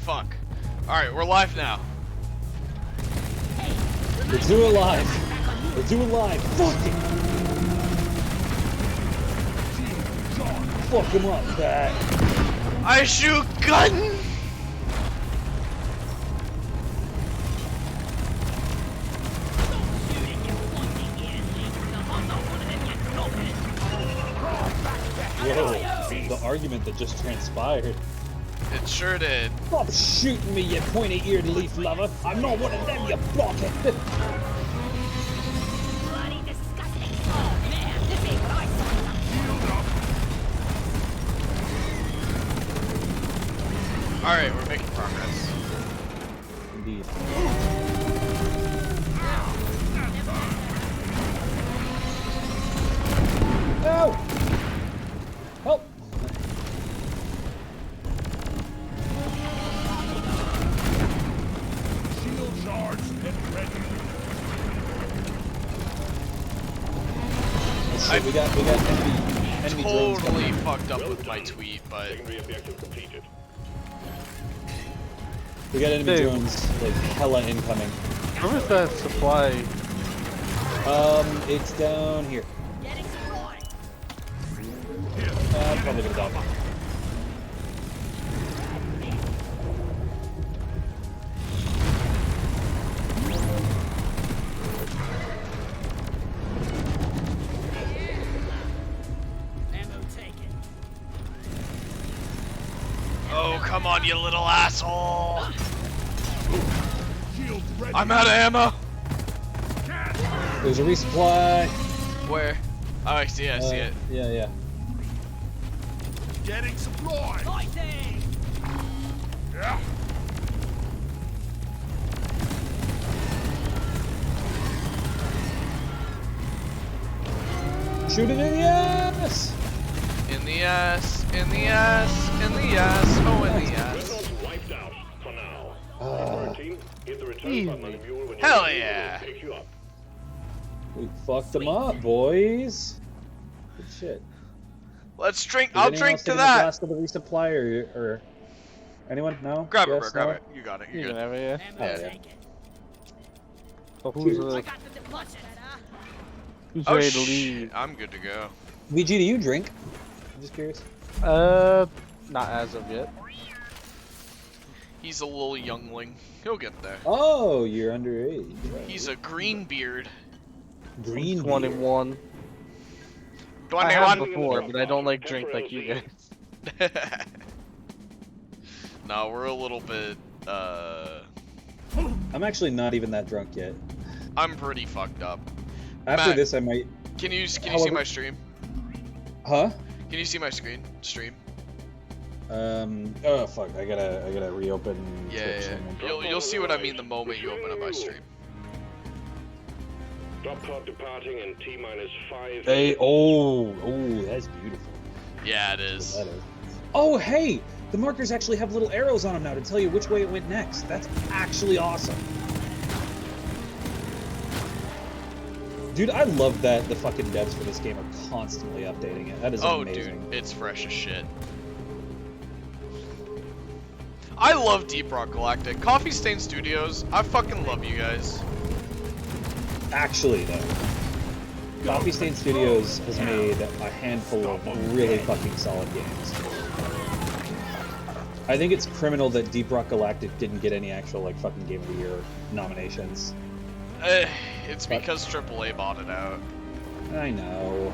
fuck. Alright, we're live now. Let's do it live. Let's do it live. Fuck it. Fuck him up, that. I shoot gun! Whoa, the argument that just transpired. It sure did. Stop shooting me, you pointy-eared leaf lover. I'm not one of them, you blockhead. Bloody disgusting. Oh man, this ain't what I signed up. Alright, we're making progress. Indeed. Ow! Help! Shield charged and ready. So we got enemy drones Totally coming. fucked up with my tweet, but We got enemy Dude. drones, like, hella incoming. Where was that supply? It's down here. Getting destroyed. I'm probably gonna die. Ammo taken. oh, come on, you little asshole! Shield ready. I'm out of ammo! There's a resupply. Where? Oh, I see it, I see it. Yeah. Getting supplied. Fighting. Yeah. Shoot it in the ass! In the ass, in the ass, in the ass, oh, in the ass. Wiped out for now. Ah, Team, hit the return button on the viewer when Hell you're ready, yeah. we'll pick you up. we fucked them up, boys. Good shit. Let's drink, Does I'll anyone drink else to take a that! glass of the resupply or anyone? No? Grab it, Yes, bro, grab no? it. You got it, You you're can good. have it, yeah. Ammo Oh, yeah. taken. So who's, I got the deflection. who's Oh, ready to leave? I'm good to go. VG, do you drink? I'm just curious. Not as of yet. He's a little youngling. He'll get there. Oh, you're underage. Right. He's a green beard. green. 21. I have 21! before, but I don't like drink like you guys. No, we're a little bit, I'm actually not even that drunk yet. I'm pretty fucked up. After Matt, this, I might. Can you see However- my stream? Huh? Can you see my stream? Oh fuck! I gotta reopen. Yeah, Twitch yeah. and then- You'll see what I mean the moment you open up my stream. Drop pod departing in T-minus 5. Hey, oh, that's beautiful. Yeah, it is. That is. Oh, hey! The markers actually have little arrows on them now to tell you which way it went next. That's actually awesome. Dude, I love that the fucking devs for this game are constantly updating it. That is Oh, amazing. dude, it's fresh as shit. I love Deeprock Galactic. Coffee Stain Studios, I fucking love you guys. Actually, though, Coffee Stain Studios has made a handful of really fucking solid games. I think it's criminal that Deeprock Galactic didn't get any actual, like, fucking Game of the Year nominations. It's because AAA bought it out. I know.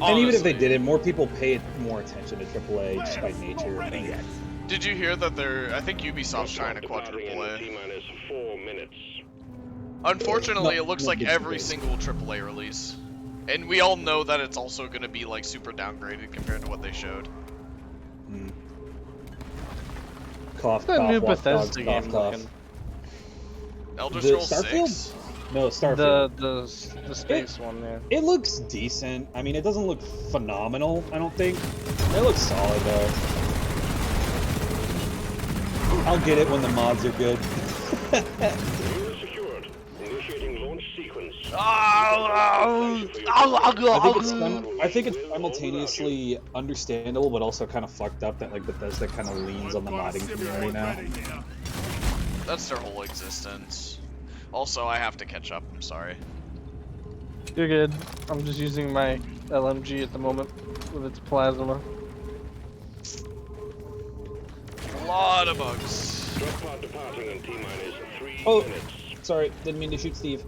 And even if they Honestly. didn't, more people pay more attention to AAA just by nature. Did you hear that I think Ubisoft's trying to quadruple A. T-minus 4 minutes. Unfortunately, No, it looks no like big every deal. single AAA release. And we all know that it's also going to be, like, super downgraded compared to what they showed. Cough, What's that cough, new walk, Bethesda dogs, game cough, cough. looking? Elder The Scrolls Starfield? 6? No, Starfield. The space one, yeah. It looks decent. I mean, it doesn't look phenomenal, I don't think. It looks solid, though. I'll get it when the mods are good. Unit secured. Initiating launch sequence. Ah, I think it's simultaneously understandable, but also kind of fucked up that like Bethesda kind of leans on the modding community now. That's their whole existence. Also, I have to catch up. I'm sorry. You're good. I'm just using my LMG at the moment with its plasma. A lot of bugs. Drop pod departing in T-minus 3 Oh. minutes. Sorry, didn't mean to shoot Steve.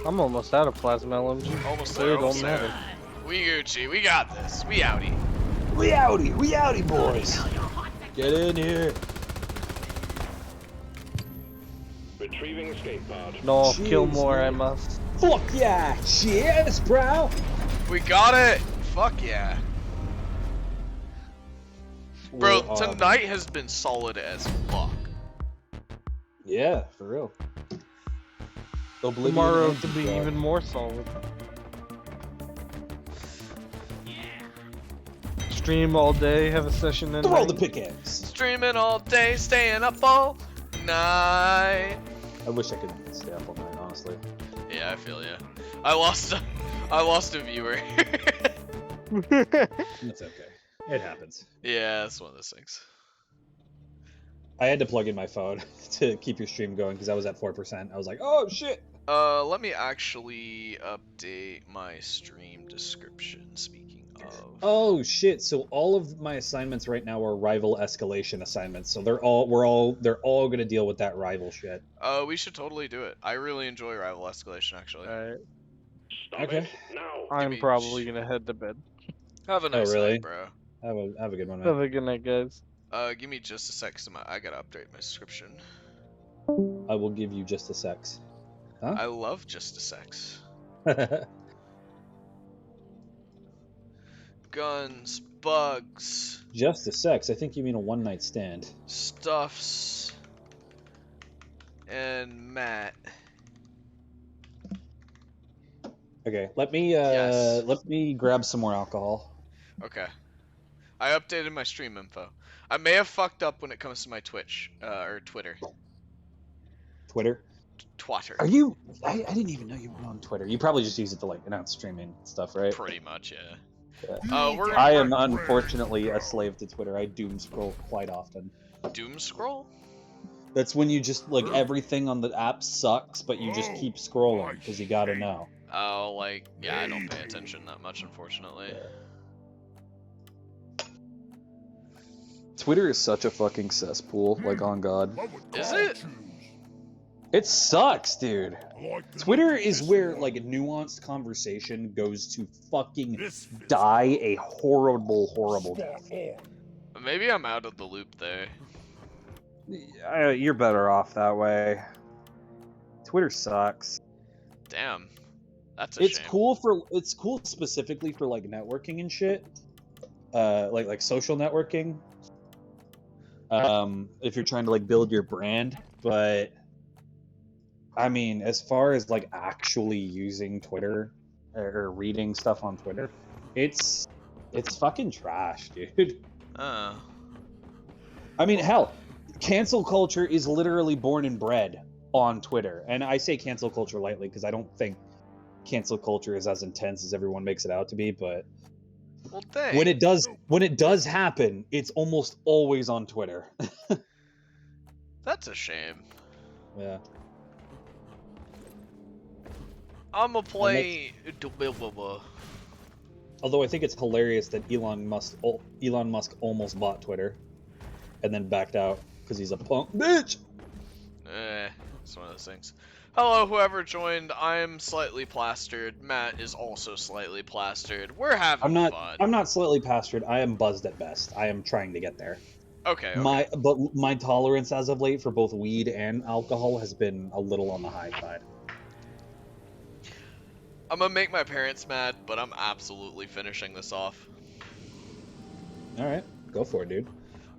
I'm almost out of plasma LMG. Almost So there. it don't Almost matter. there. We Gucci. We got this. We outie. We outie, boys. Get in here. Retrieving escape pod. No, Jeez, kill more, man. I must. Fuck yeah! Cheers, bro. We got it. Fuck yeah. Bro, We're, tonight has been solid as fuck. Yeah, for real. Oblivion Tomorrow and to be Deeprock. even more solid. Stream all day, have a session at Throw night. the pickaxe. Streaming all day, staying up all night. I wish I could stay up all night, honestly. Yeah, I feel ya. I lost a viewer. It's okay. It happens. Yeah, it's one of those things. I had to plug in my phone to keep your stream going because I was at 4%. I was like, oh shit. Let me actually update my stream description. Speaking of. Oh shit. So all of my assignments right now are rival escalation assignments. So they're all gonna deal with that rival shit. We should totally do it. I really enjoy rival escalation, actually. Alright. Stop Okay. it now. I'm me- probably gonna head to bed. Have a nice really? night, bro. Have a good one, Have man. a good night, guys. Give me just a sec, 'cause I gotta update my description. I will give you just a sex. I love just a sex. Guns, bugs, Just a sex. I think you mean a one night stand. stuffs, and Matt. Okay, let me Yes. let me grab some more alcohol. Okay. I updated my stream info. I may have fucked up when it comes to my Twitch, or Twitter. Twitter. Twatter. Are you? I didn't even know you were on Twitter. You probably just use it to like announce streaming stuff, right? Pretty much, yeah. Yeah. We're I am unfortunately a slave to Twitter. I doom scroll quite often. Doom Scroll? That's when you just like everything on the app sucks, but you just keep scrolling because you gotta know. Oh, like, yeah, I don't pay attention that much, unfortunately. Twitter is such a fucking cesspool. Like on God, Is it? it sucks, dude. Twitter is where like nuanced conversation goes to fucking die a horrible, horrible death. Maybe I'm out of the loop there. You're better off that way. Twitter sucks. Damn. That's a It's shame. cool specifically for like networking and shit. Like social networking. If you're trying to like build your brand, but I mean, as far as like actually using Twitter or reading stuff on Twitter, it's fucking trash, dude. Oh. I mean, hell, cancel culture is literally born and bred on Twitter. And I say cancel culture lightly because I don't think cancel culture is as intense as everyone makes it out to be, but Well, dang. when it does happen, it's almost always on Twitter. That's a shame. Yeah. I'ma play. Although I think it's hilarious that Elon Musk almost bought Twitter and then backed out because he's a punk bitch. It's one of those things. Hello, whoever joined. I'm slightly plastered. Matt is also slightly plastered. We're having fun. I'm not slightly plastered. I am buzzed at best. I am trying to get there. Okay. My tolerance as of late for both weed and alcohol has been a little on the high side. I'm gonna make my parents mad, but I'm absolutely finishing this off. All right, go for it, dude.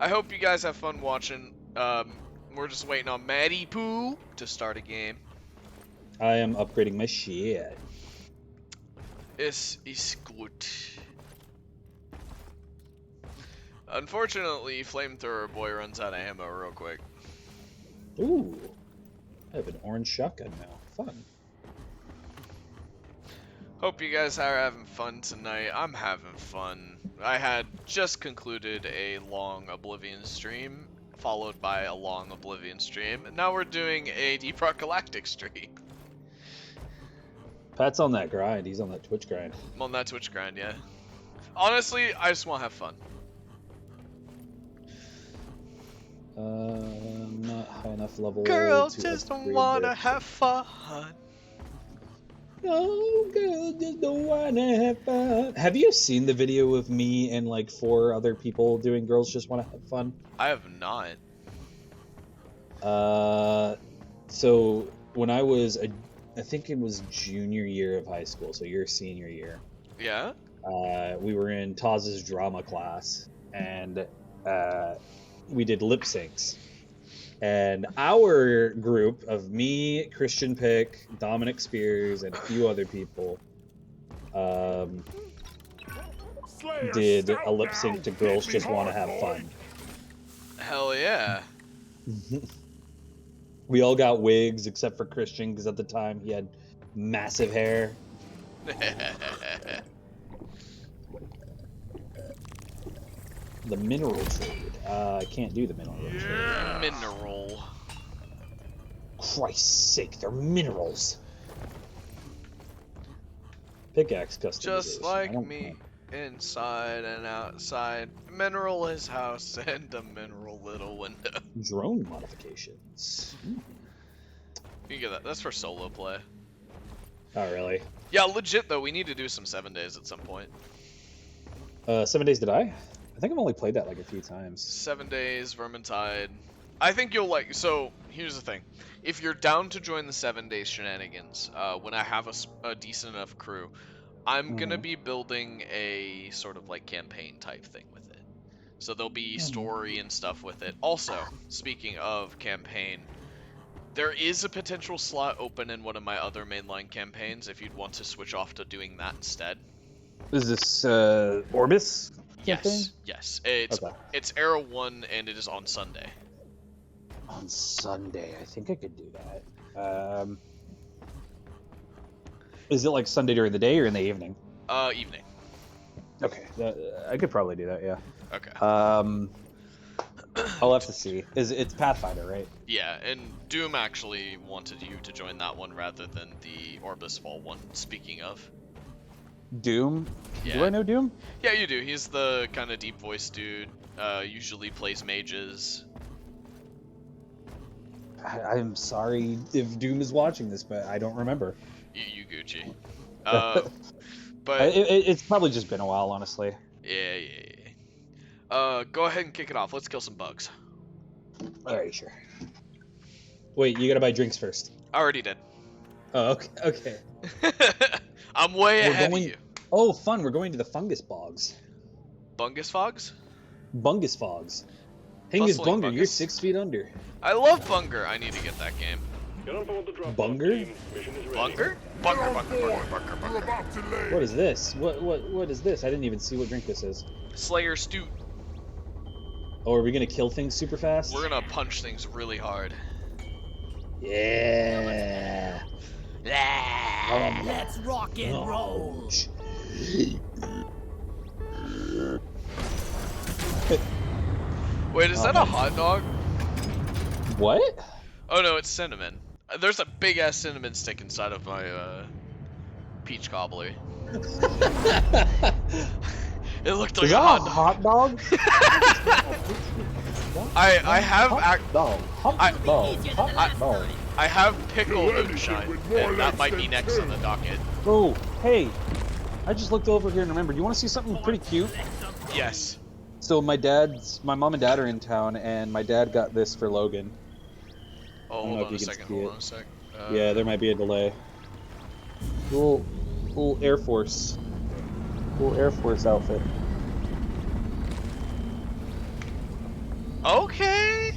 I hope you guys have fun watching. We're just waiting on Maddie Poo to start a game. I am upgrading my shit. Es ist gut. Unfortunately, Flamethrower Boy runs out of ammo real quick. Ooh. I have an orange shotgun now. Fun. Hope you guys are having fun tonight. I'm having fun. I had just concluded a long Oblivion stream, followed by a long Oblivion stream, and now we're doing a Deeprock Galactic stream. Pat's on that grind. He's on that Twitch grind. I'm on that Twitch grind, yeah. Honestly, I just want to have fun. I'm not high enough level. Girls to just upgrade wanna their- have fun. Oh, girls just don't wanna have fun. Have you seen the video of me and like 4 other people doing Girls Just Wanna Have Fun? I have not. So when I was I think it was junior year of high school, so your senior year. Yeah? We were in Taz's drama class, and we did lip syncs. And our group of me, Christian Pick, Dominic Spears, and a few other people Slayer, did stop a lip now. sync to Hit Girls me Just hard, Want to Have boy. Fun. Hell yeah. We all got wigs except for Christian, because at the time he had massive hair. The mineral trade. I can't do the mineral trade. Yeah. Mineral. Christ's sake, they're minerals. Pickaxe customization. Just I like don't me, know. inside and outside. Mineral his house and a mineral little window. Drone modifications. You can get that. That's for solo play. Oh, really? Yeah, legit though. We need to do some 7 days at some point. 7 days did I? I think I've only played that like a few times. 7 days, Vermintide. I think you'll like. So here's the thing: if you're down to join the 7 days shenanigans, when I have a decent enough crew, I'm gonna be building a sort of like campaign type thing with it. So there'll be story and stuff with it. Also, speaking of campaign, there is a potential slot open in one of my other mainline campaigns if you'd want to switch off to doing that instead. Is this Orbis campaign? Yes, yes. It's Okay. it's Era 1 and it is on Sunday. On Sunday, I think I could do that. Is it like Sunday during the day or in the evening? Evening. Okay, I could probably do that. Yeah. Okay. I'll have to see. It's Pathfinder, right? Yeah, and Doom actually wanted you to join that one rather than the Orbis Fall one, speaking of. Doom? Yeah. Do I know Doom? Yeah, you do. He's the kind of deep voice dude, usually plays mages. I'm sorry if Doom is watching this, but I don't remember. You Gucci. But, It's probably just been a while, honestly. yeah. Go ahead and kick it off. Let's kill some bugs. Alright, sure. Wait, you gotta buy drinks first. I already did. Oh, okay. I'm way We're ahead going- of you. Oh, fun, we're going to the fungus bogs. Bungus Fogs? Bungus fogs. Hingus Bustling Bunger, you're Bungus. 6 feet under. I love Bunger. I need to get that game. Get on board the drop Bunger? team. Mission is ready. Bunger? You're about to leave. What is this? What is this? I didn't even see what drink this is. Slayer Stew. Oh, are we gonna kill things super fast? We're gonna punch things really hard. Yeah. Let's rock and Oh, roll. Wait, is that a hot dog? What? Oh no, it's cinnamon. There's a big ass cinnamon stick inside of my peach cobbler. It looked like Is a that hot dog. I have dog. Hot I- dog. Hot dog. I have pickle Kill anything moonshine, with more and that legs might be than next on the two. docket. Oh, hey. I just looked over here and remembered. You want to see something pretty cute? Yes. So my mom and dad are in town, and my dad got this for Logan. Oh, don't know hold if on you a can second. see Hold it. on a sec. Yeah, there might be a delay. Cool Air Force. Cool Air Force outfit. Okay.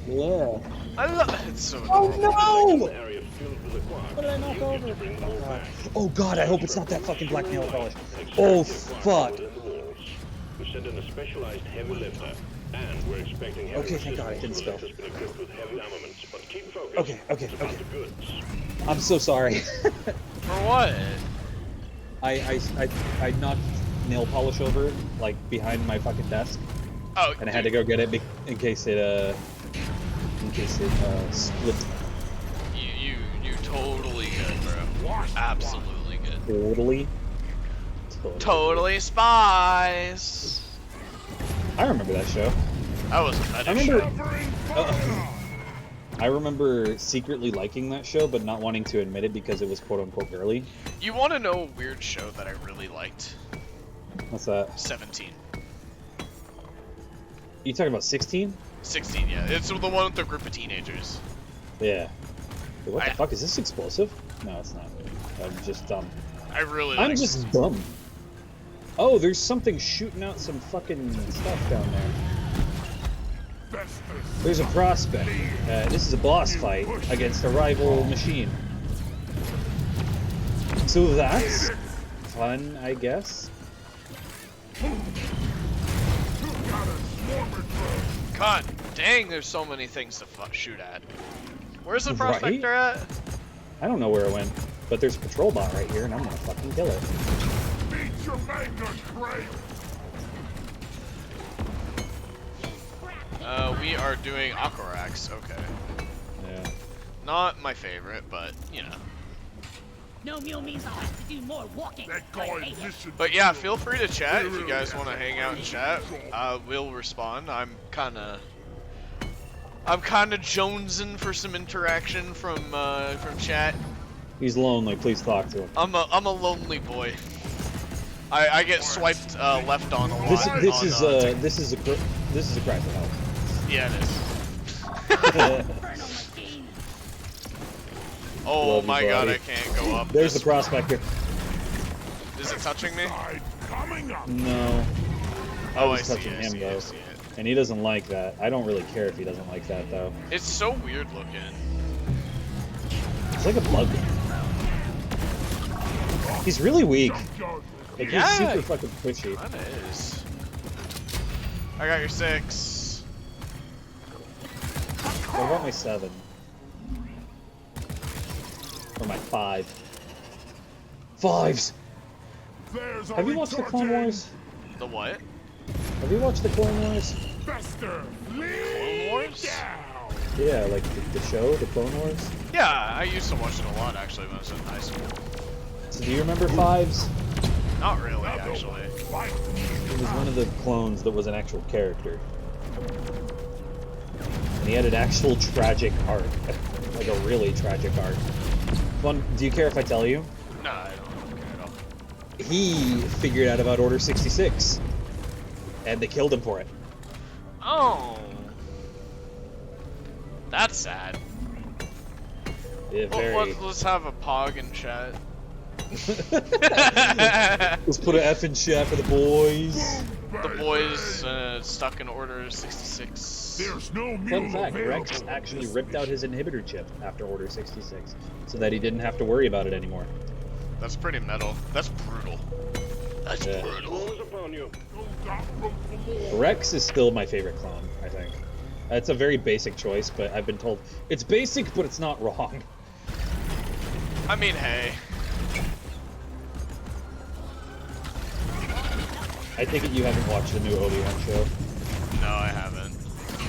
Yeah. I love it. It's so Oh adorable. no! Area filled with aquatic. What did I knock You get over? to bring more back. Oh god, I hope it's not that fucking black nail polish. Extract Oh the aquatic fuck. within the walls. The sent in a specialized heavy lifter, and we're expecting heavy Okay, thank God I resistance. didn't The lifter's been equipped with heavy armaments, but keep focused. Okay, okay, It's about okay. the goods. I'm so sorry. For what? I knocked nail polish over, like, behind my fucking desk, Oh, and I had to go get it in case it split. You totally good, bro. Absolutely good. Totally spies. I remember that show. That was a I fetish remember. show. I remember secretly liking that show, but not wanting to admit it because it was quote unquote girly. You want to know a weird show that I really liked? What's that? 17. You talking about 16? 16, yeah. It's the one with the group of teenagers. Yeah. Wait, what the I- fuck? Is this explosive? No, it's not. I'm just dumb. I really I'm liked just dumb. Oh, there's something shooting out some fucking stuff down there. There's a prospect. This is a boss fight against a rival machine. So that's fun, I guess. God dang, there's so many things to shoot at. Where's the Right? prospector at? I don't know where it went, but there's a patrol bot right here, and I'm gonna fucking kill it. Beat your maker, Craig. We are doing Aquarax, okay. Yeah. Not my favorite, but, you know. No mule means I'll have to do more walking. That I guy hate it. listened But to yeah, you. feel free to chat if you guys want to hang out and chat. We'll respond. I'm kind of jonesing for some interaction from chat. He's lonely. Please talk to him. I'm a lonely boy. I get swiped left on a lot. This on, this is a cry for help. yeah, it is. Infernal machine. Oh Love you, my god, buddy. I can't go up. There's the this. prospector. Is it touching me? Side coming up. No. Oh, I was see touching it. I him, see it. I though. see it. And he doesn't like that. I don't really care if he doesn't like that, though. It's so weird looking. It's like a bug. He's really weak. Like, Yeah. he's super fucking pushy. Kinda is. I got your 6. What about my 7? Or my 5? 5s! There's Have you watched the Clone Wars? The what? Have you watched the Clone Wars? Fester. Clone Wars? Down. Yeah, like the show, the Clone Wars. Yeah, I used to watch it a lot actually when I was in high school. So do you remember 5s? Not really, actually. Fight. It was one of the clones that was an actual character. And he had an actual tragic arc. Like a really tragic arc. Fun, do you care if I tell you? No, I don't care at all. He figured out about Order 66. And they killed him for it. Oh. That's sad. Yeah, Well, very. let's have a pog in chat. Let's put an F in chat for the boys. The boys stuck in Order 66. There's no mule Fun fact, Rex available. actually ripped out his inhibitor chip after Order 66, so that he didn't have to worry about it anymore. That's pretty metal. That's brutal. That's Yeah. brutal. Walls upon you. Got room for more. Rex is still my favorite clone, I think. It's a very basic choice, but I've been told it's basic, but it's not wrong. I mean, hey. I think you haven't watched the new Obi-Wan show. No, I haven't.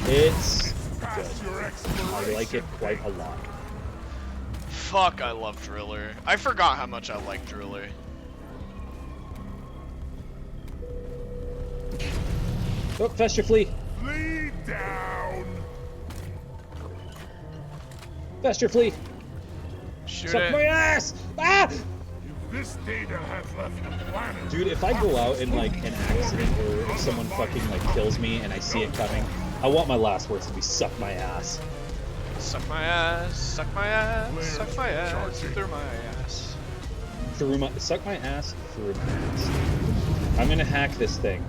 It's Pass your I exploration. like it quite a lot. Fuck, I love Driller. I forgot how much I like Driller. Oh, Fester Flea! Lead down. Fester Flea! Shoot Suck my it. ass! Ah! If this data has left the planet. Dude, if I go out in like an accident or if someone fucking like kills me and I see it coming, I want my last words to be suck my ass. Suck my ass, suck my ass, suck my ass, through my ass. Through my suck my ass through my ass. I'm gonna hack this thing.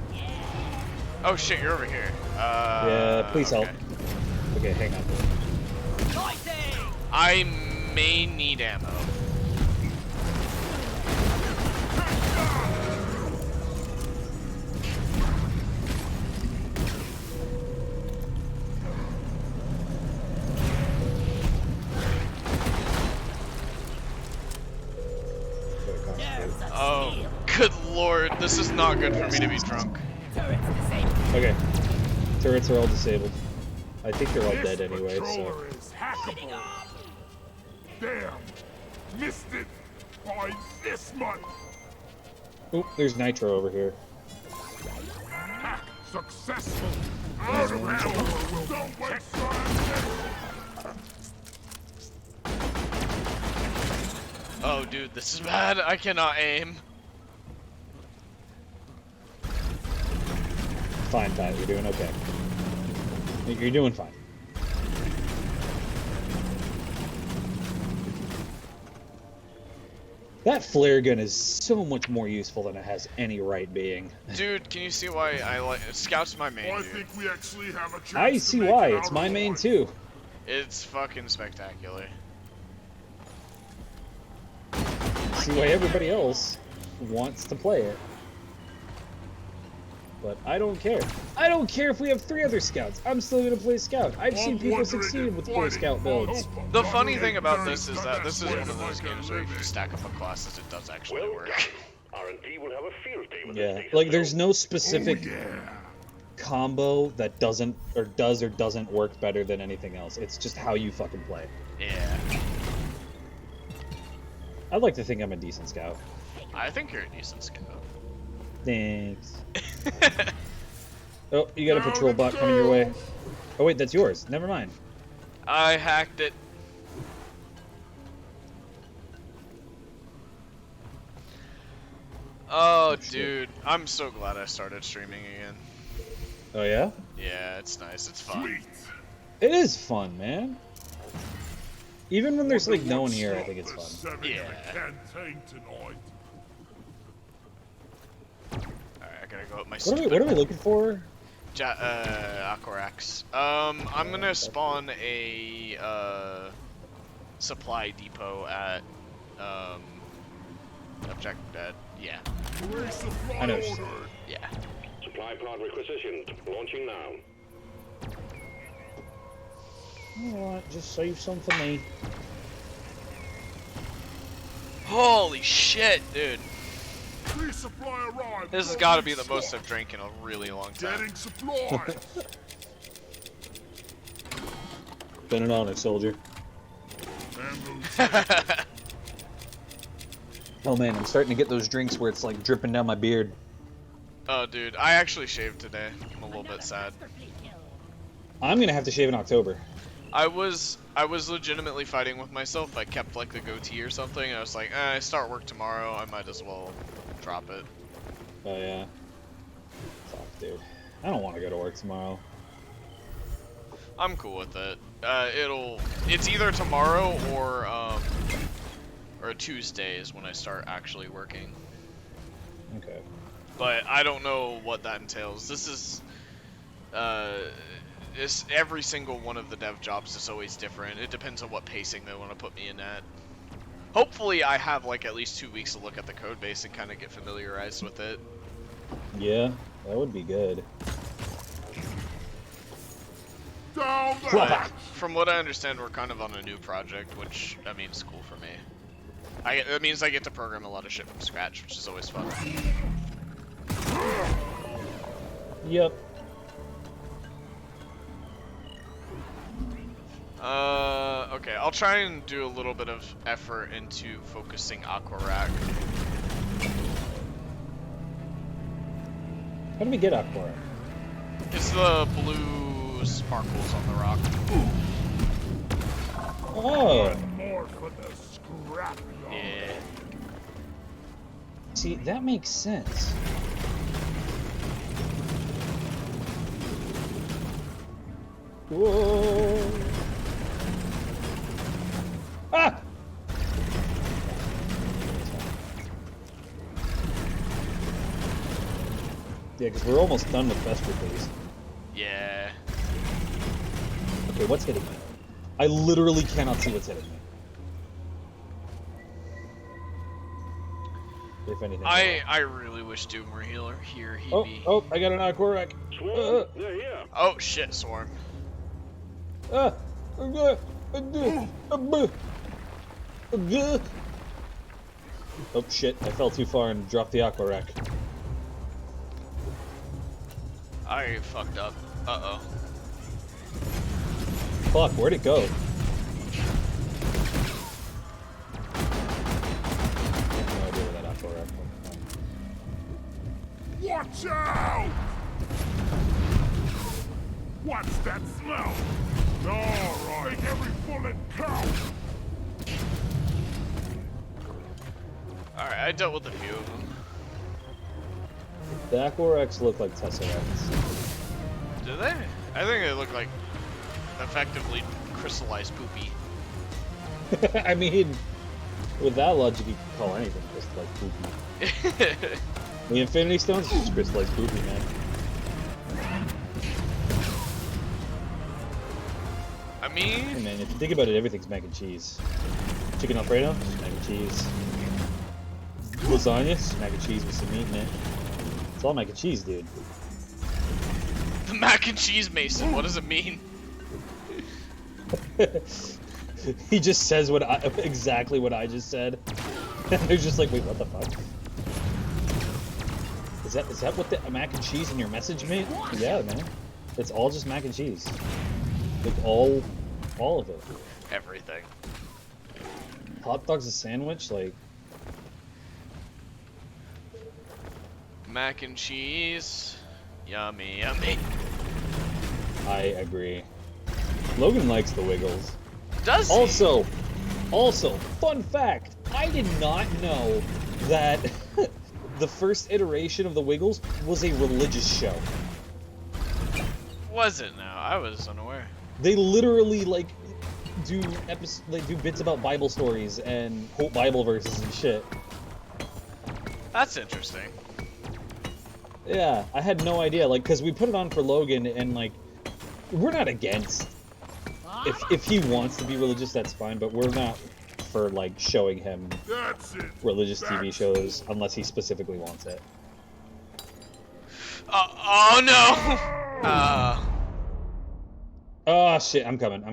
Oh shit, you're over here. Yeah, please help. okay. Okay, hang on. Fighting! I may need ammo. This is not good for me to be drunk. Turrets disabled. Okay. Turrets are all disabled. I think they're all This dead anyway, so... patroller is hackable. Damn. Missed it by this much. Oop, there's Nitro over here. Hack successful. Our patroller will don't waste time. Oh, dude, this is bad. I cannot aim. Fine, Pat, you're doing okay. You're doing fine. That flare gun is so much more useful than it has any right being. Dude, can you see why I like Scout's my main, I dude. think we actually have a chance I to see make why, it it's out my main alive. too. It's fucking spectacular. See why everybody else wants to play it. But I don't care. I don't care if we have 3 other scouts. I'm still gonna play scout. I've seen I'm people wondering succeed if with 4 fighting scout for builds. hope of The not funny being thing about very this is that this is one of those like a games where if you living. stack up on classes, it does actually Well work. done. R&D will have a field day with Yeah, this like data there's set. no Oh, specific yeah. combo that doesn't or does or doesn't work better than anything else. It's just how you fucking play. Yeah. I'd like to think I'm a decent scout. I think you're a decent scout. Thanks. Oh, you got a patrol bot coming your way. Oh wait, that's yours. Never mind. I hacked it. Oh, shit. dude. I'm so glad I started streaming again. Oh yeah? Yeah, it's nice. It's fun. Sweet. It is fun, man. Even when there's like no one here, I think it's fun. Yeah. Canteen tonight. Alright, I gotta go up my What are we looking for? Aquarax. I'm gonna spawn a supply depot at yeah. Resupply I know. ordered. Yeah. Supply pod requisitioned. Launching now. You know what? Just save some for me. Holy shit, dude. Resupply arrived. This has gotta be the most I've drank in a really long time. Getting supplies. Been an honor, soldier. Ammo. Oh man, I'm starting to get those drinks where it's like dripping down my beard. Oh, dude, I actually shaved today. I'm a little bit sad. I'm gonna have to shave in October. I was legitimately fighting with myself. I kept like the goatee or something. And I was like, I start work tomorrow. I might as well drop it. Oh yeah. Fuck, dude. I don't want to go to work tomorrow. I'm cool with it. It's either tomorrow or Tuesday is when I start actually working. Okay. But I don't know what that entails. This is every single one of the dev jobs is always different. It depends on what pacing they want to put me in at. Hopefully I have like at least 2 weeks to look at the code base and kind of get familiarized with it. Yeah, that would be good. Down there. But from what I understand, we're kind of on a new project, which I mean is cool for me. It means I get to program a lot of shit from scratch, which is always fun. Yep. Okay, I'll try and do a little bit of effort into focusing Aquarac. How do we get Aquara? It's the blue sparkles on the rock. Oh! One more for the scrap yard. Yeah. See, that makes sense. Whoa! Ah! Yeah, because we're almost done with Vesper Base. Yeah. Okay, what's hitting me? I literally cannot see what's hitting me. If anything. I really wish Doom were here. He'd be. Oh, I got an Aquarak. Swarm, they're here. Oh shit, Swarm. Oh shit, I fell too far and dropped the Aquarak. I fucked up. Uh-oh. Fuck, where'd it go? I have no idea where that outdoor went. Watch out! What's that smell? Alright, make every bullet count! Alright, I dealt with a few of them. The Aquarex look like Tesseracts. Do they? I think they look like effectively crystallized poopy. I mean, with that logic, you could call anything crystallized poopy. The Infinity Stones is just crystallized poopy, man. I Hey mean, man, if you think about it, everything's mac and cheese. Chicken Alfredo, mac and cheese. Lasagna, mac and cheese with some meat in it. It's all mac and cheese, dude. the mac and cheese mason, what does it mean? He just says exactly what I just said. They're just like, wait, what the fuck? Is that what the mac and cheese in your message meant? Yeah, man. It's all just mac and cheese. Like all of it. Everything. Hot dog's a sandwich, like Mac and cheese. Yummy, yummy. I agree. Logan likes the Wiggles. Does he? Also, fun fact, I did not know that the first iteration of the Wiggles was a religious show. Was it now? I was unaware. They literally like do bits about Bible stories and quote Bible verses and shit. That's interesting. Yeah, I had no idea, like, cause we put it on for Logan and like, we're not against. If he wants to be religious, that's fine, but we're not for like showing him That's it! religious TV shows unless he specifically wants it. Oh no! Oh shit, I'm coming.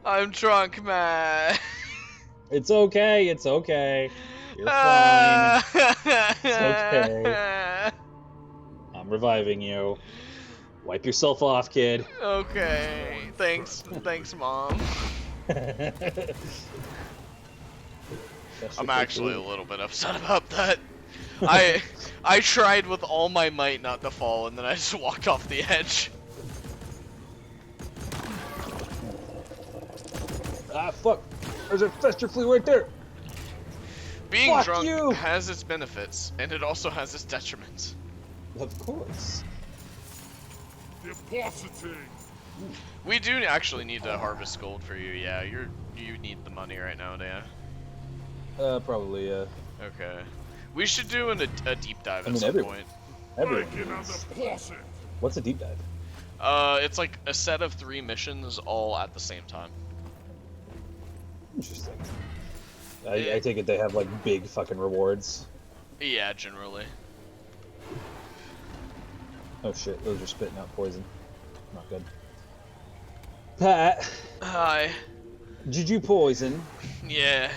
I'm drunk, man. It's okay, You're fine. It's okay. I'm reviving you. Wipe yourself off, kid. Okay. Thanks, Mom. I'm actually a little bit upset about that. I tried with all my might not to fall, and then I just walked off the edge. Ah, fuck. There's a fester flea right there. Being Fuck drunk you. has its benefits, and it also has its detriments. Of course. Depositing! We do actually need to harvest gold for you. Yeah, you need the money right now, Dan. Probably, yeah. Okay. We should do a deep dive at some everyone. point. Everyone. Making a needs- deposit! What's a deep dive? It's like a set of 3 missions all at the same time. Interesting. I take it they have like big fucking rewards. Yeah, generally. Oh shit, those are spitting out poison. Not good. Pat, Hi. did you poison? Yeah.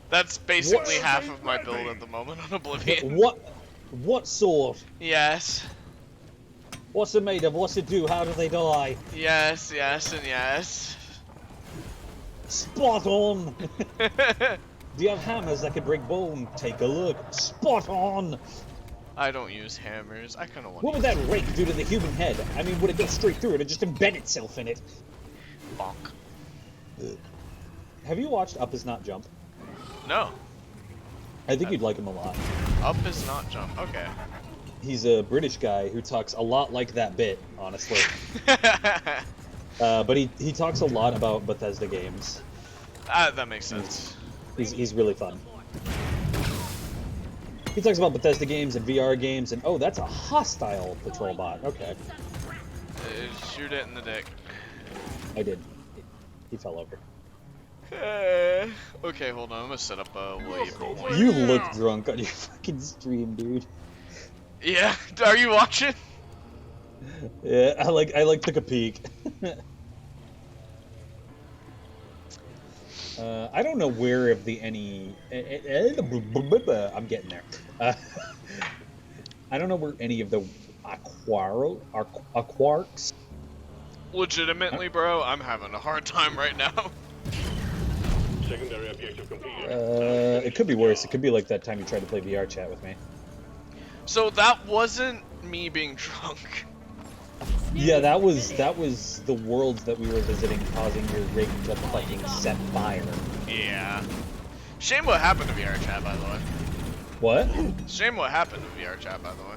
That's basically What? half of my build at the moment on Oblivion. What sword? Yes. What's it made of? What's it do? How do they die? Yes, yes, and yes. Spot on! Do you have hammers that can break bone? Take a look. Spot on! I don't use hammers. I kind of want What would that rake do to the human head? I mean, would it go straight through it or just embed itself in it? bonk. Have you watched Up Is Not Jump? No. I think you'd like him a lot. Up is not jump. Okay. He's a British guy who talks a lot like that bit, honestly. But he talks a lot about Bethesda games. That makes sense. He's really fun. He talks about Bethesda games and VR games, and oh, that's a hostile patrol bot. Okay, Shoot it in the dick. I did. He fell over. Okay, hold on. I'm gonna set up a waypoint. You look drunk on your fucking stream, dude. Yeah. Are you watching? Yeah, I like took a peek. I don't know where of the any. I'm getting there. I don't know where any of the Quarks. Legitimately, bro, I'm having a hard time right now. Secondary objective completed. It could be worse. It could be like that time you tried to play VR chat with me. So that wasn't me being drunk. Yeah, that was the worlds that we were visiting, causing your rig to fucking set fire. Yeah. Shame what happened to VR chat, by the way. What? Shame what happened to VR chat, by the way.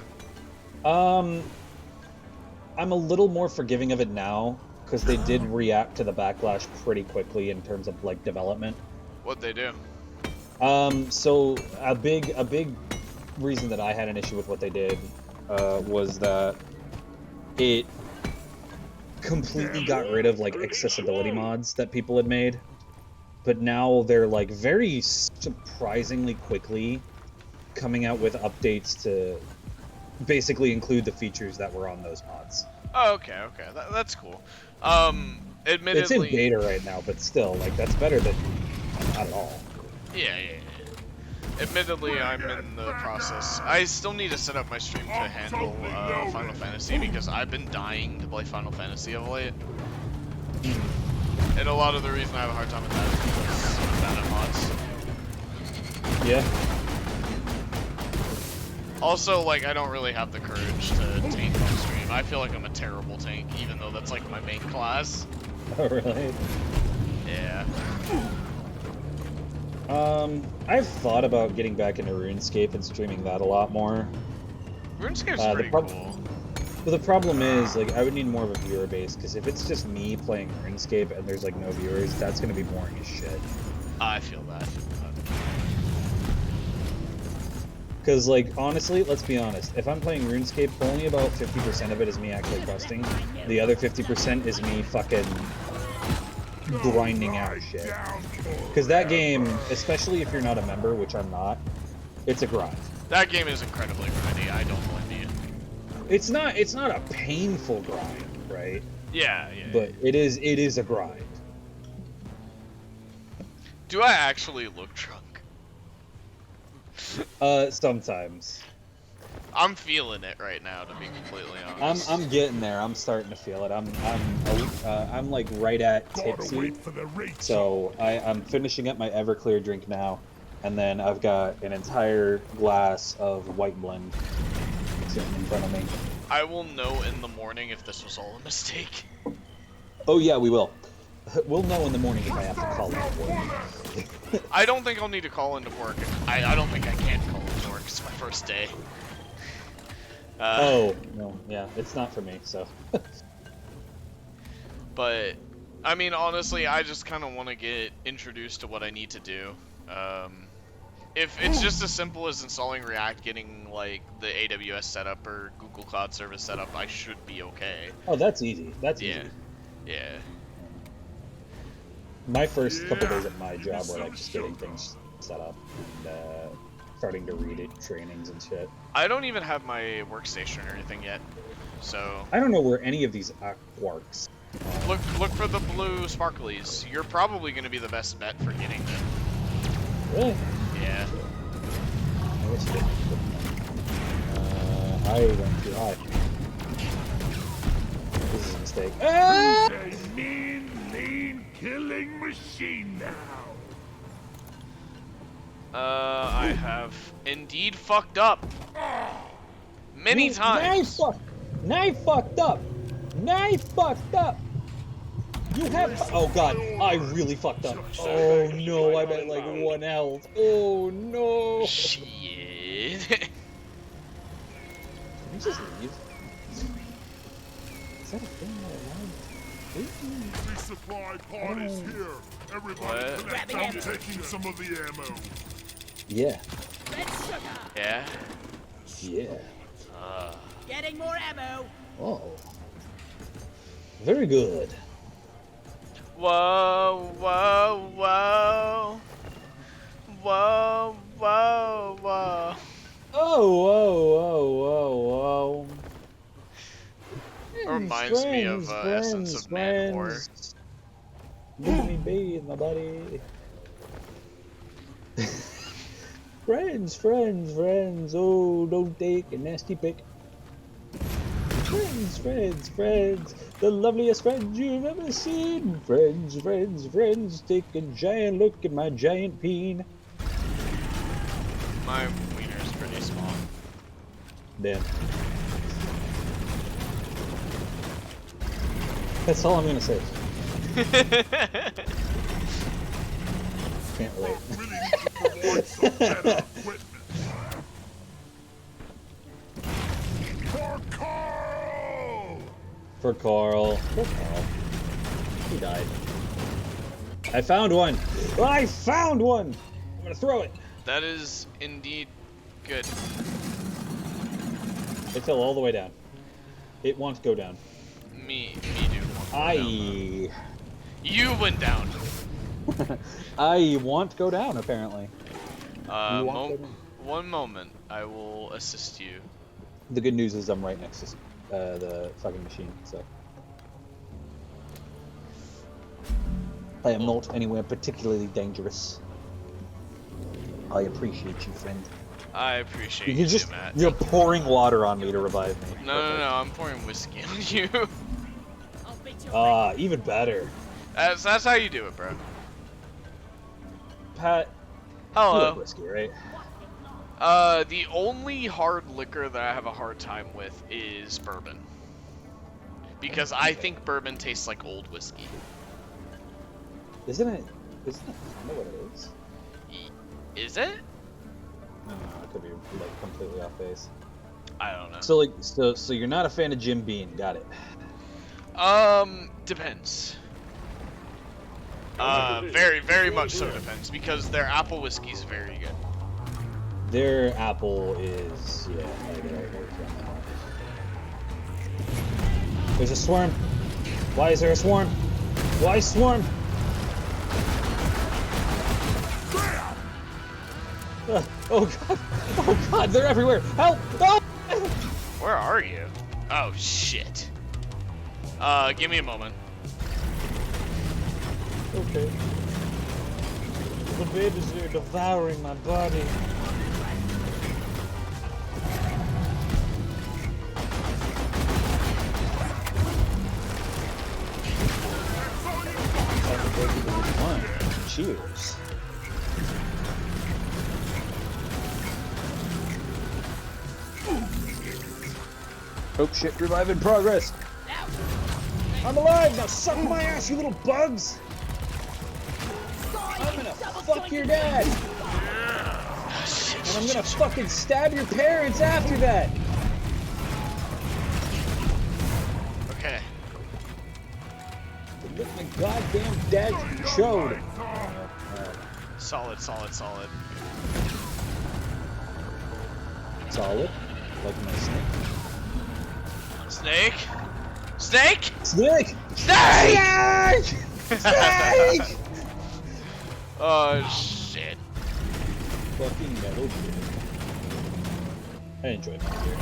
I'm a little more forgiving of it now because they did react to the backlash pretty quickly in terms of like development. What'd they do? So a big reason that I had an issue with what they did was that it completely got rid of like accessibility mods that people had made, but now they're like very surprisingly quickly coming out with updates to basically include the features that were on those mods. Oh, okay. That's cool. Admittedly... It's in beta right now, but still, like, that's better than not at all. Yeah. Admittedly, I'm in the process. I still need to set up my stream to handle Final Fantasy because I've been dying to play Final Fantasy of late. And a lot of the reason I have a hard time with that is because I'm bad at mods. Yeah. Also, like, I don't really have the courage to tank on stream. I feel like I'm a terrible tank, even though that's like my main class. Oh, really? Yeah. I've thought about getting back into RuneScape and streaming that a lot more. RuneScape's pretty cool. But the problem is, like, I would need more of a viewer base, because if it's just me playing RuneScape and there's, like, no viewers, that's gonna be boring as shit. I feel that. Because, like, honestly, let's be honest, if I'm playing RuneScape, only about 50% of it is me actually questing. The other 50% is me fucking grinding out shit. Because that game, especially if you're not a member, which I'm not, it's a grind. That game is incredibly grindy, I don't blame you. It's not a painful grind, right? Yeah. But it is a grind. Do I actually look drunk? Sometimes. I'm feeling it right now, to be completely honest. I'm getting there. I'm starting to feel it. I'm like right at tipsy. So I'm finishing up my Everclear drink now, and then I've got an entire glass of white blend sitting in front of me. I will know in the morning if this was all a mistake. Oh yeah, we will. We'll know in the morning if I have to call out work. I don't think I'll need to call into work. I don't think I can call into work. It's my first day. Oh, no, yeah, it's not for me, so. But, I mean, honestly, I just kind of want to get introduced to what I need to do. If it's just as simple as installing React, getting, like, the AWS setup or Google Cloud Service setup, I should be okay. Oh, that's easy. That's easy. Yeah. My first couple days at my job were like just getting things set up and starting to read it, trainings and shit. I don't even have my workstation or anything yet, so... I don't know where any of these works. Look for the blue sparklies. You're probably going to be the best bet for getting them. Really? Yeah. I wish I didn't. I went too high. This is a mistake. A mean, lean, killing machine now. I have indeed fucked up. Many times. Now you fucked up. Now you fucked up. You have. Oh god, I really fucked up. Oh no, I'm at like 1 health. Oh no. Shit. Can you just leave? Is that a thing that allowed? Resupply pod is here. Everybody What? collect. I'm taking some of the ammo. Yeah. Red sugar. Yeah. Yeah. Getting more ammo. Oh. Very good. Whoa, whoa, whoa. Whoa, whoa, whoa. Oh, whoa. It reminds me of Essence of Man-War. Look at me be, my buddy. friends. Oh, don't take a nasty pic. Friends, friends, friends, the loveliest friends you've ever seen. Friends, friends, friends, take a giant look at my giant peen. My wiener's pretty small. Damn. That's all I'm gonna say. Can't wait. Really need to provide some better equipment. For Carl! For Carl. For Carl. He died. I found one! I found one! I'm gonna throw it! That is indeed good. It fell all the way down. It wants to go down. Me do. You went down. I want to go down, apparently. One moment. I will assist you. The good news is I'm right next to the fucking machine, so. I am not anywhere particularly dangerous. I appreciate you, friend. I appreciate You're you, just, Matt. you're pouring water on me to revive me. No, I'm pouring whiskey on you. I'll bet your Ah, even better. That's how you do it, bro. Pat, you like Hello. whiskey, right? The only hard liquor that I have a hard time with is bourbon. Because I think bourbon tastes like old whiskey. Isn't it kind of what it is? Is it? No, it could be like completely off base. I don't know. So you're not a fan of Jim Beam, got it? Depends. Very much so depends, because their apple whiskey is very good. Their apple is, yeah, I get it. There's a swarm. Why is there a swarm? Why swarm? Oh god, they're everywhere. Help! Oh! Where are you? Oh shit. Give me a moment. Okay. The babies are devouring my body. Cheers. Oh shit, revive in progress. I'm alive, now suck my ass, you little bugs. I'm gonna fuck your dad. And I'm gonna fucking stab your parents after that. Okay. Get my goddamn dad chode. Solid. Solid. Like my snake. Snake? Snake? Snake! Snake! Snake! Oh shit. Fucking Metal Gear. I enjoyed Metal Gear.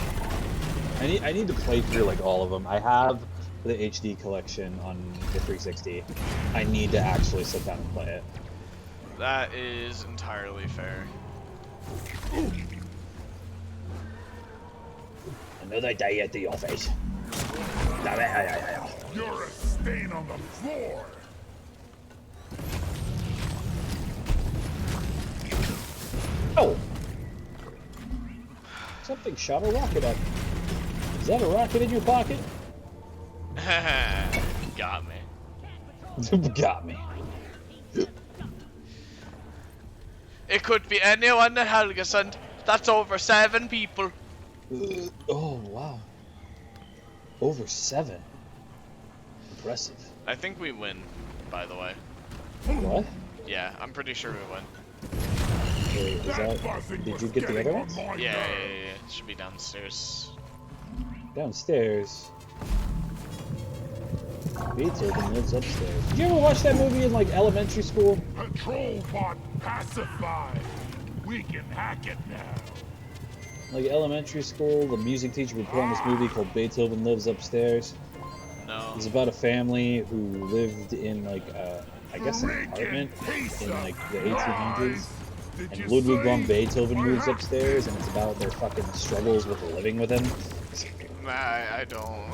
I need to play through like all of them. I have the HD collection on the 360. I need to actually sit down and play it. That is entirely fair. Another day at the office. You're a stain on the floor. Oh! Something shot a rocket at me. Is that a rocket in your pocket? Got me. Got me. It could be anyone at Helgeson. That's over 7 people. Oh, wow. Over 7. Impressive. I think we win, by the way. What? Yeah, I'm pretty sure we win. Wait, is that... Did you get the other ones? Yeah. It should be downstairs. Downstairs. Beethoven lives upstairs. Did you ever watch that movie in, like, elementary school? Control bot pacified. We can hack it now. Like, elementary school, the music teacher would put on this movie called Beethoven Lives Upstairs. No. It's about a family who lived in, like, I guess an apartment in, like, the 1800s. And Ludwig von Beethoven moves upstairs, and it's about their fucking struggles with living with him. I don't.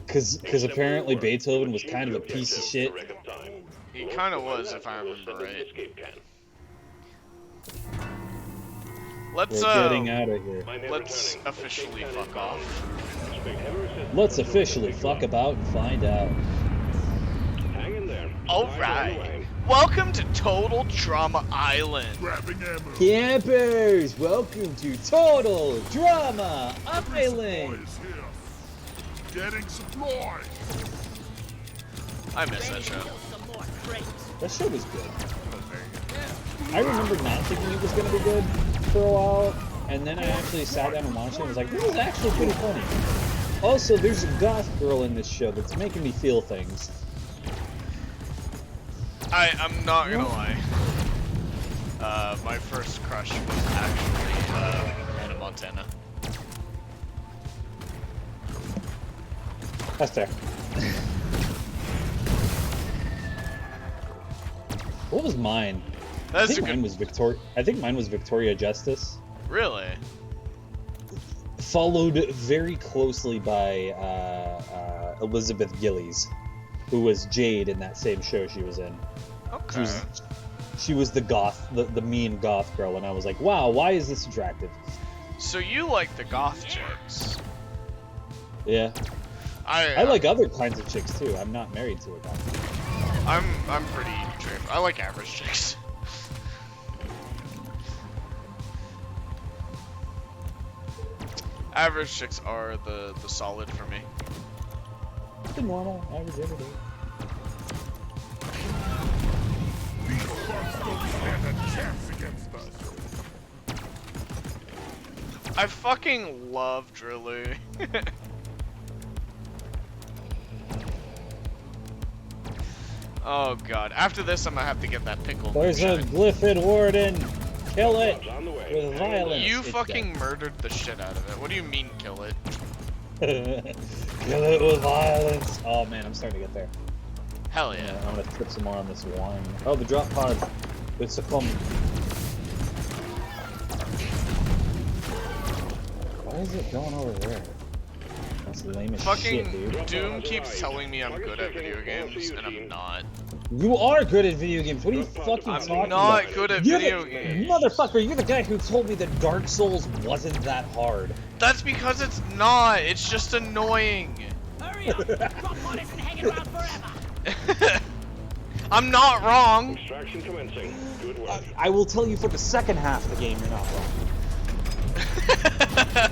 Because apparently Beethoven was kind of a piece of shit. He kind of was, if I remember right. Let's We're getting out of here. let's officially fuck off. Let's officially fuck about and find out. Hang in there. All right. Welcome to Total Drama Island. Grabbing ammo. Campers, welcome to Total Drama Island. Supplies here. Getting supplies. I miss that Ready to show. kill some more crates. That show was good. That was very good. I remember not thinking it was going to be good for a while, and then I actually sat down and watched it and was like, this is actually pretty funny. Also, there's a goth girl in this show that's making me feel things. I'm not gonna lie. My first crush was actually Hannah Montana. That's fair. What was mine? I That's a think good. mine was I think mine was Victoria Justice, Really? followed very closely by Elizabeth Gillies, who was Jade in that same show she was in. Okay. She was the goth, the mean goth girl, and I was like, wow, why is this attractive? So you like the goth chicks? Yeah, I I like other kinds of chicks too. I'm not married to a goth. I'm pretty trip. I like average chicks. Average chicks are the solid for me. The normal, average, everyday. These bugs don't stand a chance against us. I fucking love Drilly. Oh god. After this, I'm gonna have to get that pickle. There's a moonshine. Glyphid Warden. Kill it On the way. with violence. You It's fucking murdered the shit out of it. What do you mean, kill it? dead. Kill it with violence. Oh man, I'm starting to get there. Hell Yeah, yeah. I'm gonna trip some more on this wine. Oh, the drop pod. It's a coming. Why is it going over there? That's lame as shit, Fucking dude. Doom keeps telling me I'm good at video games, and I'm not. You are good at video games. What are you fucking talking I'm about? not good at You're video the, games. Motherfucker, you're the guy who told me that Dark Souls wasn't that hard. That's because it's not. It's just annoying. Hurry up! Drop pod isn't hanging around forever. I'm not wrong. Extraction commencing. Good work. I will tell you for the second half of the game, you're not wrong.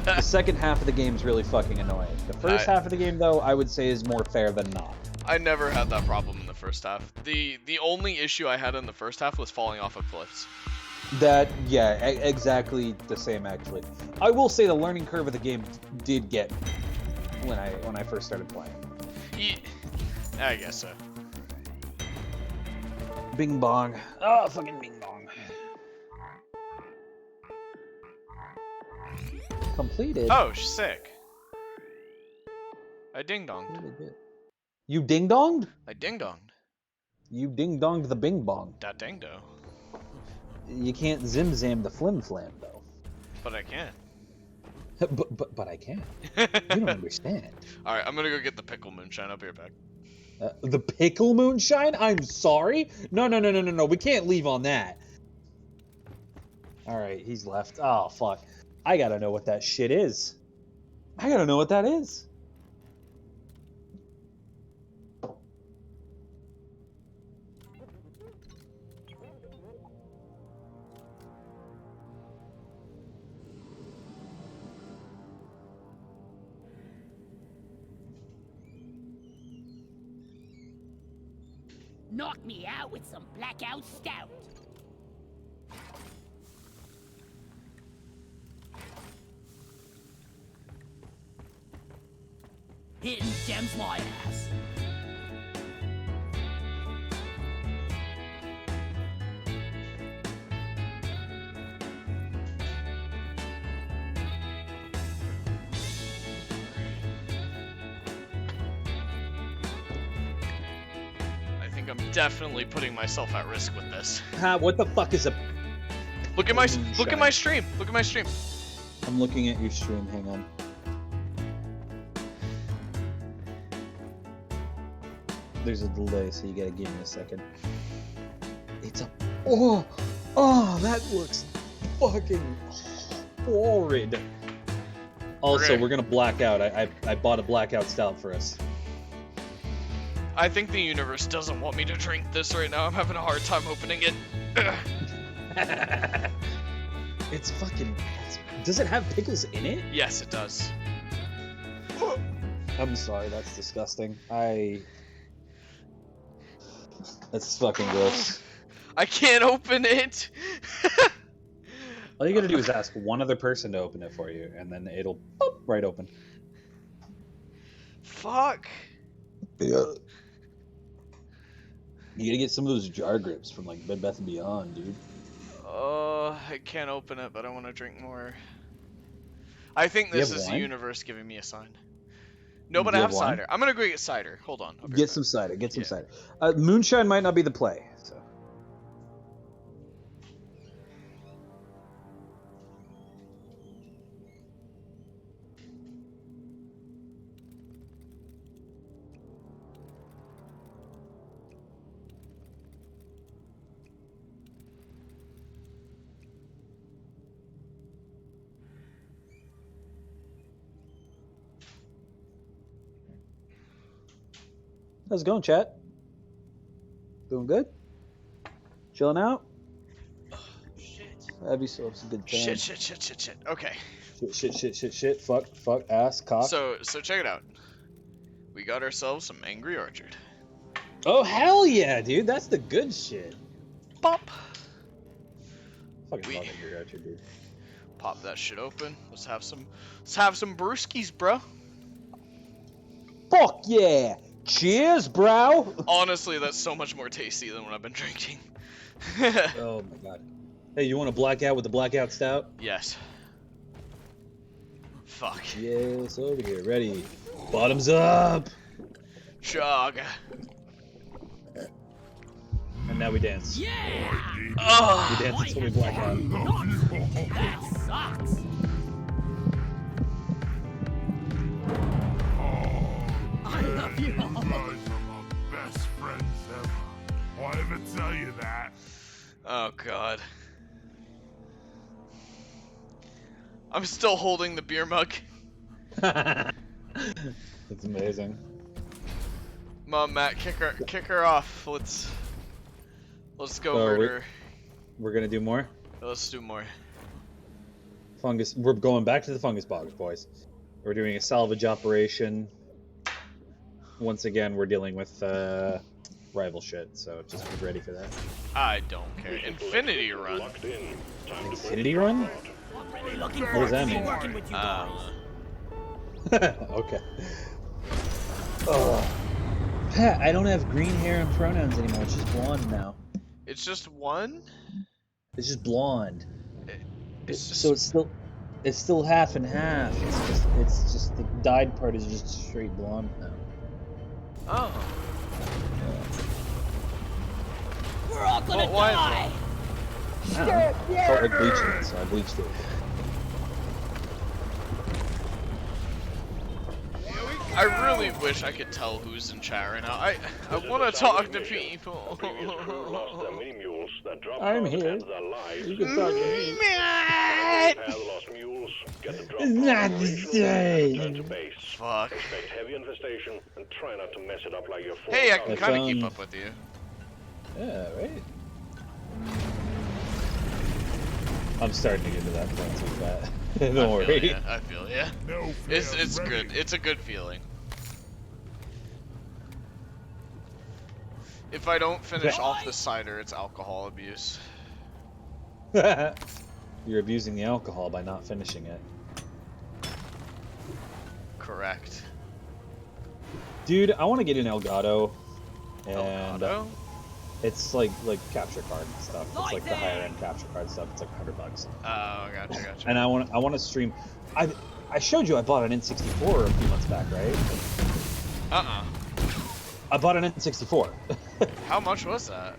The second half of the game is really fucking annoying. The first half of the game, though, I would say is more fair than not. I never had that problem in the first half. The only issue I had in the first half was falling off of cliffs. That, yeah, exactly the same, actually. I will say the learning curve of the game did get when I first started playing. I guess so. Bing bong. Oh, fucking bing bong. Completed. Oh, sick. I ding donged. Really good. You ding donged? I ding donged. You ding donged the bing bong. Dat ding do. You can't zim zam the flim flam though. But I can. But I can. You don't understand. Alright, I'm gonna go get the pickle moonshine. I'll be right back. The pickle moonshine? I'm sorry. No. We can't leave on that. All right, he's left. Oh fuck. I gotta know what that shit is. I gotta know what that is. Knock me out with some blackout stout. Hidden gems my ass. I think I'm definitely putting myself at risk with this. What the fuck is a... Look at my Moonshine. stream. Look at my stream. I'm looking at your stream, hang on. there's a delay, so you gotta give me a second. It's a... Oh, that looks fucking horrid. Also, Okay. we're gonna black out. I bought a blackout stout for us. I think the universe doesn't want me to drink this right now. I'm having a hard time opening it. It's fucking... Does it have pickles in it? Yes, it does. I'm sorry, that's disgusting. That's fucking gross. I can't open it. All you gotta do is ask one other person to open it for you, and then it'll pop right open. Fuck. Yeah. You gotta get some of those jar grips from like Bed Bath & Beyond, dude. I can't open it, but I want to drink more. I think Do you this have is the wine? universe giving me a sign. No, but Do I you have have wine? cider. I'm gonna go get cider. Hold on. I'll be right Get back. some cider. Get some Yeah. cider. Moonshine might not be the play. So. How's it going, chat? Doing good? Chilling out? Shit. Have yourselves a good time. Shit. Okay. Shit. Fuck, ass, cock. So check it out. We got ourselves some Angry Orchard. Oh, hell yeah, dude. That's the good shit. Pop. Fucking We- love Angry Orchard, dude. Pop that shit open. Let's have some brewskis, bro. Fuck yeah! Cheers, bro! Honestly, that's so much more tasty than what I've been drinking. Oh my god. Hey, you want to black out with the blackout stout? Yes. Fuck. Yes, over here. Ready. Bottoms up! Chug. And now we dance. Yeah! Oh. We dance until we black out. That sucks! I love you You all. guys are my best friends ever. Why ever tell you that? Oh god. I'm still holding the beer mug. That's amazing. Mom, Matt, kick her off. Let's go Oh, murder. We're gonna do more? Let's do more. Fungus. We're going back to the fungus box, boys. We're doing a salvage operation. Once again, we're dealing with rival shit, so just be ready for that. I don't care. Infinity run. Locked in. Time to Infinity run? Really looking What forward does that to mean? working with you guys. Okay. Oh. Pat, I don't have green hair and pronouns anymore. It's just blonde now. It's just one. It's just blonde. It's just So it's still half and half. It's just the dyed part is just straight blonde now. oh. We're all gonna Well, why is die! I don't know. Felt like bleaching it, so I bleached it. I really wish I could tell who's in chat right now. I want to talk to people. Previous crew lost their mini mules that dropped I'm off here. and their lives. You can talk to me. Matt! Repair the lost mules, get the drop It's pod not the operational, same. and return to base. Fuck. Expect heavy infestation and try not to mess it up like your Hey, I former can I kind of keep found- up with you. Yeah, right? I'm starting to get to that point too, Pat. Don't I feel worry. ya, I feel yeah. No It's fear, ready. good. It's a good feeling. If I don't finish off the cider, it's alcohol abuse. You're abusing the alcohol by not finishing it. Correct. Dude, I want to get an Elgato. And Elgato? it's like capture card stuff. It's like the higher end capture card stuff. It's like $100. Oh, gotcha. And I want to stream. I showed you I bought an N64 a few months back, right? I bought an N64. How much was that?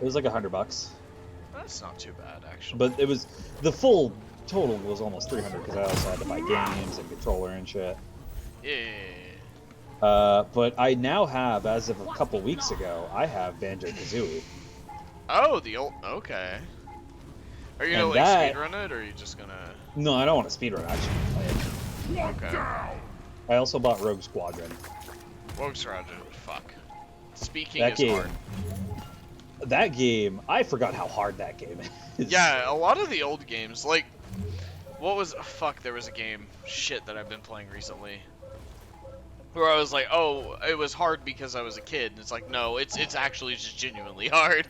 It was like $100. That's not too bad, actually. But it was the full total was almost 300 because I also had to buy games and controller and shit. Yeah. But I now have, as of a couple weeks ago, I have Banjo-Kazooie. Oh, the old. Okay. Are you gonna And like that- speedrun it, or are you just gonna? No, I don't want to speedrun. I actually play it. One Okay. down. I also bought Rogue Squadron. Rogue Squadron. Fuck. Speaking That is game. hard. That game, I forgot how hard that game is. Yeah, a lot of the old games, like, what was? Fuck, there was a game. Shit that I've been playing recently. Where I was like, oh, it was hard because I was a kid. And it's like, no, it's actually just genuinely hard.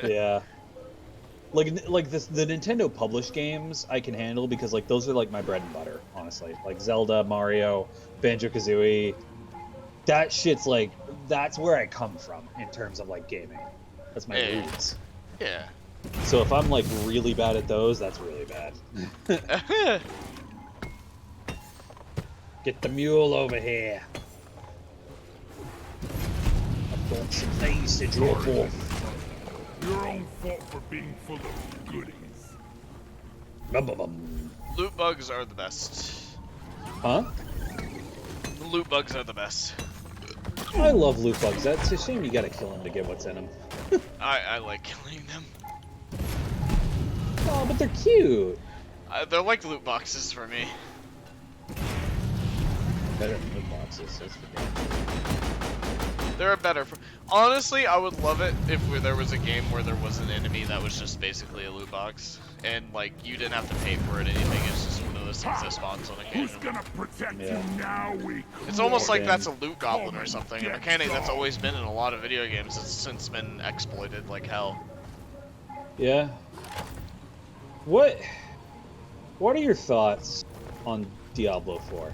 Yeah. Like the Nintendo published games I can handle because like those are like my bread and butter, honestly. Like Zelda, Mario, Banjo-Kazooie. That shit's like that's where I come from in terms of like gaming. That's my Yeah. roots. Yeah. So if I'm like really bad at those, that's really bad. Get the mule over here. I've got some things to drop off. Your own fault for being full of goodies. Bum-bum-bum. Loot bugs are the best. Huh? The loot bugs are the best. I love loot bugs. That's a shame you gotta kill them to get what's in them. I like killing them. Oh, but they're cute. They're like loot boxes for me. Better than loot boxes. That's for damn. They're a better. Honestly, I would love it if there was a game where there was an enemy that was just basically a loot box, and like you didn't have to pay for it or anything. It's just one of those things that spawns on Who's occasion. gonna protect Yeah. you now? It's almost like Damn. that's a loot goblin or something. A mechanic that's always been in a lot of video games. It's since been exploited like hell. Yeah. What are your thoughts on Diablo 4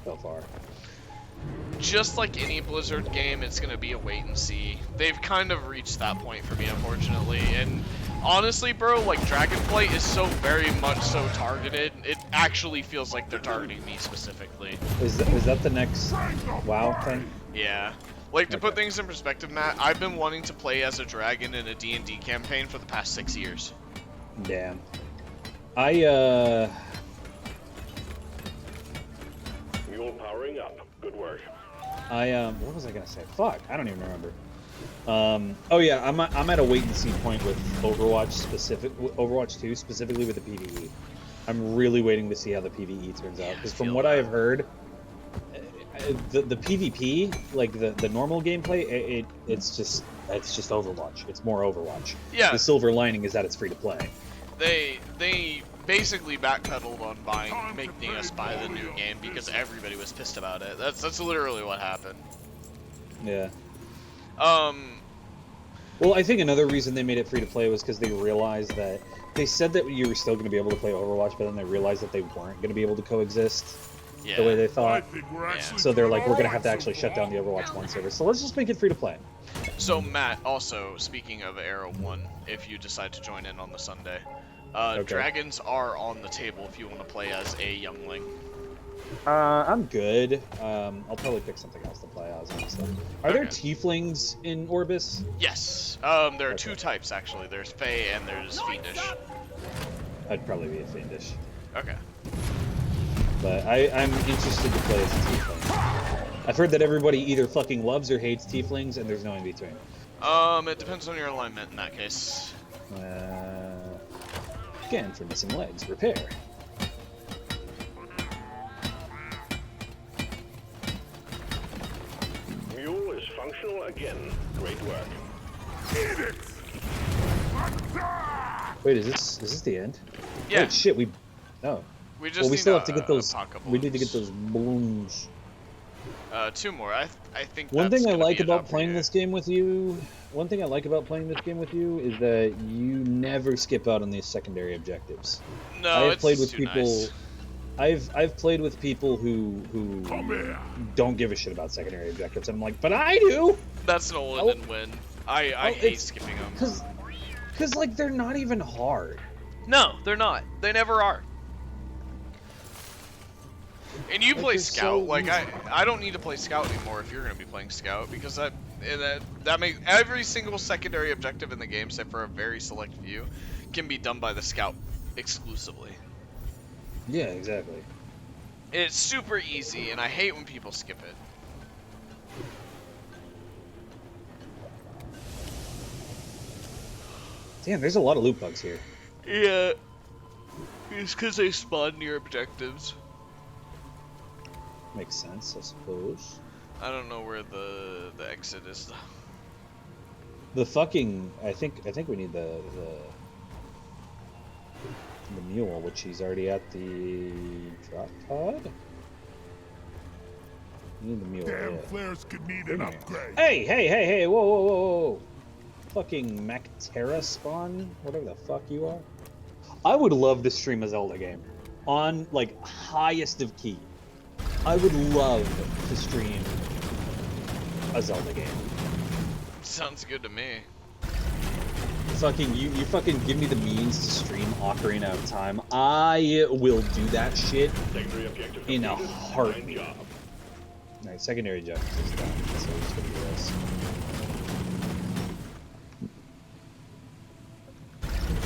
so far? Just like any Blizzard game, it's gonna be a wait and see. They've kind of reached that point for me, unfortunately. And honestly, bro, like Dragonflight is so very much so targeted. It actually feels like they're targeting me specifically. Is that the next WoW thing? Yeah. Like, to put Okay. things in perspective, Matt, I've been wanting to play as a dragon in a D&D campaign for the past 6 years. Damn. Mule powering up. Good work. What was I gonna say? Fuck, I don't even remember. Oh yeah, I'm at a wait and see point with Overwatch 2 specifically with the PvE. I'm really waiting to see how the PvE turns out because from feel what that. I've heard, the PvP, like the normal gameplay, it's just Overwatch. It's more Overwatch. Yeah. The silver lining is that it's free to play. They basically backpedaled on making us buy the new game because everybody was pissed about it. That's literally what happened. Yeah. Um, Well, I think another reason they made it free to play was because they realized that they said that you were still going to be able to play Overwatch, but then they realized that they weren't going to be able to coexist yeah. the way they I thought. think we're actually So they're doing like, we're going to all have to right actually so shut down the far. Overwatch 1 server. So let's just make it free to play. So Matt, also speaking of Arrow 1, if you decide to join in on the Sunday, Okay. dragons are on the table if you want to play as a youngling. I'm good. I'll probably pick something else to play as. Honestly. Are there Okay. tieflings in Orbis? Yes. There are two Okay. types actually. There's Fey and there's Fiendish. I'd probably be a Fiendish. Okay. But I'm interested to play as a tiefling. I've heard that everybody either fucking loves or hates tieflings, and there's no in between. It depends on your alignment in that case. Again, for missing legs, repair. Mule is functional again. Great work. Eat it! Attack! Wait, is this the end? Yeah. Oh shit, we. Oh. We just Well, we need still a- have to get a those. pocket We need to get balloons. those balloons. Two more. I think. One that's thing I gonna like be about enough for playing you. this game with you. One thing I like about playing this game with you is that you never skip out on these secondary objectives. No, I've it's played with too people. nice. I've played with people who Come here! don't give a shit about secondary objectives. I'm like, but I do, That's an old and win. I Oh, hate it's- skipping them. cause like they're not even hard. No, they're not. They never are. And you Like, play they're Scout. so Like easy. I don't need to play Scout anymore if you're gonna be playing Scout because that makes every single secondary objective in the game, except for a very select few, can be done by the Scout exclusively. Yeah, exactly. It's super easy, and I hate when people skip it. Damn, there's a lot of loot bugs here. Yeah. It's because they spawn near objectives. Makes sense, I suppose. I don't know where the exit is though. The fucking I think we need the mule, which he's already at the drop pod. We need the mule. Damn Yeah. flares could need an upgrade. Hey! Whoa! Fucking Mactera spawn, whatever the fuck you are. I would love to stream a Zelda game on like highest of key. I would love to stream a Zelda game. Sounds good to me. Fucking you fucking give me the means to stream Ocarina of Time. I will do that shit Secondary objective in a completed. heartbeat. Fine job. Alright, secondary objective is done, so we're just gonna do this.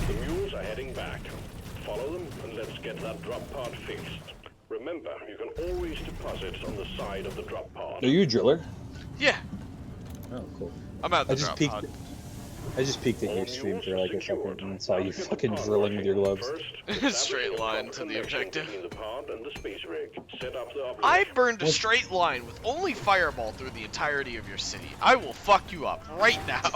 The mules are heading back. Follow them and let's get that drop pod fixed. Remember, you can always deposit on the side of the drop pod. Are you a driller? Yeah, Oh, cool. I'm at the I just drop peeked. pod. I just peeked at your stream for like a second and saw you fucking drilling with your gloves. Straight line to the objective. Between the pod and the space rig. Set up the I operation. burned a straight line with only fireball through the entirety of your city. I will fuck you up right now.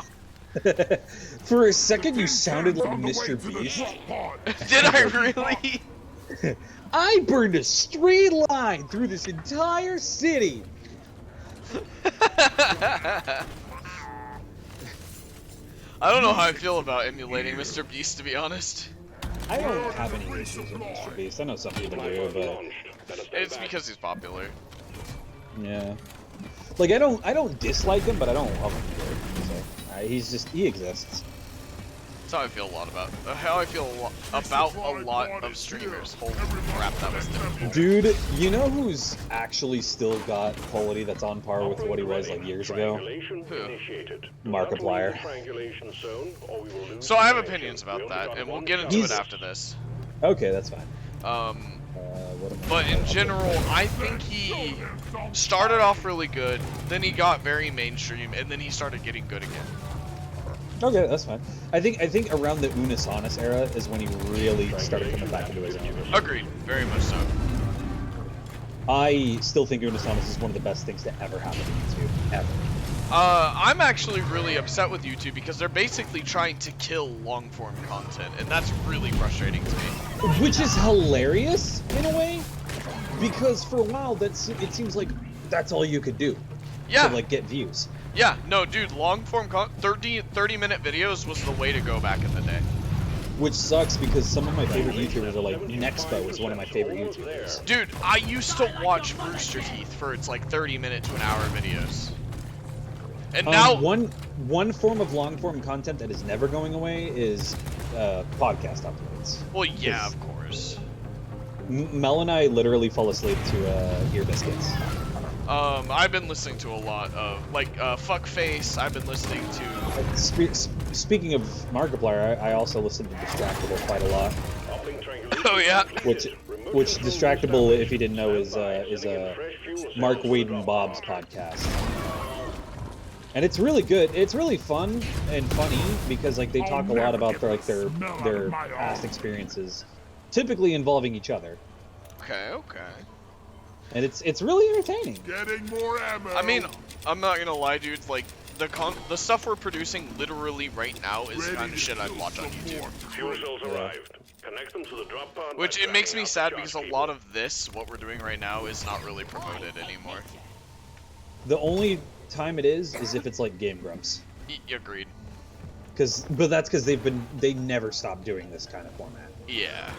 For a second, you sounded like On the way Mr. to the Beast. drop pod. Did I really? I burned a straight line through this entire city. I don't know how I feel about emulating Mr. Beast, to be honest. I don't have any issues with Mr. Beast. I know some people do, but Launched. Better stay It's back. because he's popular. yeah. Like I don't dislike him, but I don't love him either. So he exists. That's how I feel a lot about how I feel about a lot of streamers. Holy crap, that was difficult. Dude, you know who's actually still got quality that's on par with what he was like years ago? Triangulation Who? initiated. Markiplier. Not leave the triangulation zone, or we will lose So I have connection. opinions We about only that, got and we'll one get into shot. it after this. Okay, that's fine. What am I- But in I'll- general, I think he started off really good, then he got very mainstream, and then he started getting good again. Okay, that's fine. I think around the Unisonis era is when he really started coming back into his own. Agreed, very much so. I still think Unisonis is one of the best things to ever happen to YouTube, ever. I'm actually really upset with YouTube because they're basically trying to kill long-form content, and that's really frustrating to me. Which is hilarious in a way, because for a while it seems like that's all you could do Yeah, to like get views. yeah, no, dude, long-form 30-minute videos was the way to go back in the day. Which sucks because some of my favorite YouTubers are like Nexpo is one of my favorite YouTubers. Dude, I used to watch Rooster Teeth for its like 30-minute to an hour videos. And now, One form of long form content that is never going away is podcast uploads. well, yeah, of course. Mel and I literally fall asleep to Ear Biscuits. I've been listening to a lot of like Fuckface. I've been listening to. Speaking of Markiplier, I also listen to Distractable quite a lot. Uplink triangulation Oh yeah. completed. Remote Which control Distractable, established. if you didn't know, is Stand by. is Sending in fresh fuel Mark cells to Wade the and drop Bob's pod. podcast. And it's really good. It's really fun and funny because like they I'll talk a never lot about get their the smell out their of my past arm. experiences, typically involving each other, Okay, okay. and it's really entertaining. Getting more ammo. I mean, I'm not gonna lie, dude. Like the stuff we're producing literally right now is the Ready kind of to shit I'd do watch on some YouTube. more Fuel cells arrived. Connect them to the drop pod. Which by it makes dragging me out the sad charge because a cable. lot of this, what we're doing right now, is not really promoted anymore. The only time it is if it's like Game Grumps, Agreed. but that's because they never stopped doing this kind of format, Yeah.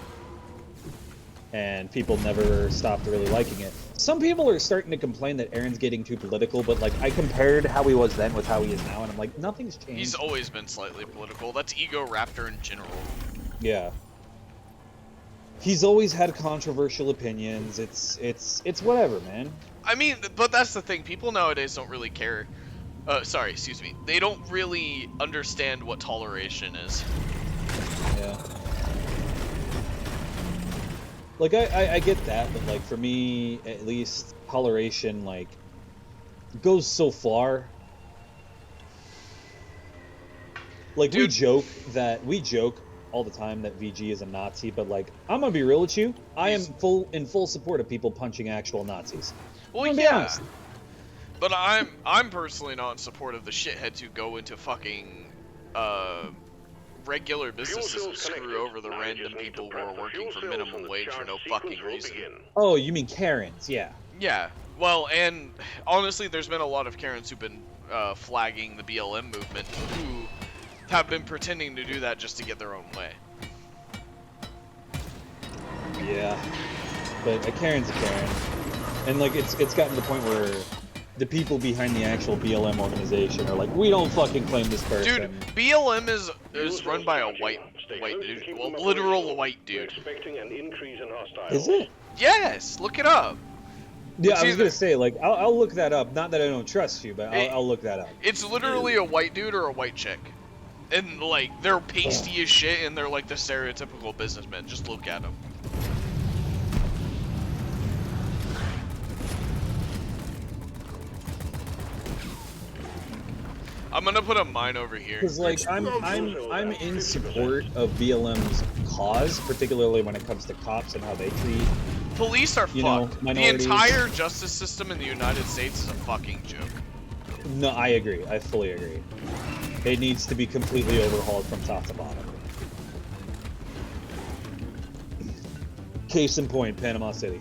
and people never stopped really liking it. Some people are starting to complain that Aaron's getting too political, but like I compared how he was then with how he is now, and I'm like, nothing's changed. He's always been slightly political. That's Ego Raptor in general. Yeah. He's always had controversial opinions. It's whatever, man. I mean, but that's the thing. People nowadays don't really care. Sorry, excuse me. They don't really understand what toleration is. Yeah. Like I get that, but like for me at least, toleration like goes so far. Like Dude. we joke all the time that VG is a Nazi, but like I'm gonna be real with you, I am in full support of people punching actual Nazis. Well, I'm gonna be yeah. honest. But I'm personally not in support of the shitheads who go into fucking regular businesses and screw over the random people who are working for minimum wage for no fucking reason. Oh, you mean Karens? Yeah. Yeah. Well, and honestly, there's been a lot of Karens who've been flagging the BLM movement who have been pretending to do that just to get their own way. Yeah. But a Karen's a Karen, and like it's gotten to the point where the people behind the actual BLM organization are like, we don't fucking claim this person. Dude, BLM is run by a white dude. Well, literal white dude. Is it? Yes, look it up. Yeah, It's I was either- gonna say, like, I'll look that up. Not that I don't trust you, but I'll look that up. It's literally a white dude or a white chick. And, like, they're pasty as shit, and they're, like, the stereotypical businessmen. Just look at them. I'm gonna put a mine over here. Because like I'm in support of BLM's cause, particularly when it comes to cops and how they treat. Police are You know, fucked. The minorities. entire justice system in the United States is a fucking joke. No, I agree. I fully agree. It needs to be completely overhauled from top to bottom. Case in point, Panama City.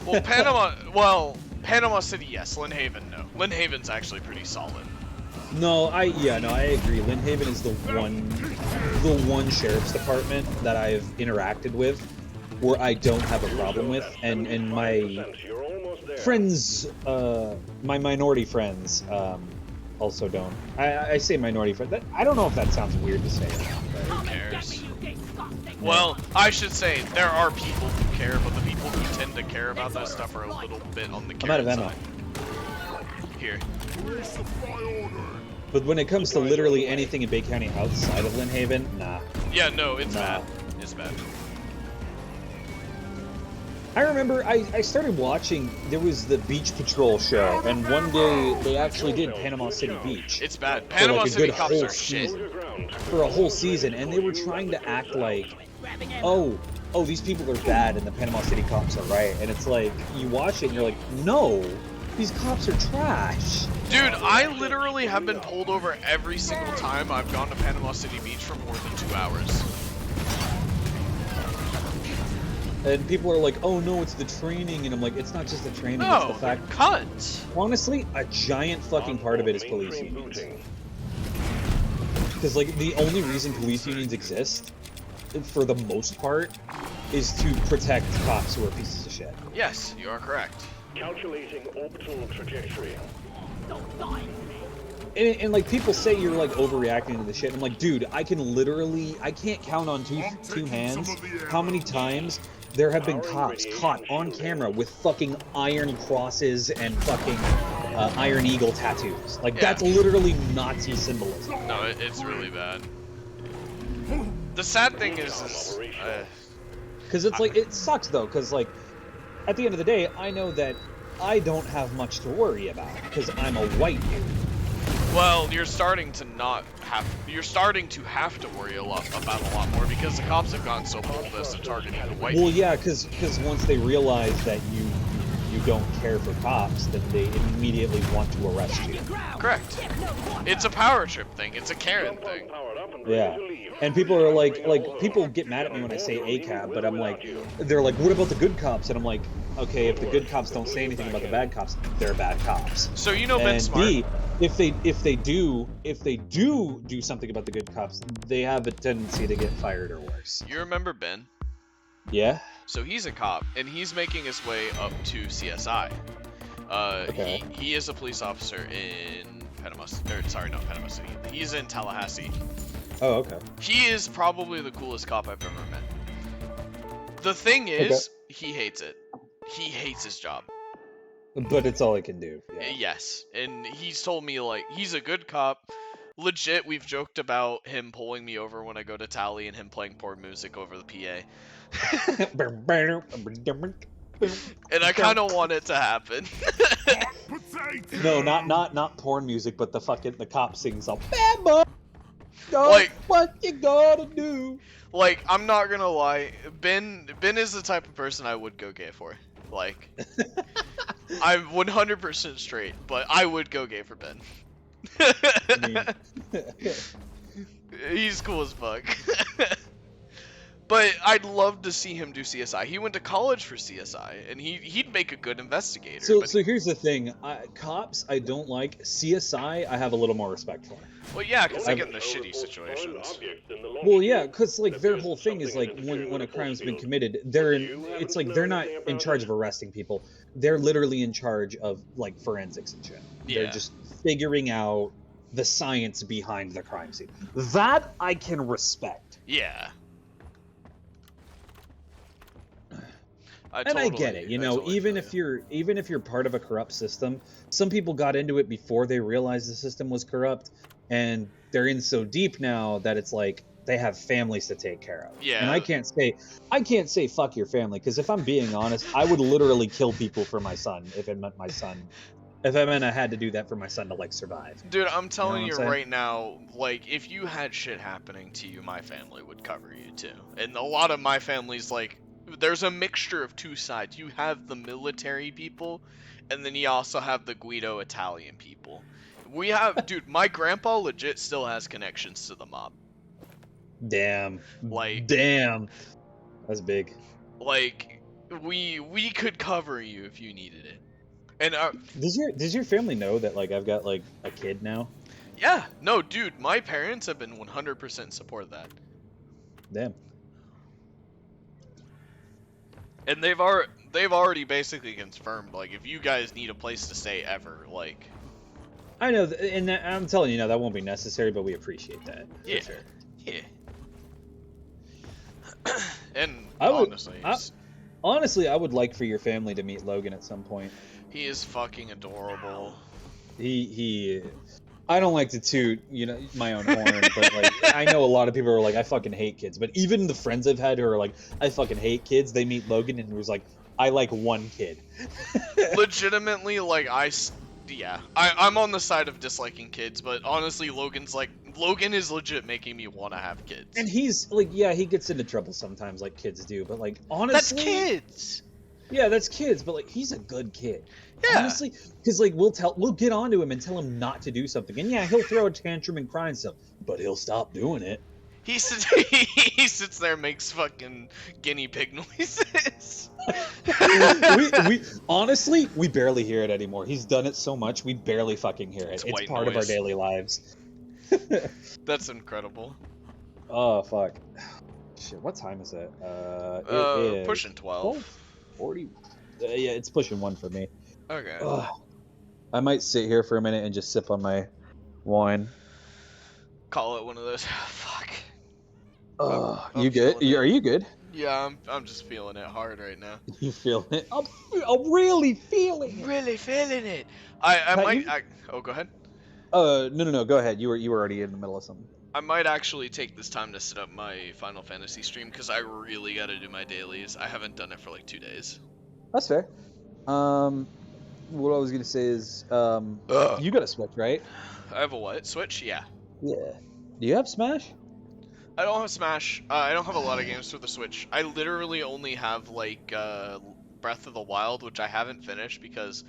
Well, Panama City, yes. Lynn Haven, no. Lynn Haven's actually pretty solid. No, I agree. Lynn Haven is the one sheriff's department that I've interacted with where I don't have a problem with, and my friends, my minority friends, also don't. I say minority friends. I don't know if that sounds weird to say. Who cares? Well, I should say there are people who care, but the people who tend to care about that stuff are a little bit on the I'm out of Karen ammo. side. Here. But when it comes to literally anything in Bay County outside of Lynn Haven, nah. Yeah, no, it's Nah. bad. It's bad. I remember I started watching, there was the Beach Patrol show, and one day they actually did Panama City Beach It's bad. Panama like a City good cops whole are shit. for a whole season, and they were trying to act like, oh, these people are bad and the Panama City cops are right. And it's like, you watch it and you're like, no, these cops are trash. Dude, I literally have been pulled over every single time I've gone to Panama City Beach for more than 2 hours. And people are like, oh no, it's the training. And I'm like, it's not just the training, No, it's the fact. cunts. Honestly, a giant fucking part of it is police unions. Because like the only reason police unions exist, for the most part, is to protect cops who are pieces of shit. Yes, you are correct. Calculating orbital trajectory. Don't die to me. And like people say you're like overreacting to the shit. I'm like, dude, I can't count on two hands how many times there have been cops caught on camera with fucking iron crosses and fucking Iron Eagle tattoos. Like, Yeah. that's literally Nazi symbolism. No, it's really bad. The sad thing is Because it's like, it sucks though, because like, at the end of the day, I know that I don't have much to worry about, because I'm a white dude. well, you're starting to have to worry about a lot more because the cops have gotten so bold as to targeting the white Well, people. yeah, because once they realize that you don't care for cops, then they immediately want to arrest you. Correct. It's a power trip thing. It's a Karen thing. Yeah. And people are like people get mad at me when I say ACAB, but I'm like, they're like, what about the good cops? And I'm like, okay, if the good cops don't say anything about the bad cops, they're bad cops. So you know Ben And Smart. B, if they do something about the good cops, they have a tendency to get fired or worse. You remember Ben? Yeah. So he's a cop, and he's making his way up to CSI. Okay. He is a police officer in Panama City. He's in Tallahassee. Oh, okay. He is probably the coolest cop I've ever met. The thing is, he hates it. He hates his job. But it's all I can do. Yeah. Yes, and he's told me, like, he's a good cop. Legit, we've joked about him pulling me over when I go to Tally and him playing porn music over the PA. And I kind of want it to happen. No, not porn music, but the cop sings a bad boy. Like, what you gotta do. like, I'm not gonna lie, Ben is the type of person I would go gay for. Like, I'm 100% straight, but I would go gay for Ben. I mean, He's cool as fuck. But I'd love to see him do CSI. He went to college for CSI, and he'd make a good investigator. so here's the thing. Cops, I don't like. CSI, I have a little more respect for. Well, yeah, because they I've- get into shitty situations. Well, yeah, because like their whole thing is like when a crime's been committed, it's like they're not in charge of arresting people. They're literally in charge of like forensics and shit. Yeah. They're just figuring out the science behind the crime scene. That I can respect. Yeah. I get it, you know, even if you're part of a corrupt system, some people got into it before they realized the system was corrupt, and they're in so deep now that it's like they have families to take care of. Yeah. And I can't say fuck your family, because if I'm being honest, I would literally kill people for my son if it meant I had to do that for my son to like survive. Dude, I'm telling You know you what I'm right now, like, if you had shit happening to you, my family would cover you too. And a lot of my family's like, there's a mixture of two sides. You have the military people, and then you also have the Guido Italian people. We have, dude, my grandpa legit still has connections to the mob. Damn. Like, Damn. That's big. like, we could cover you if you needed it. And Does your family know that like I've got like a kid now? yeah, no, dude, my parents have been 100% support of that. Damn. And they've already basically confirmed, like, if you guys need a place to stay ever, like... I know, and I'm telling you now, that won't be necessary, but we appreciate that. Yeah. For sure. Yeah. And Honestly, honestly, I would like for your family to meet Logan at some point. he is fucking adorable. He I don't like to toot, you know, my own horn, but like I know a lot of people are like, I fucking hate kids. But even the friends I've had who are like, I fucking hate kids, they meet Logan and was like, I like one kid. Legitimately, like, I'm on the side of disliking kids, but honestly, Logan is legit making me want to have kids. And he's like, yeah, he gets into trouble sometimes, like kids do. But like, honestly, That's kids. Yeah, that's kids. But like, he's a good kid. Yeah. Honestly, because like we'll get onto him and tell him not to do something, and yeah, he'll throw a tantrum and cry and stuff, but he'll stop doing it. He sits there and makes fucking guinea pig noises. we honestly, we barely hear it anymore. He's done it so much, we barely fucking hear it. It's white part of our noise. daily lives. That's incredible. Oh fuck! Shit, what time is it? It is Pushing 12. 40. Yeah, it's pushing 1 for me. Okay. Ugh. I might sit here for a minute and just sip on my wine. Call it one of those. Fuck. You I'm good? feeling it. Are you good? Yeah, I'm just feeling it hard right now. You feeling it? I'm really feeling it. Really feeling it. I might. Oh, go ahead. No. Go ahead. You were already in the middle of something. I might actually take this time to set up my Final Fantasy stream because I really got to do my dailies. I haven't done it for like 2 days. That's fair. What I was gonna say is, you got a Switch, right? I have a what? Switch? Yeah. Yeah. Do you have Smash? I don't have Smash. I don't have a lot of games for the Switch. I literally only have like Breath of the Wild, which I haven't finished because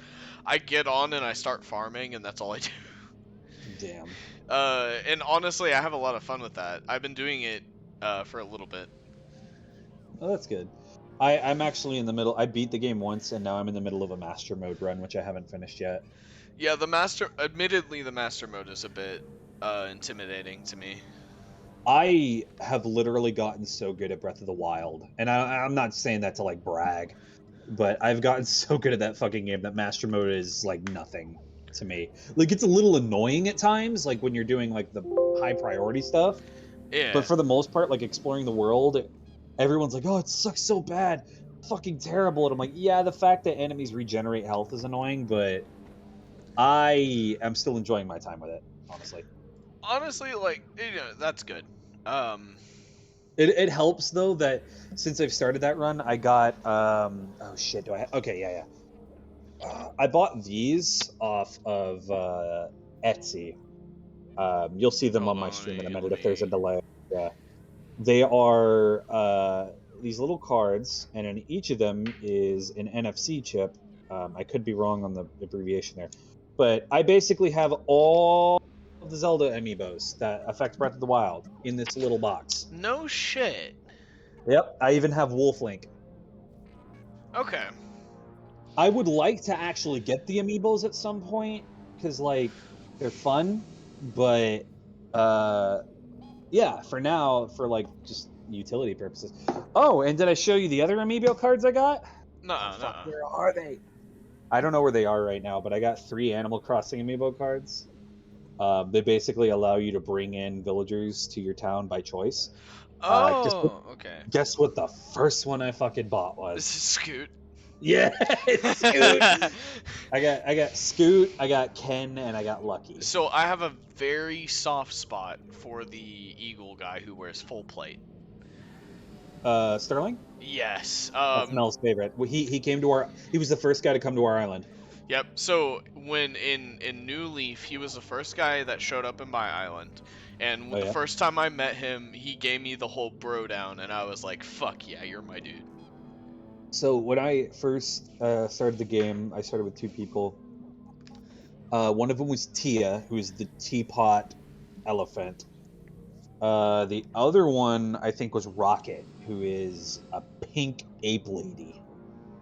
I get on and I start farming, and that's all I do. Damn. And honestly, I have a lot of fun with that. I've been doing it for a little bit. Oh, that's good. I'm actually in the middle. I beat the game once, and now I'm in the middle of a master mode run, which I haven't finished yet. Yeah, admittedly, the master mode is a bit intimidating to me. I have literally gotten so good at Breath of the Wild, and I'm not saying that to like brag, but I've gotten so good at that fucking game that master mode is like nothing to me. Like, it's a little annoying at times, like when you're doing like the high priority stuff. Yeah. But for the most part, like exploring the world, everyone's like, oh, it sucks so bad, fucking terrible. And I'm like, yeah, the fact that enemies regenerate health is annoying, but I am still enjoying my time with it, honestly. Honestly, like, you know, that's good. It helps though that since I've started that run, I got oh shit, do I okay, yeah. I bought these off of Etsy. You'll see them Hold on my on, stream in a let minute if there's a me- delay. Yeah. They are these little cards, and in each of them is an NFC chip. I could be wrong on the abbreviation there, but I basically have all of the Zelda amiibos that affect Breath of the Wild in this little box. No shit. Yep, I even have Wolf Link. Okay. I would like to actually get the amiibos at some point because like they're fun, but yeah, for now, for like just utility purposes. Oh, and did I show you the other amiibo cards I got? Oh Nuh-uh, fuck, nuh-uh. where are they? I don't know where they are right now, but I got 3 Animal Crossing amiibo cards. They basically allow you to bring in villagers to your town by choice. Oh, okay. Guess what the first one I fucking bought This was? is Scoot. Yeah, it's Scoot. I got Scoot, I got Ken, and I got Lucky. So I have a very soft spot for the eagle guy who wears full plate. Sterling? Yes. That's Mel's favorite. Well, he was the first guy to come to our island. Yep. So when in New Leaf, he was the first guy that showed up in my island, and Oh, the yeah? first time I met him, he gave me the whole bro down, and I was like, "Fuck yeah, you're my dude." So when I first started the game, I started with 2 people. One of them was Tia, who's the teapot elephant. The other one I think was Rocket, who is a pink ape lady,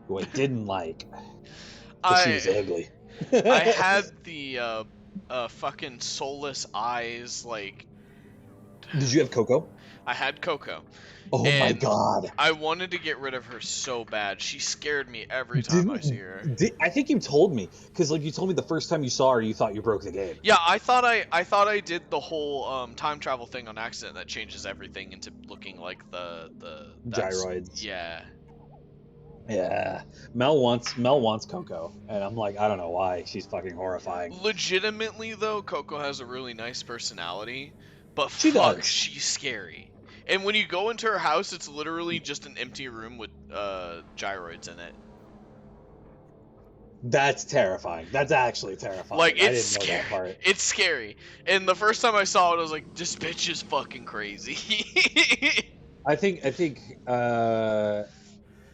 who I didn't like because she was I ugly. I had the fucking soulless eyes like Did you have Coco? I had Coco. Oh my And god! I wanted to get rid of her so bad. She scared me every time I see her. I think you told me because like you told me the first time you saw her, you thought you broke the game. Yeah, I thought I did the whole time travel thing on accident that changes everything into looking like that's- Gyroids. Yeah. Yeah, Mel wants Coco, and I'm like, I don't know why. She's fucking horrifying. Legitimately though, Coco has a really nice personality, but She fuck, does. she's scary. And when you go into her house, it's literally just an empty room with gyroids in it. That's terrifying. That's actually terrifying. Like, I it's didn't know that scary. part. It's scary. And the first time I saw it, I was like, this bitch is fucking crazy. I think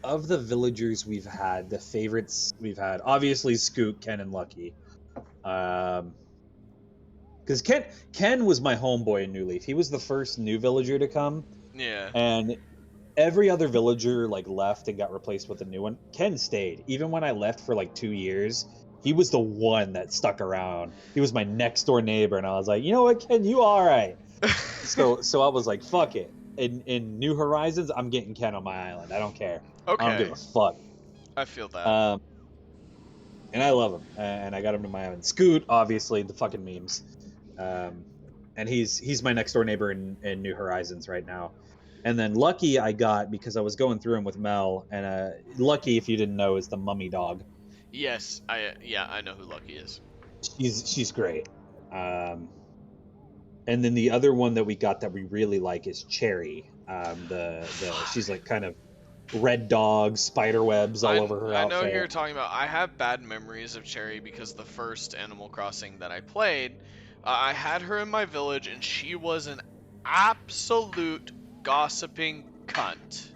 of the villagers we've had, the favorites we've had, obviously Scoot, Ken, and Lucky. Because Ken was my homeboy in New Leaf. He was the first new villager to come, Yeah. and every other villager like left and got replaced with a new one. Ken stayed. Even when I left for like 2 years, he was the one that stuck around. He was my next door neighbor, and I was like, you know what, Ken, you all right. So I was like, fuck it. In New Horizons, I'm getting Ken on my island. I don't care. I don't Okay. give a fuck. I feel that. And I love him, and I got him to my island. Scoot, obviously, the fucking memes. And he's my next door neighbor in New Horizons right now. And then Lucky I got because I was going through him with Mel, and Lucky, if you didn't know, is the mummy dog. Yes, I know who Lucky is. She's great. And then the other one that we got that we really like is Cherry. She's like kind of red dog, spider webs all over her I outfit. know who you're talking about. I have bad memories of Cherry because the first Animal Crossing that I played, I had her in my village and she was an absolute gossiping cunt.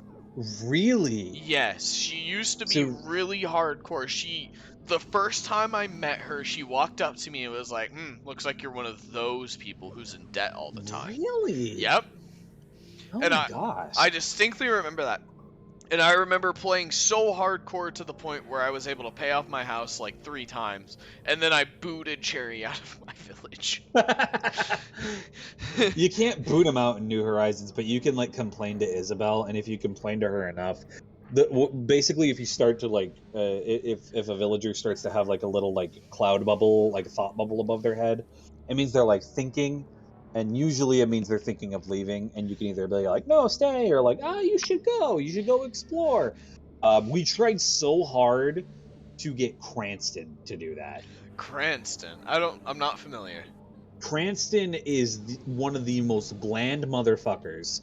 Really? Yes, she used to be really hardcore. The first time I met her, she walked up to me and was like, looks like you're one of those people who's in debt all the time. Really? Yep. Oh And my gosh. I distinctly remember that. And I remember playing so hardcore to the point where I was able to pay off my house like 3 times, and then I booted Cherry out of my village. You can't boot him out in New Horizons, but you can like complain to Isabel, and if you complain to her enough, basically if you start to like if a villager starts to have like a little like cloud bubble, like a thought bubble above their head, it means they're like thinking. And usually it means they're thinking of leaving, and you can either be like, no, stay, or like, you should go explore. We tried so hard to get Cranston to do that. Cranston? I'm not familiar. Cranston is one of the most bland motherfuckers.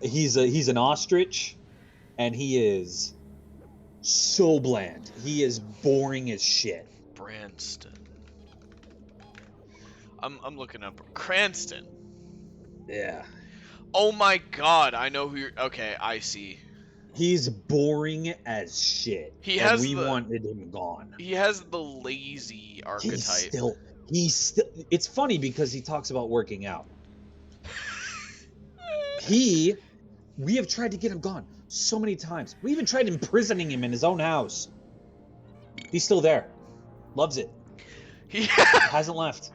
He's an ostrich, and he is so bland. He is boring as shit. Branston. I'm looking up Cranston. Yeah. Oh my god, I know who you're. Okay, I see. He's boring as shit, He and has we the wanted him gone. he has the lazy He's archetype. still it's funny because he talks about working out. We have tried to get him gone so many times. We even tried imprisoning him in his own house. He's still there. Loves it. He Hasn't left.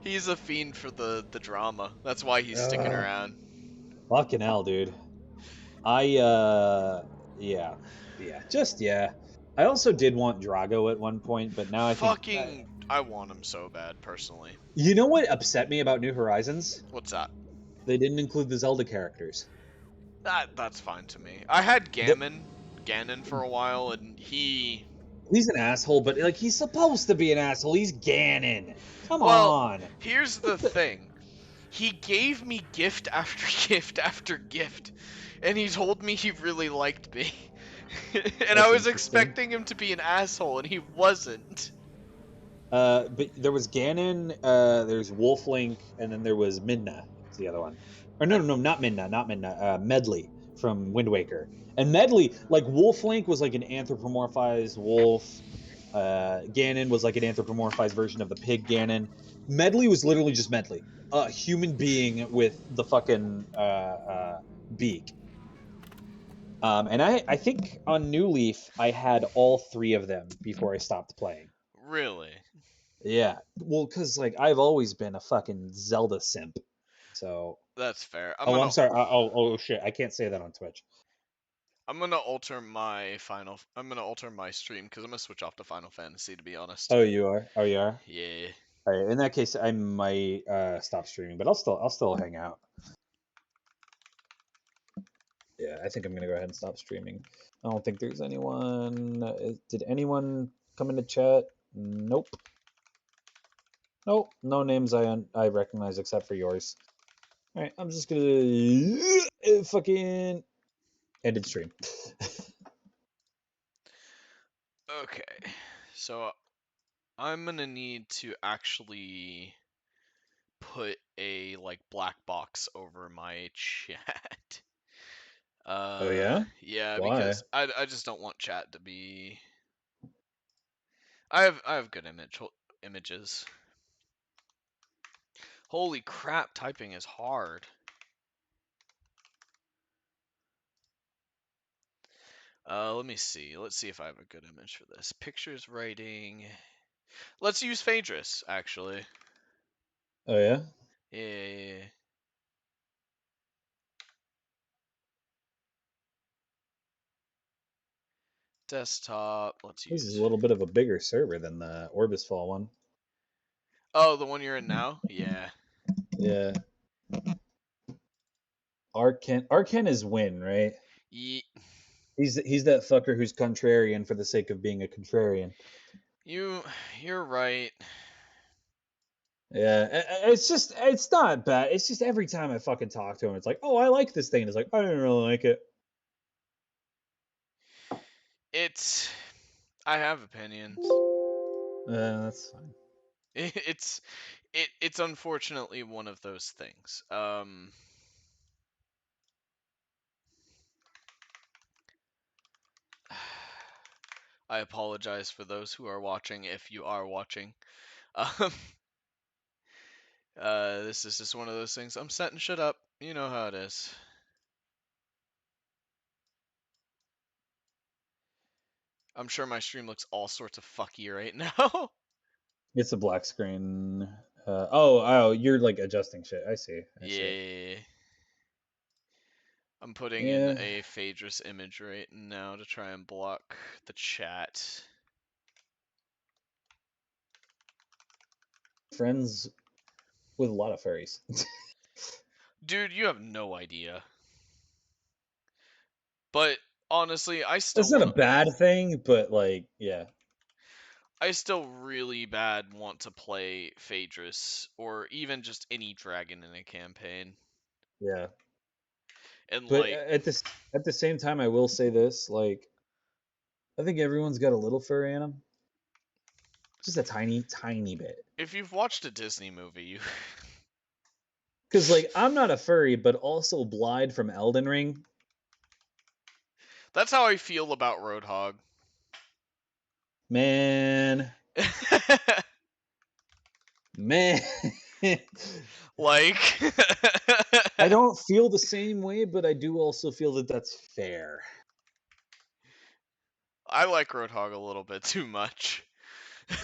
he's a fiend for the drama. That's why he's sticking around. Fucking hell, dude. Yeah. Yeah. I also did want Drago at one point, but now I think I want him so bad personally. you know what upset me about New Horizons? What's that? They didn't include the Zelda characters. That's fine to me. I had The- Ganon for a while, and he's an asshole, but like he's supposed to be an asshole. He's Ganon. Come well, on. here's the thing. He gave me gift after gift after gift, and he told me he really liked me. And That's I was interesting. expecting him to be an asshole, and he wasn't. But there was Ganon, there's Wolf Link, and then there was Midna. It's the other one. Or no, not Midna. Medley from Wind Waker. And Medley, like Wolf Link was like an anthropomorphized wolf. Ganon was like an anthropomorphized version of the pig Ganon. Medley was literally just Medley, a human being with the fucking beak. And I think on New Leaf I had all three of them before I stopped playing. Really? Yeah, well, because like I've always been a fucking Zelda simp. So. That's fair. I'm sorry. Oh shit! I can't say that on Twitch. I'm gonna alter my stream because I'm gonna switch off to Final Fantasy, to be honest. Oh, you are. Oh, you are. Yeah. All right. In that case, I might stop streaming, but I'll still hang out. Yeah, I think I'm gonna go ahead and stop streaming. I don't think there's anyone. Did anyone come into chat? Nope. Nope. No names I recognize except for yours. All right. I'm just gonna fucking ended stream. Okay. So I'm gonna need to actually put a like black box over my chat. Oh yeah. Yeah, Why? because I just don't want chat to be. I have good images. Holy crap! Typing is hard. Let me see. Let's see if I have a good image for this. Pictures, writing. Let's use Phaedrus, actually. Oh yeah. Yeah. Desktop. Let's This is use. a little bit of a bigger server than the Orbisfall one. Oh, the one you're in now? Yeah. Yeah. Arcan is Win, right? Ye He's that fucker who's contrarian for the sake of being a contrarian. you're right. Yeah, it's not bad. It's just every time I fucking talk to him, it's like, oh, I like this thing. And it's like, I didn't really like it. I have opinions. That's fine. It's unfortunately one of those things. I apologize for those who are watching, if you are watching. Um, this is just one of those things. I'm setting shit up. You know how it is. I'm sure my stream looks all sorts of fucky right now. It's a black screen. Oh, you're like adjusting shit. I see. Yeah. I'm putting in Yeah. a Phaedrus image right now to try and block the chat. Friends with a lot of furries. Dude, you have no idea. But honestly, I still That's not a bad thing, but like, yeah. I still really bad want to play Phaedrus or even just any dragon in a campaign. Yeah. And But like at the same time, I will say this: like, I think everyone's got a little furry in them. Just a tiny, tiny bit. If you've watched a Disney movie, you Because, like, I'm not a furry, but also Blyde from Elden Ring. that's how I feel about Roadhog. Man. Man. Like, I don't feel the same way, but I do also feel that that's fair. I like Roadhog a little bit too much.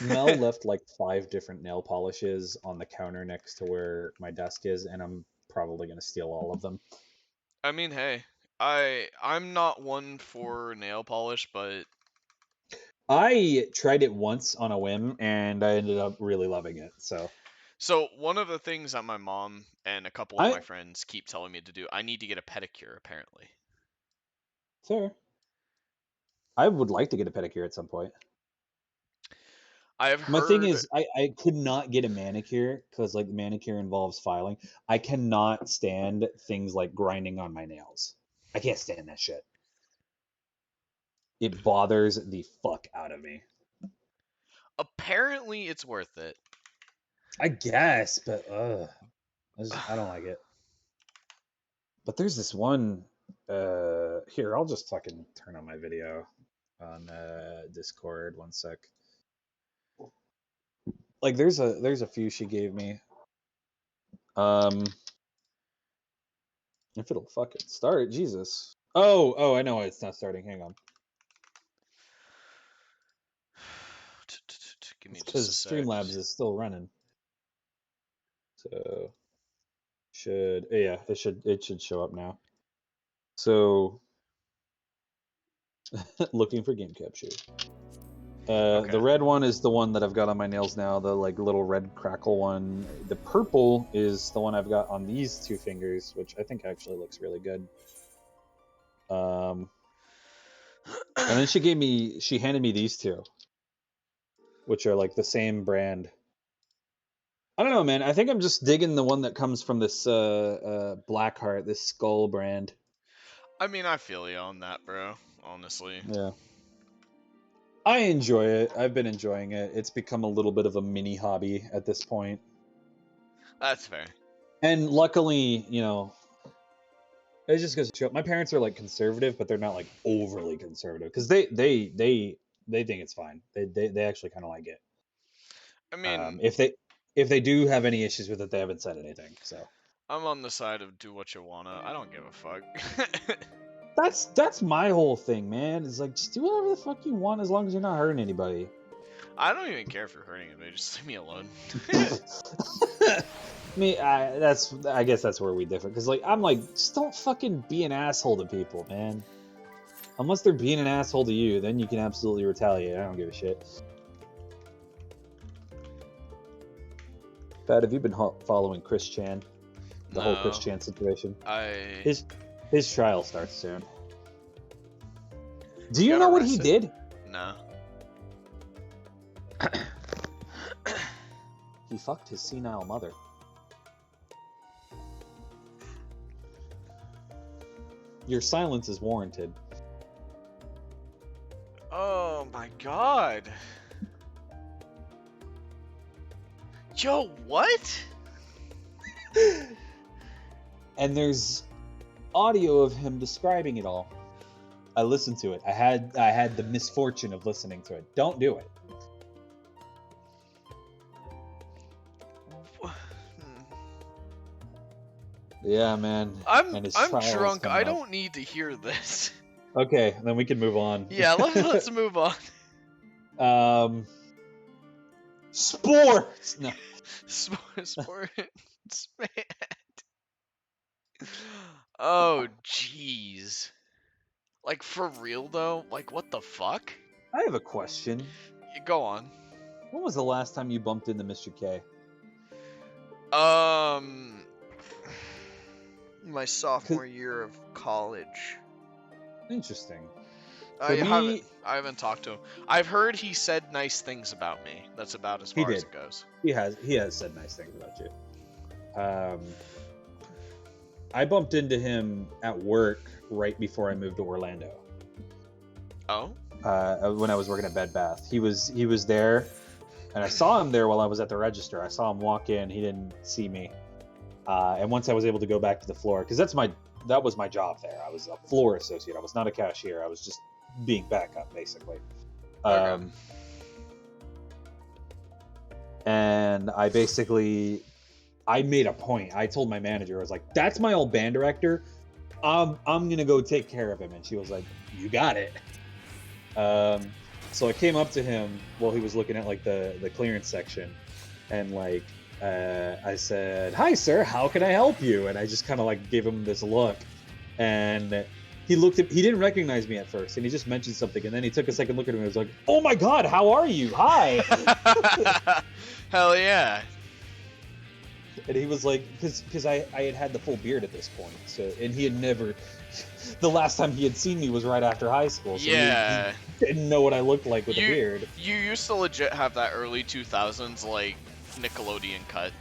Mel left like 5 different nail polishes on the counter next to where my desk is, and I'm probably going to steal all of them. I mean, hey, I'm not one for nail polish, but I tried it once on a whim, and I ended up really loving it. So one of the things that my mom and a couple of my friends keep telling me to do, I need to get a pedicure, apparently. Fair. I would like to get a pedicure at some point. I have My heard... thing is, I could not get a manicure because, like, manicure involves filing. I cannot stand things like grinding on my nails. I can't stand that shit. It bothers the fuck out of me. Apparently, it's worth it. I guess, but I don't like it. But there's this one. Here, I'll just fucking turn on my video on Discord. 1 sec. Like, there's a few she gave me. If it'll fucking start, Jesus. Oh, I know why it's not starting. Hang on. Give me just a Because sec. Streamlabs is still running. So it should show up now. So looking for game capture. Okay. The red one is the one that I've got on my nails now, the like little red crackle one. The purple is the one I've got on these 2 fingers, which I think actually looks really good. And then she handed me these 2, which are like the same brand. I don't know, man. I think I'm just digging the one that comes from this Blackheart, this skull brand. I mean, I feel you on that, bro. Honestly. Yeah. I enjoy it. I've been enjoying it. It's become a little bit of a mini hobby at this point. That's fair. And luckily, you know, it just goes to show. My parents are like conservative, but they're not like overly conservative because they think it's fine. They actually kind of like it. I mean, if they do have any issues with it, they haven't said anything. So I'm on the side of do what you wanna. I don't give a fuck. That's my whole thing, man. It's like, just do whatever the fuck you want as long as you're not hurting anybody. I don't even care if you're hurting anybody. Just leave me alone. I guess that's where we differ. Because, like, I'm like, just don't fucking be an asshole to people, man. Unless they're being an asshole to you, then you can absolutely retaliate. I don't give a shit. Pat, have you been following Chris Chan? The whole Chris Chan situation? His trial starts soon. Do you know what he did? No. He fucked his senile mother. Your silence is warranted. Oh my god. Yo, what? And there's audio of him describing it all. I listened to it. I had the misfortune of listening to it. Don't do it. Yeah, man. I'm drunk. I don't need to hear this. Okay, then we can move on. Yeah, let's move on. Sports. No. Sports, man. Oh, jeez. Like, for real, though? Like, what the fuck? I have a question. Go on. When was the last time you bumped into Mr. K? My sophomore year of college. Interesting. I haven't talked to him. I've heard he said nice things about me. That's about as far as it goes. He has said nice things about you. I bumped into him at work right before I moved to Orlando. Oh? When I was working at Bed Bath. He was there, And I saw him there while I was at the register. I saw him walk in. He didn't see me. And once I was able to go back to the floor, because that was my job there. I was a floor associate. I was not a cashier. I was just being backup, basically. Okay. And I made a point. I told my manager, I was like, "That's my old band director. I'm gonna go take care of him." And she was like, "You got it." So I came up to him while he was looking at like the clearance section, and like I said, "Hi, sir. How can I help you?" And I just kind of like gave him this look, and he didn't recognize me at first, and he just mentioned something, and then he took a second look at me and was like, "Oh my God, how are you? Hi." Hell yeah. And he was like, because I had the full beard at this point, so, and he had never, the last time he had seen me was right after high school, so Yeah. he didn't know what I looked like with a beard. You used to legit have that early 2000s like Nickelodeon cut.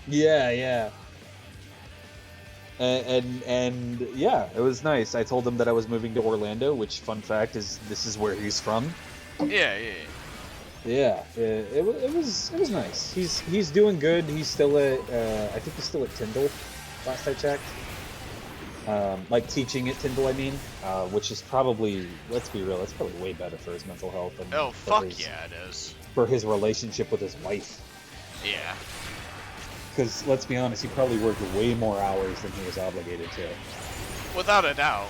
Yeah. And yeah, it was nice. I told him that I was moving to Orlando, which, fun fact, this is where he's from. Yeah. It was nice. He's doing good. He's still at I think he's still at Tyndall, last I checked. Like teaching at Tyndall, I mean, which is probably, let's be real, it's probably way better for his mental health. And Oh, fuck yeah, it is. For his relationship with his wife. Yeah. Because, let's be honest, he probably worked way more hours than he was obligated to. Without a doubt.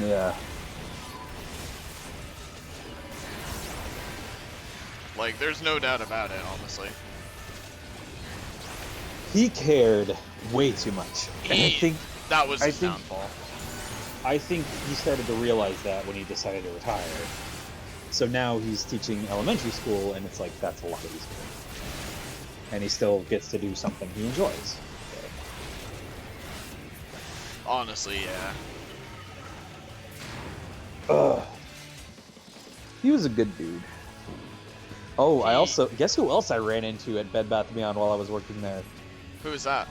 Yeah. Like, there's no doubt about it, honestly. He cared way too much. And I think that was his downfall. I think he started to realize that when he decided to retire. So now he's teaching elementary school, and it's like, that's a lot easier. And he still gets to do something he enjoys. Honestly, yeah. Ugh. He was a good dude. Oh, I also... Guess who else I ran into at Bed Bath & Beyond while I was working there? Who is that?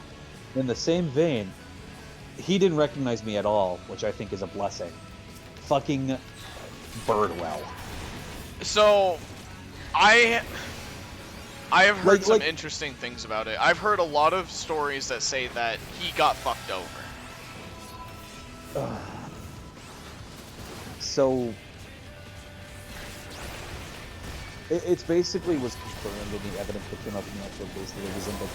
In the same vein, he didn't recognize me at all, which I think is a blessing. Fucking Birdwell. So, I have heard some interesting things about it. I've heard a lot of stories that say that he got fucked over. So... It's basically was confirmed in the evidence that came up in the actual case that it was in that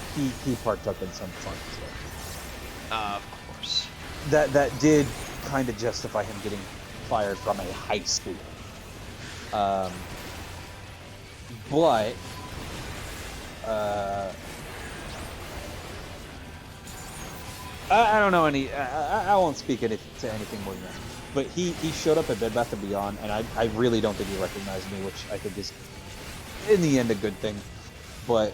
he partook in some fun stuff. Of course. That did kind of justify him getting fired from a high school. But I don't know any. I won't speak to anything more than that. But he showed up at Bed Bath & Beyond, and I really don't think he recognized me, which I think is, in the end, a good thing. But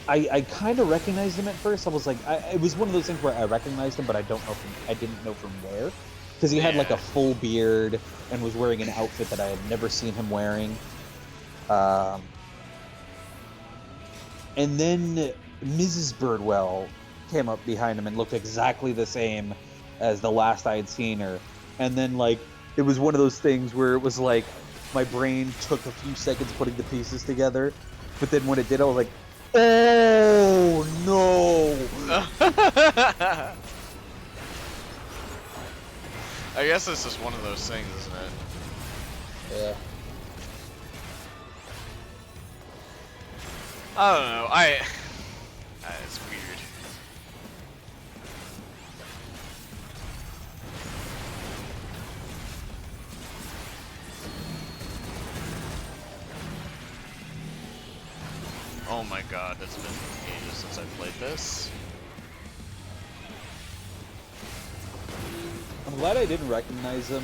I kind of recognized him at first. I was like, it was one of those things where I recognized him, but I didn't know from where, because he had like a full beard and was wearing an outfit that I had never seen him wearing. And then Mrs. Birdwell came up behind him and looked exactly the same as the last I had seen her. And then, like, it was one of those things where it was like, my brain took a few seconds putting the pieces together, but then when it did, I was like, oh no! I guess this is one of those things, isn't it? Yeah. I don't know. It's weird. Oh my god, it's been ages since I played this. I'm glad I didn't recognize him,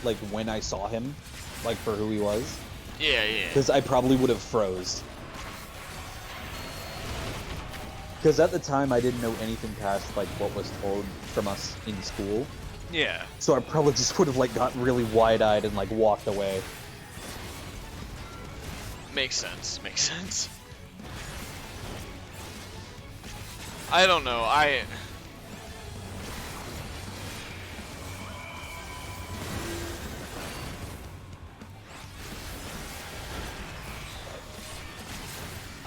like, when I saw him, like, for who he was. Yeah. Because I probably would have froze. Because at the time, I didn't know anything past, like, what was told from us in school. Yeah. So I probably just would have, like, gotten really wide-eyed and, like, walked away. Makes sense. I don't know,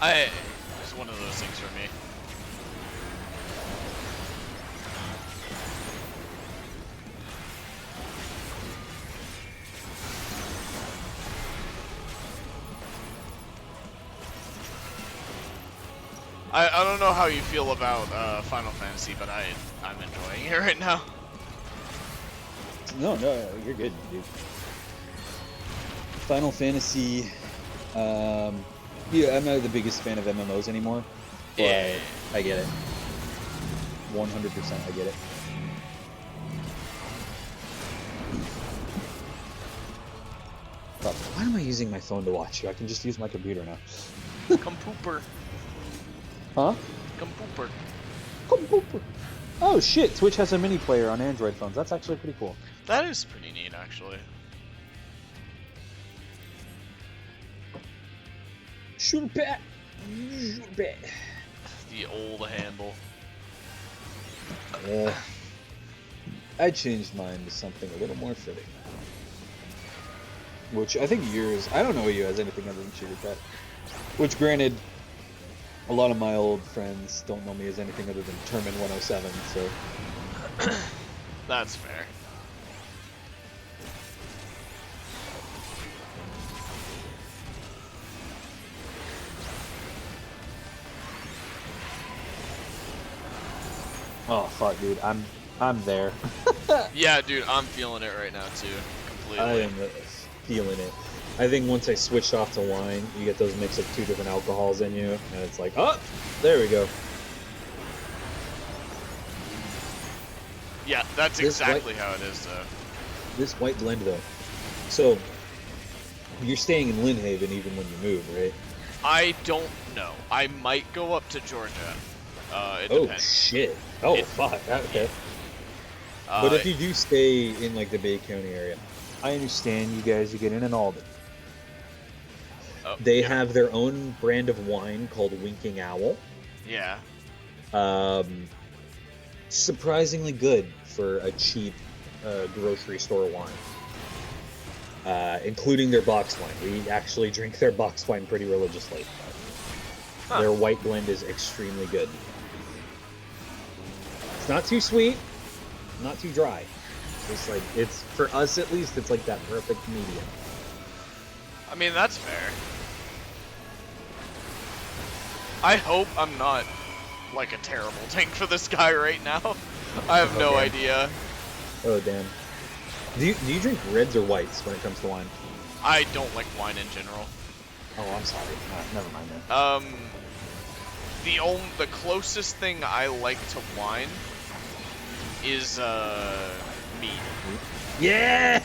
It's one of those things for me. I don't know how you feel about Final Fantasy, but I'm enjoying it right now. No, you're good, dude. Final Fantasy, yeah, I'm not the biggest fan of MMOs anymore, but Yeah. I get it. 100% I get it. But why am I using my phone to watch you? I can just use my computer now. Come pooper. Huh? Come pooper. Oh shit, Twitch has a mini player on Android phones. That's actually pretty cool. That is pretty neat, actually. Shoot pat. The old handle. I changed mine to something a little more fitting. Which I think yours, I don't know you as anything other than Shooter Pet. Which granted, a lot of my old friends don't know me as anything other than Termin 107, so. That's fair. Oh fuck, dude, I'm there. Yeah, dude, I'm feeling it right now too. Completely. I am feeling it. I think once I switched off to wine, you get those mix of two different alcohols in you, and it's like, oh, there we go. Yeah, that's This exactly how it is, though. This white blend, though. So, you're staying in Lynnhaven even when you move, right? I don't know. I might go up to Georgia. It Oh depends. shit! Oh fuck! Okay. But if you do stay in like the Bay County area, I understand you guys. You get in Albany. They have their own brand of wine called Winking Owl. Yeah. Surprisingly good for a cheap grocery store wine. Including their box wine. We actually drink their box wine pretty religiously. Huh. Their white blend is extremely good. It's not too sweet, not too dry. It's like, it's, for us at least, it's like that perfect medium. I mean, that's fair. I hope I'm not like a terrible tank for this guy right now. I have no idea. Oh damn. Do you drink reds or whites when it comes to wine? I don't like wine in general. Oh, I'm sorry. Never mind then. The closest thing I like to wine is mead. Yeah.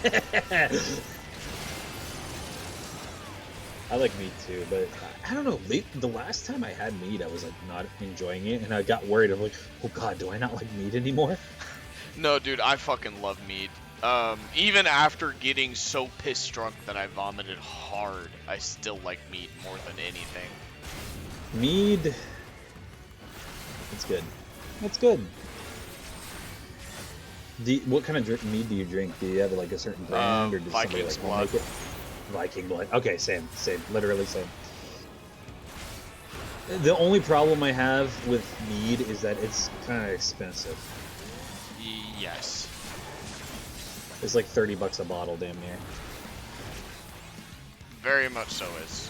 I like mead too, but I don't know. The last time I had mead, I was like not enjoying it, and I got worried. I'm like, oh god, do I not like mead anymore? No, dude, I fucking love mead. Even after getting so pissed drunk that I vomited hard, I still like mead more than anything. Mead. It's good. It's good. What kind of mead do you drink? Do you have like a certain brand, or does somebody Viking's like blood. make it? Viking blood. Okay, same, literally same. The only problem I have with mead is that it's kind of expensive. Yes. It's like $30 a bottle, damn near. Very much so is.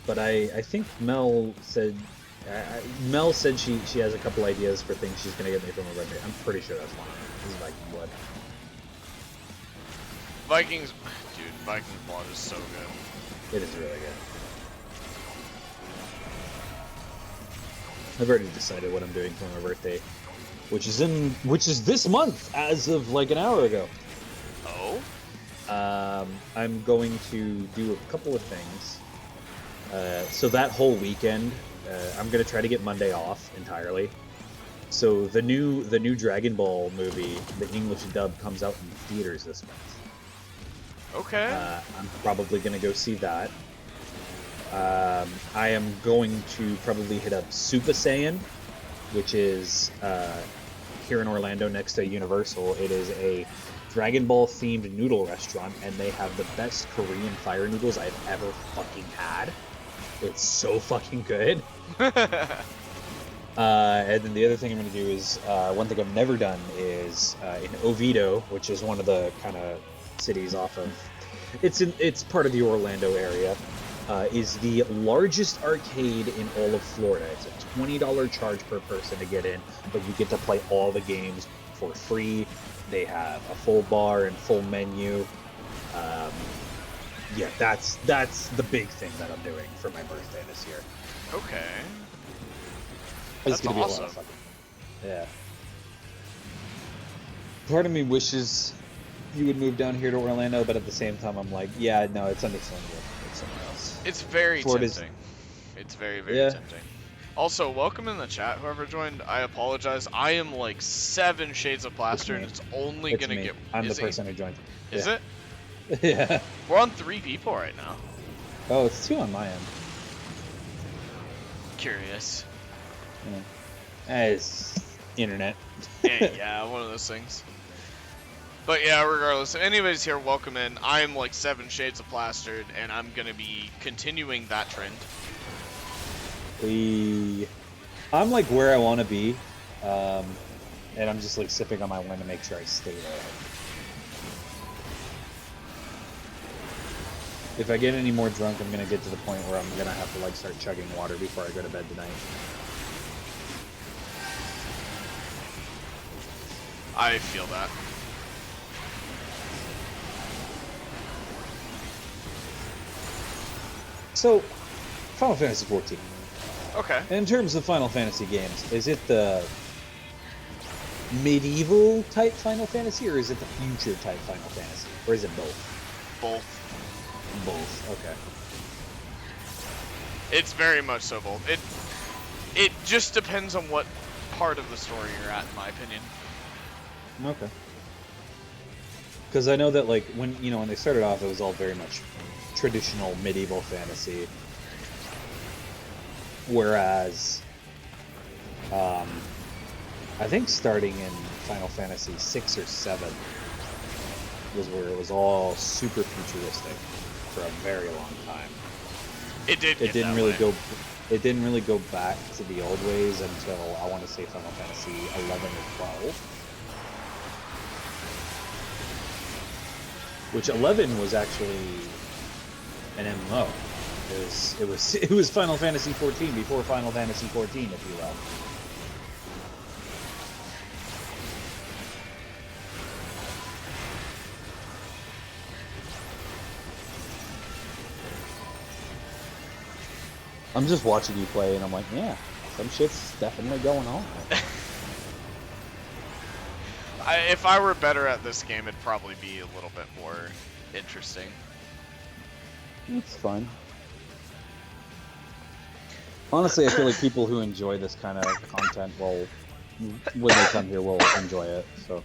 But I think Mel said she has a couple ideas for things she's gonna get me from a red. I'm pretty sure that's one of them. This is Viking blood. Vikings, dude, Viking's blood is so good. It is really good. I've already decided what I'm doing for my birthday, which is this month as of like an hour ago. Oh? I'm going to do a couple of things. So that whole weekend, I'm gonna try to get Monday off entirely. So the new Dragon Ball movie, the English dub, comes out in theaters this month. Okay. I'm probably gonna go see that. I am going to probably hit up Super Saiyan, which is here in Orlando next to Universal. It is a Dragon Ball themed noodle restaurant, and they have the best Korean fire noodles I've ever fucking had. It's so fucking good. And then the other thing I'm going to do is, one thing I've never done is in Oviedo, which is one of the kind of cities off of, it's part of the Orlando area, is the largest arcade in all of Florida. It's a $20 charge per person to get in, but you get to play all the games for free. They have a full bar and full menu. Yeah, that's the big thing that I'm doing for my birthday this year. Okay. It's That's gonna be a lot awesome. of fun. Yeah. Part of me wishes you would move down here to Orlando, but at the same time, I'm like, yeah, no, it's understandable. It's somewhere else. It's very Florida's- tempting. It's very, very Yeah. tempting. Also, welcome in the chat, whoever joined. I apologize. I am like 7 shades of plaster, and me. it's only It's gonna me. get. I'm the is it- person who joined. Is Yeah. it? Yeah. We're on 3 people right now. Oh, it's 2 on my end. Curious. It's internet. Yeah, one of those things. But yeah, regardless, if anybody's here, welcome in. I'm like 7 shades of plastered, and I'm gonna be continuing that trend. I'm like where I want to be, and I'm just like sipping on my wine to make sure I stay there. If I get any more drunk, I'm gonna get to the point where I'm gonna have to like start chugging water before I go to bed tonight. I feel that. So, Final Fantasy XIV. Okay. In terms of Final Fantasy games, is it the medieval type Final Fantasy, or is it the future type Final Fantasy, or is it both? Both. Both. Okay. It's very much so both. It just depends on what part of the story you're at, in my opinion. Okay. Because I know that like when they started off, it was all very much traditional medieval fantasy, whereas I think starting in Final Fantasy 6 or 7 was where it was all super futuristic for a very long time. It did. It didn't really go. It didn't really go back to the old ways until I want to say Final Fantasy 11 or 12. Which 11 was actually an MMO. It was Final Fantasy 14 before Final Fantasy 14, if you will. I'm just watching you play, and I'm like, yeah, some shit's definitely going on. If I were better at this game, it'd probably be a little bit more interesting. It's fun. Honestly, I feel like people who enjoy this kind of content will, when they come here, will enjoy it. So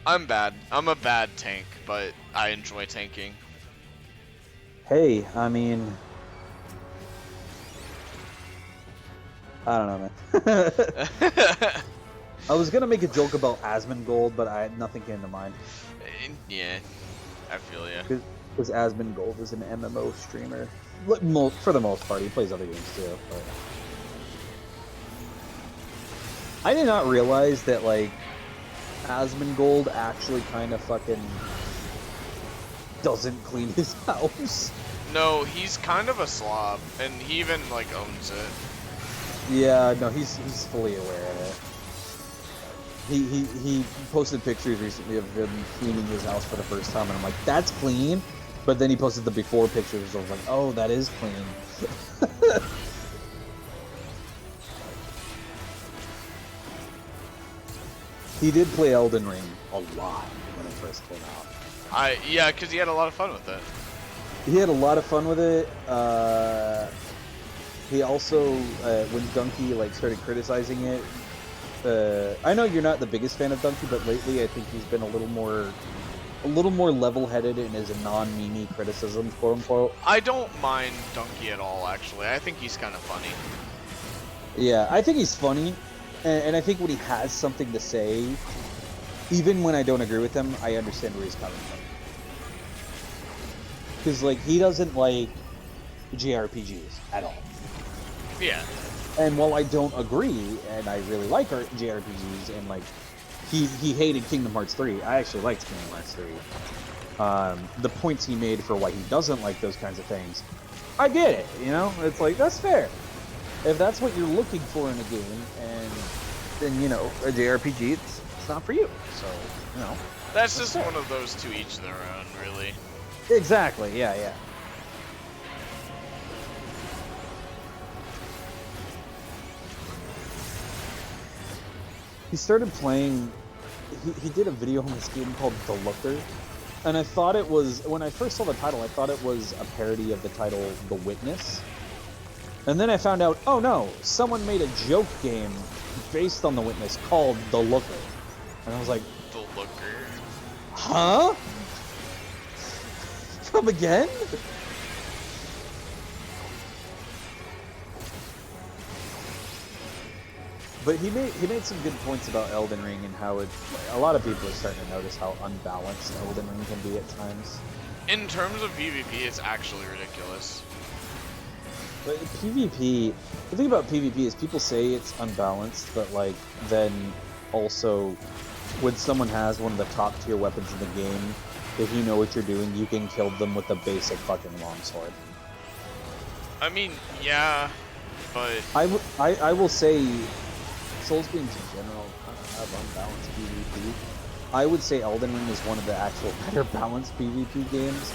I'm bad. I'm a bad tank, but I enjoy tanking. hey, I mean, I don't know, man. I was gonna make a joke about Asmongold, but nothing came to mind. Yeah, I feel ya. Because Asmongold is an MMO streamer. For the most part, he plays other games too. But I did not realize that like Asmongold actually kind of fucking doesn't clean his house. No, he's kind of a slob, and he even like owns it. Yeah, no, he's fully aware of it. He posted pictures recently of him cleaning his house for the first time, and I'm like, that's clean. But then he posted the before pictures, so I was like, oh, that is clean. He did play Elden Ring a lot when it first came out. Yeah, because he had a lot of fun with it. He had a lot of fun with it. He also, when Donkey like started criticizing it, I know you're not the biggest fan of Donkey, but lately I think he's been a little more level-headed in his non-meme criticisms, quote-unquote. I don't mind Donkey at all, actually. I think he's kind of funny. Yeah, I think he's funny, and I think when he has something to say, even when I don't agree with him, I understand where he's coming from. Because, like, he doesn't like JRPGs at all. Yeah. And while I don't agree, and I really like JRPGs, and, like, he hated Kingdom Hearts 3. I actually liked Kingdom Hearts 3. The points he made for why he doesn't like those kinds of things, I get it, you know? It's like, that's fair. If that's what you're looking for in a game, and then, you know, a JRPG, it's not for you. So, you know. That's just one of those to each their own, really. Exactly, yeah. He started playing, he did a video on this game called The Looker, and I thought it was, when I first saw the title, I thought it was a parody of the title The Witness. And then I found out, oh no, someone made a joke game based on The Witness called The Looker. And I was like, The Looker. huh? Come again? But he made some good points about Elden Ring and how a lot of people are starting to notice how unbalanced Elden Ring can be at times. In terms of PvP, it's actually ridiculous. But PvP, the thing about PvP is people say it's unbalanced, but like then also when someone has one of the top tier weapons in the game, if you know what you're doing, you can kill them with a basic fucking longsword. I mean, yeah, but I will say, Souls games in general kind of have unbalanced PvP. I would say Elden Ring is one of the actual better balanced PvP games.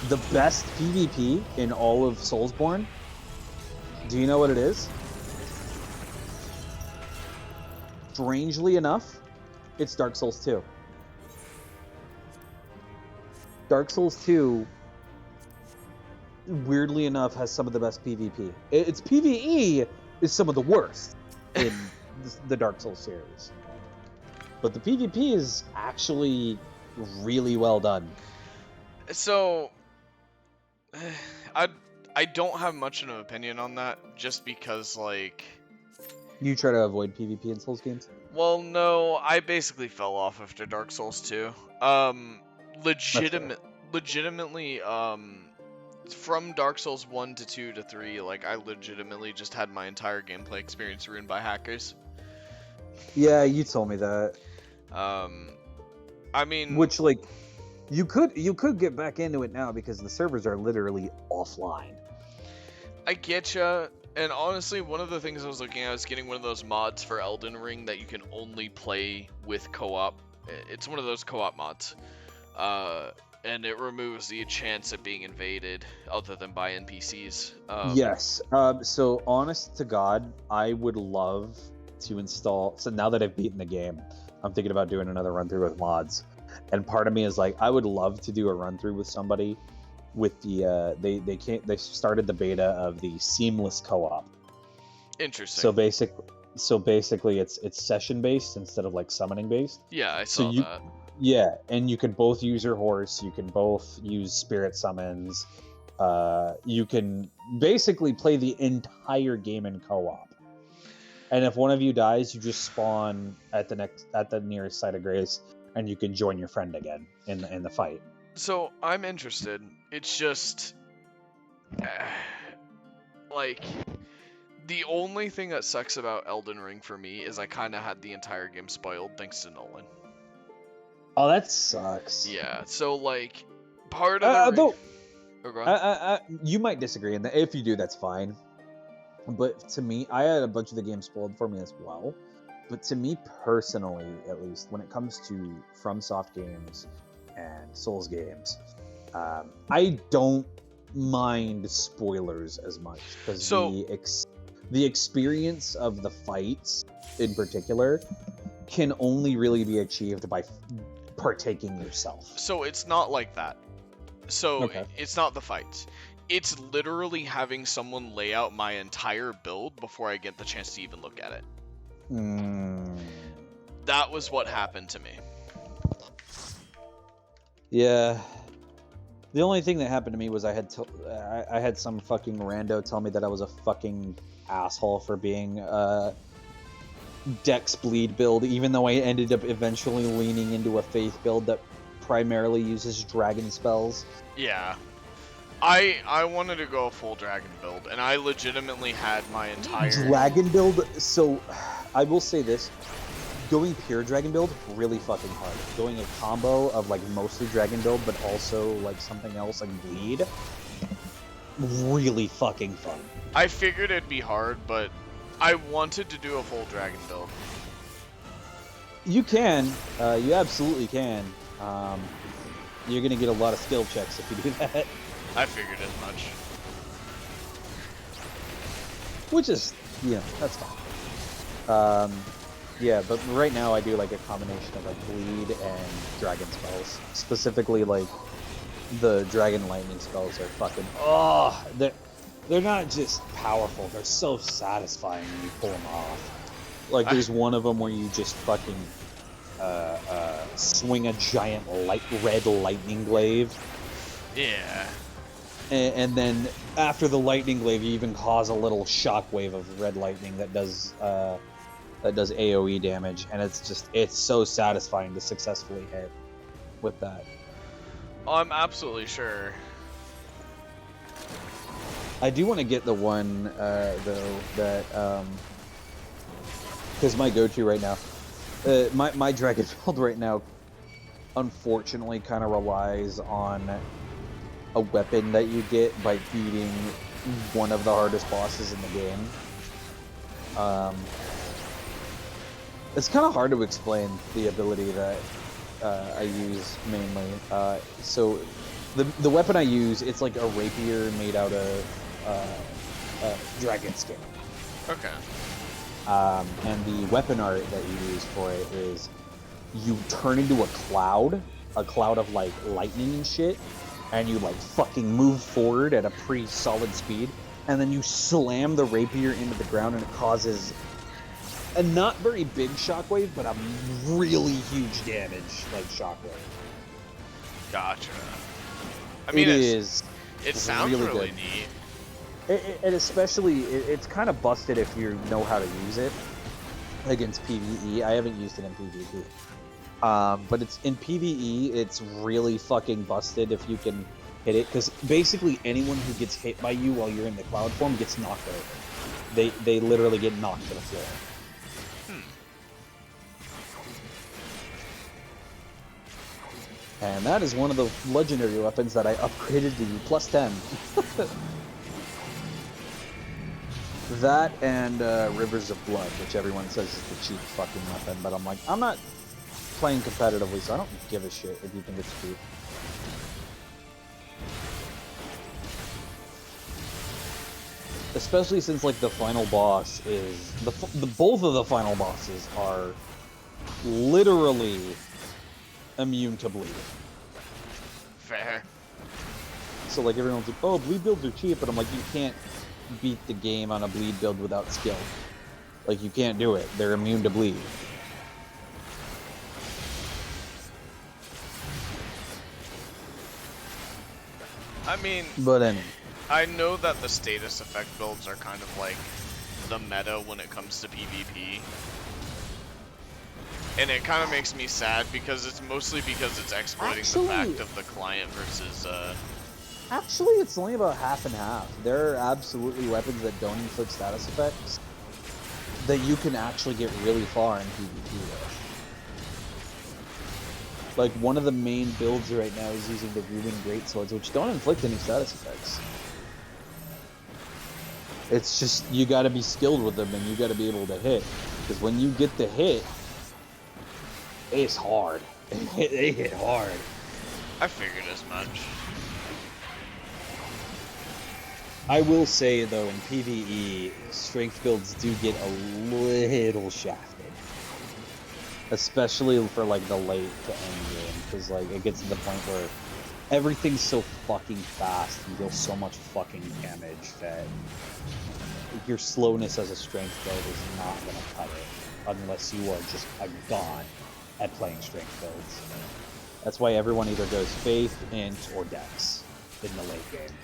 The best PvP in all of Soulsborne. Do you know what it is? Strangely enough, it's Dark Souls 2. Dark Souls 2, weirdly enough, has some of the best PvP. Its PvE is some of the worst in the Dark Souls series. But the PvP is actually really well done. So I don't have much of an opinion on that, just because, like... You try to avoid PvP in Souls games? Well, no, I basically fell off after Dark Souls 2. Legitimately, from Dark Souls 1 to 2 to 3, like, I legitimately just had my entire gameplay experience ruined by hackers. Yeah, you told me that. I mean... Which, like, you could get back into it now because the servers are literally offline. I getcha, and honestly, one of the things I was looking at was getting one of those mods for Elden Ring that you can only play with co-op. It's one of those co-op mods. And it removes the chance of being invaded other than by NPCs. Yes. So, honest to God, I would love to install... So now that I've beaten the game, I'm thinking about doing another run-through with mods. And part of me is like, I would love to do a run-through with somebody with the... They started the beta of the seamless co-op. Interesting. So basically, it's session-based instead of, like, summoning-based. Yeah, I saw that. Yeah, and you can both use your horse, you can both use spirit summons, you can basically play the entire game in co-op. And if one of you dies, you just spawn at the nearest site of grace, and you can join your friend again in the fight. So, I'm interested. It's just... like... The only thing that sucks about Elden Ring for me is I kind of had the entire game spoiled thanks to Nolan. Oh, that sucks. Yeah, so, like, part of the... You might disagree, and if you do, that's fine. But to me, I had a bunch of the games spoiled for me as well. But to me personally, at least, when it comes to FromSoft games and Souls games, I don't mind spoilers as much. Because the experience of the fights, in particular, can only really be achieved by partaking yourself. So it's not like that. So Okay. It's not the fights. It's literally having someone lay out my entire build before I get the chance to even look at it. That was what happened to me. Yeah. The only thing that happened to me was I had some fucking rando tell me that I was a fucking asshole for being Dex bleed build, even though I ended up eventually leaning into a faith build that primarily uses dragon spells. Yeah. I wanted to go a full dragon build, and I legitimately had my entire... Dragon build, so I will say this. Going pure dragon build, really fucking hard. Going a combo of like mostly dragon build, but also like something else like bleed, really fucking fun. I figured it'd be hard, but I wanted to do a full dragon build. You can, you absolutely can. You're gonna get a lot of skill checks if you do that. I figured as much. Which is, that's fine. Yeah, but right now I do like a combination of like bleed and dragon spells. Specifically, like the dragon lightning spells are fucking they're not just powerful, they're so satisfying when you pull them off. Like there's one of them where you just fucking swing a giant red lightning glaive. Yeah. And then after the lightning glaive, you even cause a little shockwave of red lightning that does AoE damage, and it's so satisfying to successfully hit with that. Oh, I'm absolutely sure. I do want to get the one though that because my go-to right now, my dragon build right now, unfortunately, kind of relies on a weapon that you get by beating one of the hardest bosses in the game. It's kind of hard to explain the ability that I use mainly. So the weapon I use, it's like a rapier made out of dragon skin. Okay. And the weapon art that you use for it is you turn into a cloud of like lightning and shit, and you like fucking move forward at a pretty solid speed, and then you slam the rapier into the ground, and it causes a not very big shockwave, but a really huge damage like shockwave. Gotcha. I mean, it sounds really good. neat. And especially, it's kind of busted if you know how to use it against PvE. I haven't used it in PvP. But it's in PvE, it's really fucking busted if you can hit it, because basically anyone who gets hit by you while you're in the cloud form gets knocked over. They literally get knocked to the floor. And that is one of the legendary weapons that I upgraded to plus 10. That and Rivers of Blood, which everyone says is the cheap fucking weapon, but I'm like, I'm not playing competitively, so I don't give a shit if you think it's cheap. Especially since like the final boss is both of the final bosses are literally immune to bleed. Fair. So like everyone's like, oh, bleed builds are cheap, but I'm like, you can't beat the game on a bleed build without skill. Like, you can't do it. They're immune to bleed. I mean, But anyway. I know that the status effect builds are kind of like the meta when it comes to PvP. And it kind of makes me sad because it's mostly because it's exploiting the fact of the client versus Actually, it's only about half and half. There are absolutely weapons that don't inflict status effects that you can actually get really far in PvP with. Like, one of the main builds right now is using the Rubin Greatswords, which don't inflict any status effects. It's just, you gotta be skilled with them and you gotta be able to hit. Because when you get the hit, it's hard. They hit hard. I figured as much. I will say, though, in PvE, strength builds do get a little shafted. Especially for, like, the late to end game. Because, like, it gets to the point where everything's so fucking fast and deals so much fucking damage that your slowness as a strength build is not going to cut it. Unless you are just a god at playing strength builds. That's why everyone either goes Faith, Int, or Dex in the late game.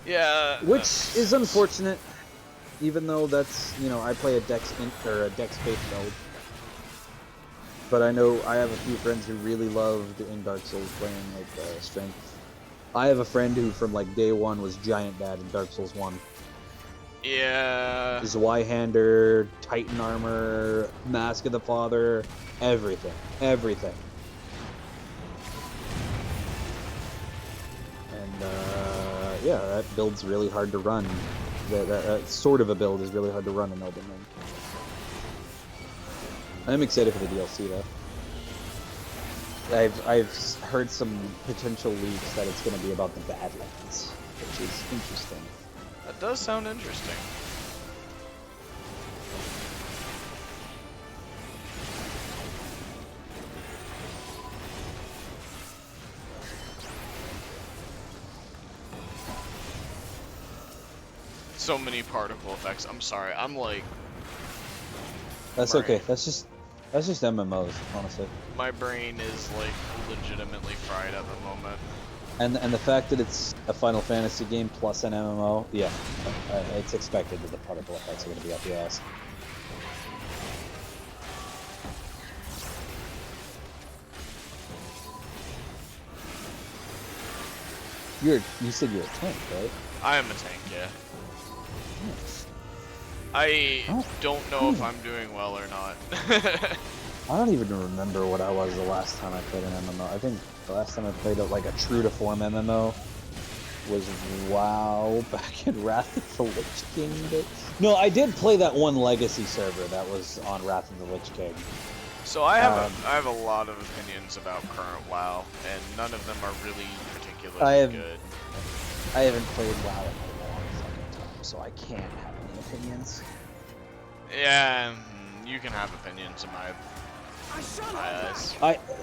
Yeah. Which is unfortunate. even though that's, you know, I play a dex based build. But I know I have a few friends who really loved in Dark Souls playing like strength. I have a friend who from like day one was Giant Dad in Dark Souls 1. Yeah. Zweihander, Titan armor, Mask of the Father, everything. Everything. And yeah, that build's really hard to run. That sort of a build is really hard to run in Elden Ring. I'm excited for the DLC though. I've heard some potential leaks that it's going to be about the Badlands, which is interesting. That does sound interesting. So many particle effects. I'm sorry. I'm like. That's okay. That's just MMOs, honestly. My brain is like legitimately fried at the moment. And the fact that it's a Final Fantasy game plus an MMO, yeah, it's expected that the particle effects are going to be up the ass. You said you're a tank, right? I am a tank, yeah. Nice. I don't know if I'm doing well or not. I don't even remember what I was the last time I played an MMO. I think the last time I played like a true to form MMO was WoW back in Wrath of the Lich King. No, I did play that one legacy server that was on Wrath of the Lich King. So I have a lot of opinions about current WoW, and none of them are really particularly good. I haven't played WoW in a long fucking time, so I can't have any opinions. Yeah, you can have opinions in my eyes.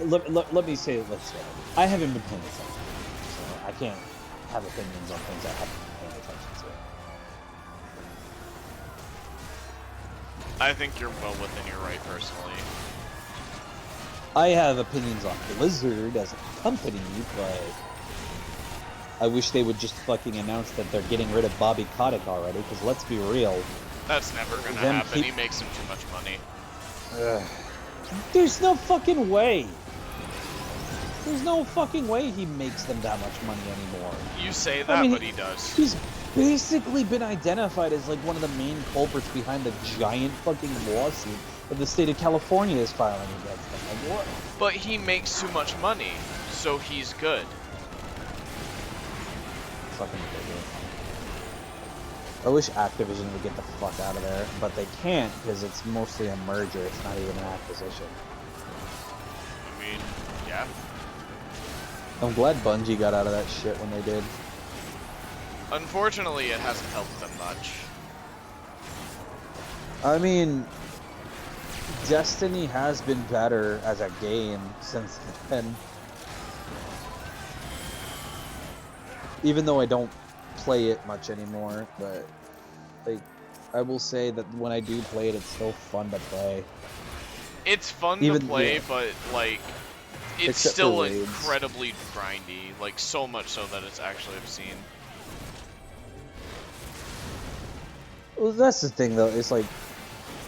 Let me say this way. I haven't been paying attention, so I can't have opinions on things I haven't been paying attention to. I think you're well within your right, personally. I have opinions on Blizzard as a company, but I wish they would just fucking announce that they're getting rid of Bobby Kotick already, because let's be real. That's never gonna happen. He makes him too much money. There's no fucking way. There's no fucking way he makes them that much money anymore. You say that, but he does. He's basically been identified as like one of the main culprits behind the giant fucking lawsuit that the state of California is filing against him. Like, what? But he makes too much money, so he's good. Fucking ridiculous. I wish Activision would get the fuck out of there, but they can't because it's mostly a merger. It's not even an acquisition. I mean, yeah. I'm glad Bungie got out of that shit when they did. Unfortunately, it hasn't helped them much. I mean, Destiny has been better as a game since then. Even though I don't play it much anymore, but like I will say that when I do play it, it's still fun to play. It's fun to play, but like it's Except still for raids. incredibly grindy, like so much so that it's actually obscene. Well, that's the thing though. It's like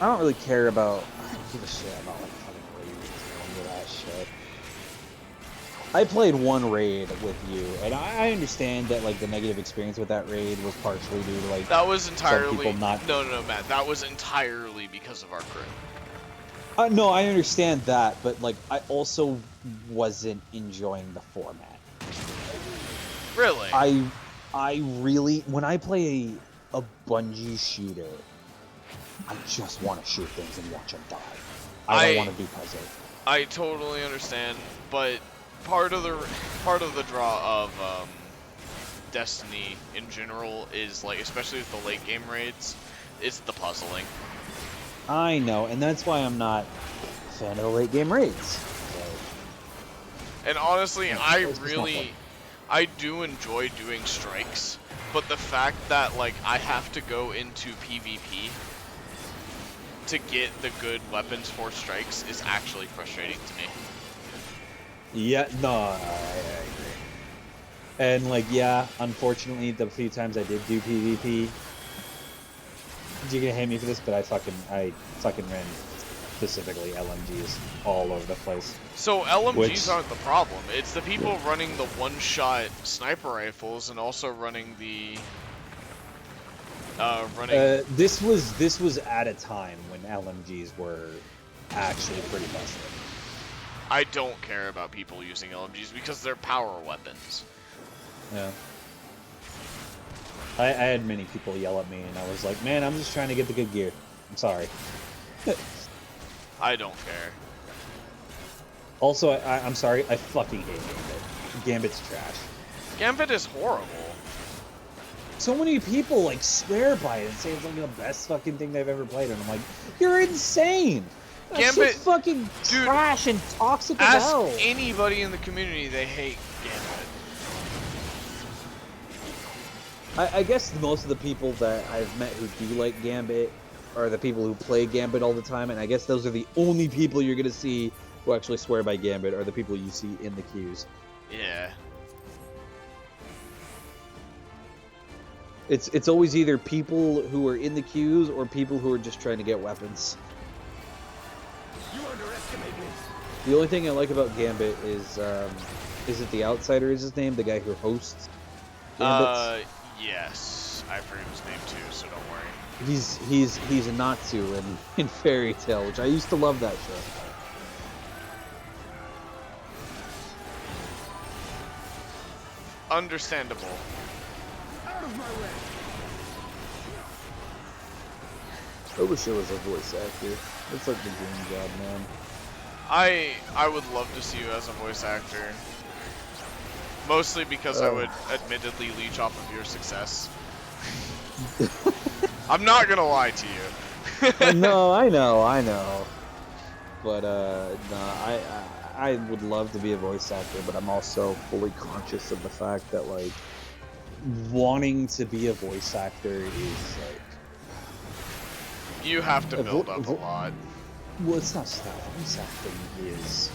I don't really care about. I don't give a shit about like fucking raids and all of that shit. I played one raid with you, and I understand that like the negative experience with that raid was partially due to like that was entirely some people not. No, Matt. That was entirely because of our crew. No, I understand that, but like I also wasn't enjoying the format. Really? I really when I play a Bungie shooter, I just want to shoot things and watch them die. I don't want to do puzzles. I totally understand, but part of the draw of Destiny in general is like, especially with the late game raids, is the puzzling. I know, and that's why I'm not a fan of the late game raids. So, and honestly, yeah, I do enjoy doing strikes, but the fact that like I have to go into PvP to get the good weapons for strikes is actually frustrating to me. Yeah, no, I agree. And like, yeah, unfortunately, the few times I did do PvP, you're gonna hate me for this, but I fucking ran specifically LMGs all over the place. So LMGs Which- aren't the problem. It's the people running the one-shot sniper rifles and also running the This was at a time when LMGs were actually pretty busted. I don't care about people using LMGs because they're power weapons. Yeah. I had many people yell at me, and I was like, man, I'm just trying to get the good gear. I'm sorry. I don't care. Also, I'm sorry, I fucking hate Gambit. Gambit's trash. Gambit is horrible. So many people, like, swear by it and say it's like the best fucking thing they've ever played, and I'm like, you're insane! That Gambit- shit's fucking dude, trash and toxic as Ask hell! anybody in the community, they hate Gambit. I guess most of the people that I've met who do like Gambit are the people who play Gambit all the time, and I guess those are the only people you're gonna see who actually swear by Gambit, are the people you see in the queues. Yeah. It's always either people who are in the queues or people who are just trying to get weapons. You underestimate me. The only thing I like about Gambit is it the Outsider is his name, the guy who hosts Gambits? Yes. I forget his name too, so don't worry. He's a Natsu in Fairy Tail, which I used to love that show. Understandable. Out of my way. I wish I was a voice actor. It's like the dream job, man. I would love to see you as a voice actor. Mostly because I would admittedly leech off of your success. I'm not gonna lie to you. No, I know. But no, I would love to be a voice actor, but I'm also fully conscious of the fact that like wanting to be a voice actor is like You have to build up a lot. well, it's not just that. Voice acting is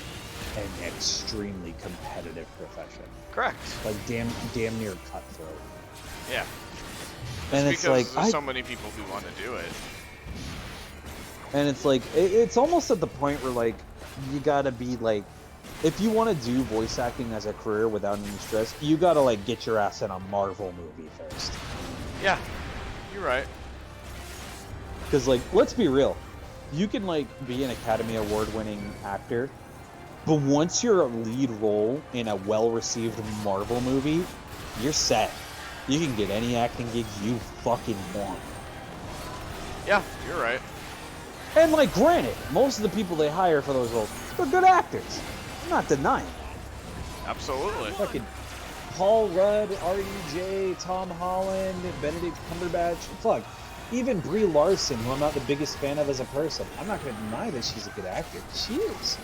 an extremely competitive profession. Correct. Like damn near cutthroat. Yeah. And It's it's like because there's so many people who want to do it. And it's like it's almost at the point where like you gotta be like, if you want to do voice acting as a career without any stress, you gotta like get your ass in a Marvel movie first. Yeah, you're right. Because like, let's be real, you can like be an Academy Award-winning actor, but once you're a lead role in a well-received Marvel movie, you're set. You can get any acting gig you fucking want. Yeah, you're right. And like, granted, most of the people they hire for those roles, they're good actors. I'm not denying that. Absolutely. Fucking Paul Rudd, RDJ, Tom Holland, Benedict Cumberbatch. Fuck. Even Brie Larson, who I'm not the biggest fan of as a person. I'm not going to deny that she's a good actor. She is.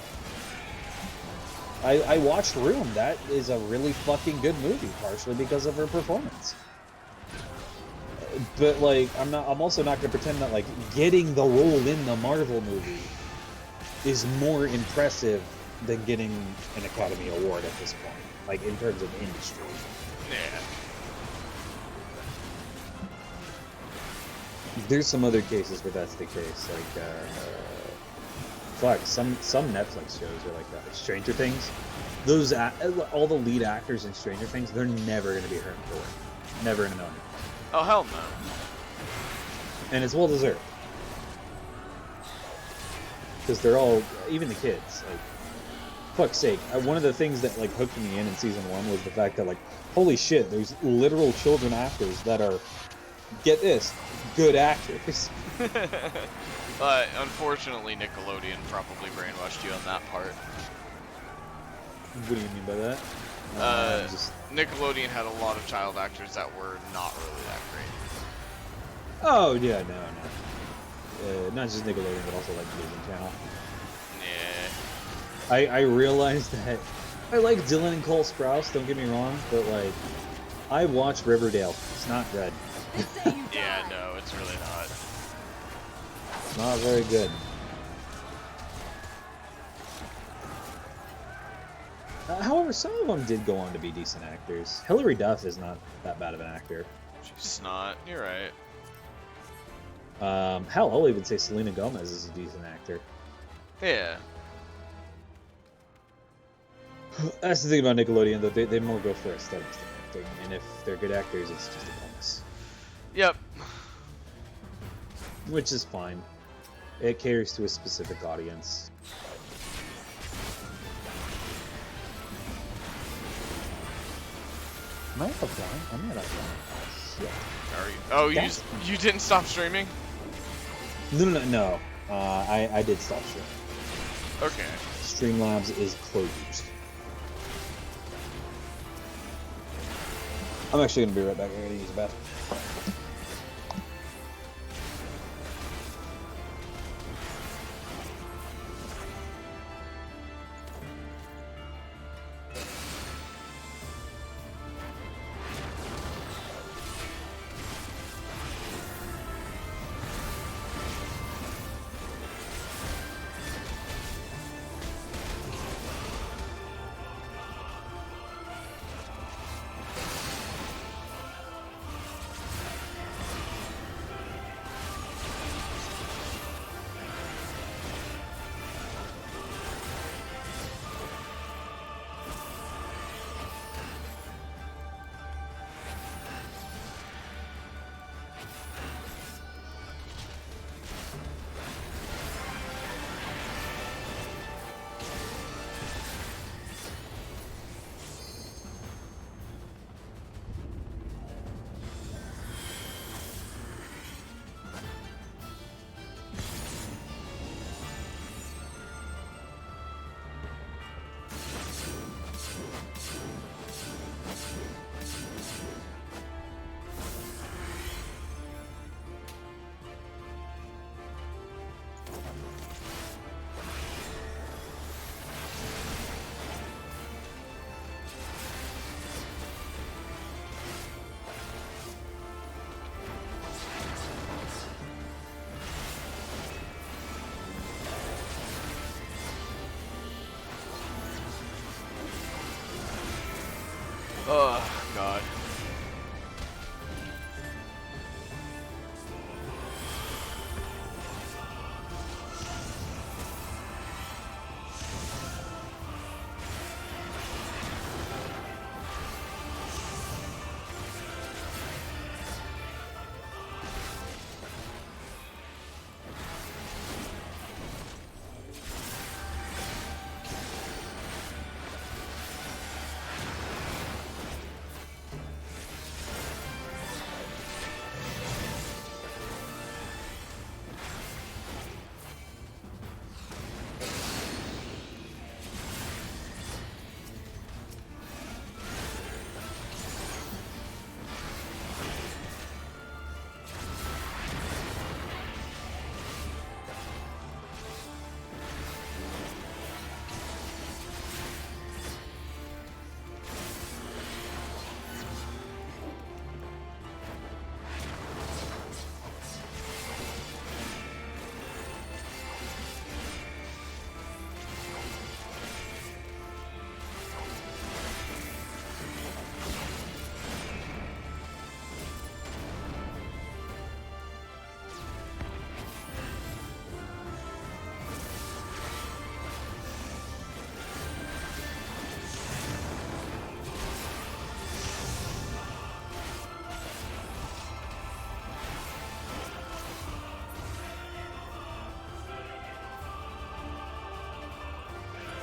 I watched Room. That is a really fucking good movie, partially because of her performance. But like, I'm also not going to pretend that like getting the role in the Marvel movie is more impressive than getting an Academy Award at this point, like in terms of industry. Yeah. There's some other cases where that's the case, like fuck, some Netflix shows are like that. Like Stranger Things, those all the lead actors in Stranger Things, they're never gonna be hurt for it, never in a million. Oh hell no. And it's well deserved, because they're all, even the kids, like, fuck's sake. One of the things that like hooked me in season 1 was the fact that like, holy shit, there's literal children actors that are, get this, good actors. But unfortunately, Nickelodeon probably brainwashed you on that part. What do you mean by that? Just... Nickelodeon had a lot of child actors that were not really that great. Oh yeah, no. Not just Nickelodeon, but also like Disney Channel. Yeah. I realized that I like Dylan and Cole Sprouse. Don't get me wrong, but like, I watched Riverdale. It's not good. Yeah, no, it's really not. Not very good. However, some of them did go on to be decent actors. Hilary Duff is not that bad of an actor. She's not. You're right. Hell, I'll even say Selena Gomez is a decent actor. Yeah. That's the thing about Nickelodeon, though. They more go for aesthetics than acting, and if they're good actors, it's just a bonus. Yep. Which is fine. It caters to a specific audience. Am I offline? I'm not offline. Shit. Are you? Oh, you didn't stop streaming? No. I did stop streaming. Okay. Streamlabs is closed. I'm actually gonna be right back. I gotta use the bathroom. Oh, God.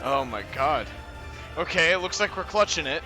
Oh my God. Okay, it looks like we're clutching it.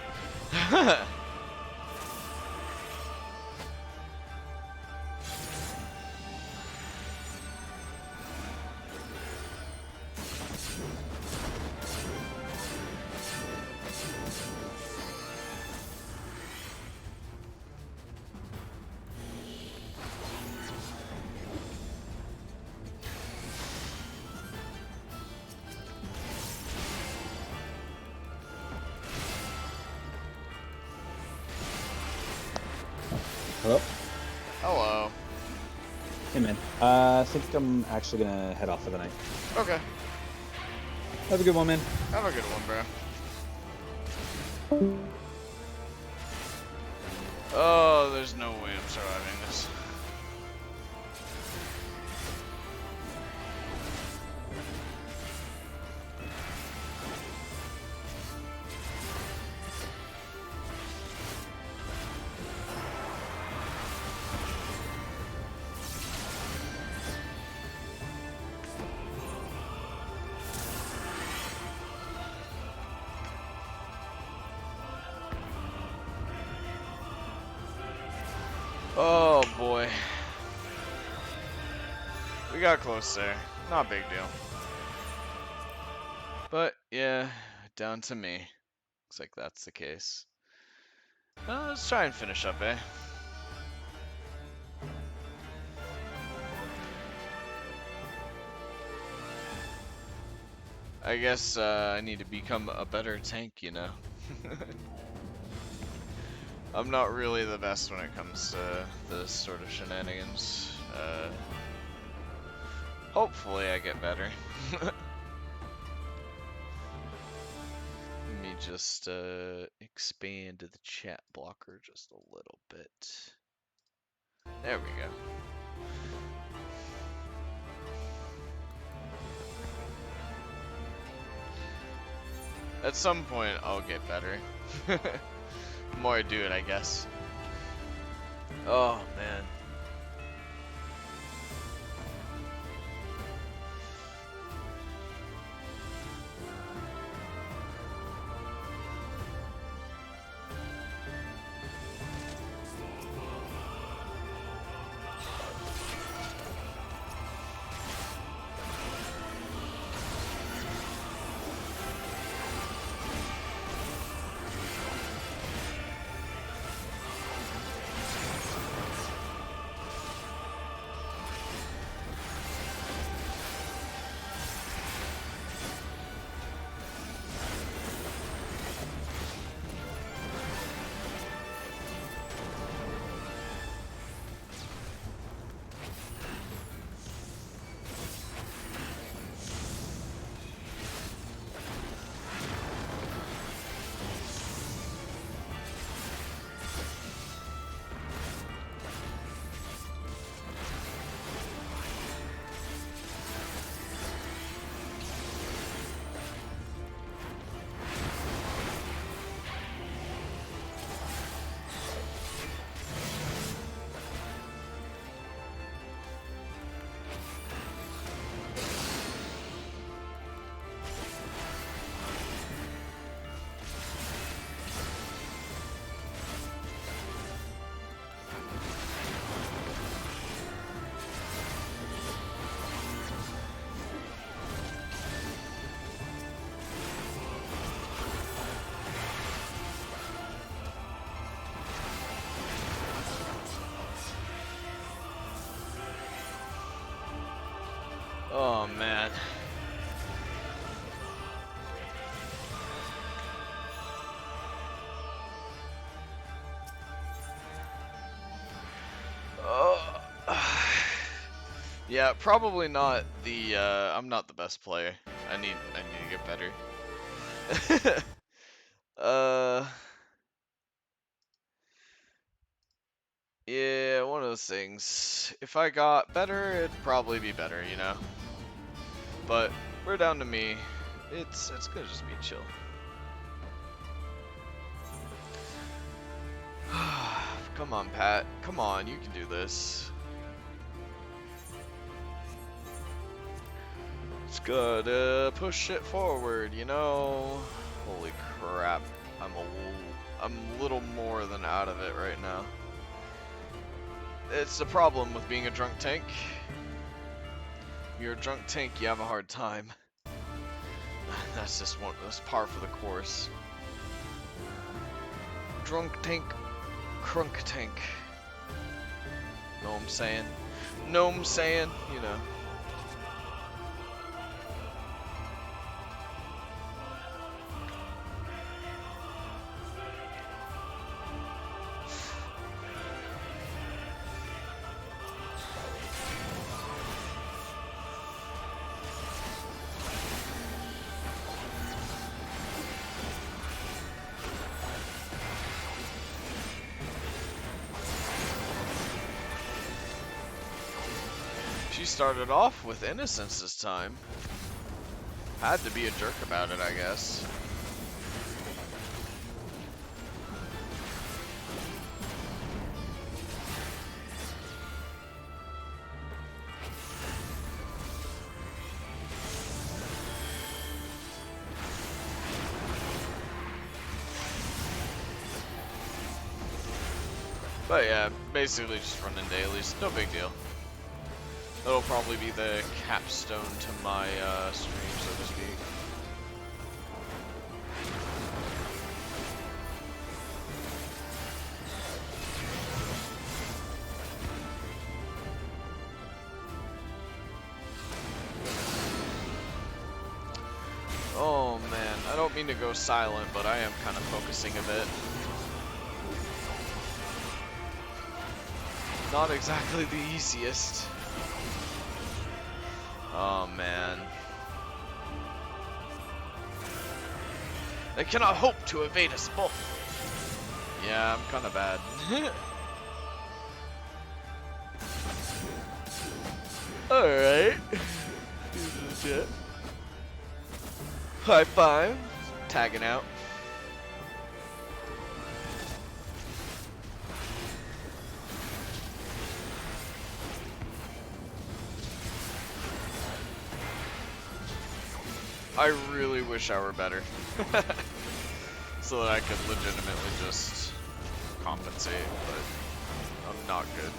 Hello? Hello. Hey, man. I think I'm actually gonna head off for the night. Okay. Have a good one, man. Have a good one, bro. Oh, there's no way I'm surviving this. Oh boy. We got close there. Not a big deal. But yeah, down to me. Looks like that's the case. Let's try and finish up, eh? I guess I need to become a better tank, you know. I'm not really the best when it comes to this sort of shenanigans. Hopefully I get better. Let me just expand the chat blocker just a little bit. There we go. At some point, I'll get better. The more I do it, I guess. Oh, man. Oh, man. Oh. Yeah, probably not the, I'm not the best player. I need to get better. Yeah, one of those things. If I got better, it'd probably be better, you know? But we're down to me. It's gonna just be chill. Come on, Pat. Come on, you can do this. It's gotta push it forward, you know? Holy crap. I'm a little more than out of it right now. It's the problem with being a drunk tank. If you're a drunk tank, you have a hard time. That's par for the course. Drunk tank, crunk tank. Know what I'm saying? Know what I'm saying? You know. She started off with innocence this time. Had to be a jerk about it, I guess. But yeah, basically just running dailies. No big deal. That'll probably be the capstone to my stream, so to speak. Oh man, I don't mean to go silent, but I am kind of focusing a bit. Not exactly the easiest. Oh man. They cannot hope to evade us both. Yeah, I'm kind of bad. Alright. Legit. High five. Tagging out. I really wish I were better. So that I could legitimately just compensate, but I'm not good.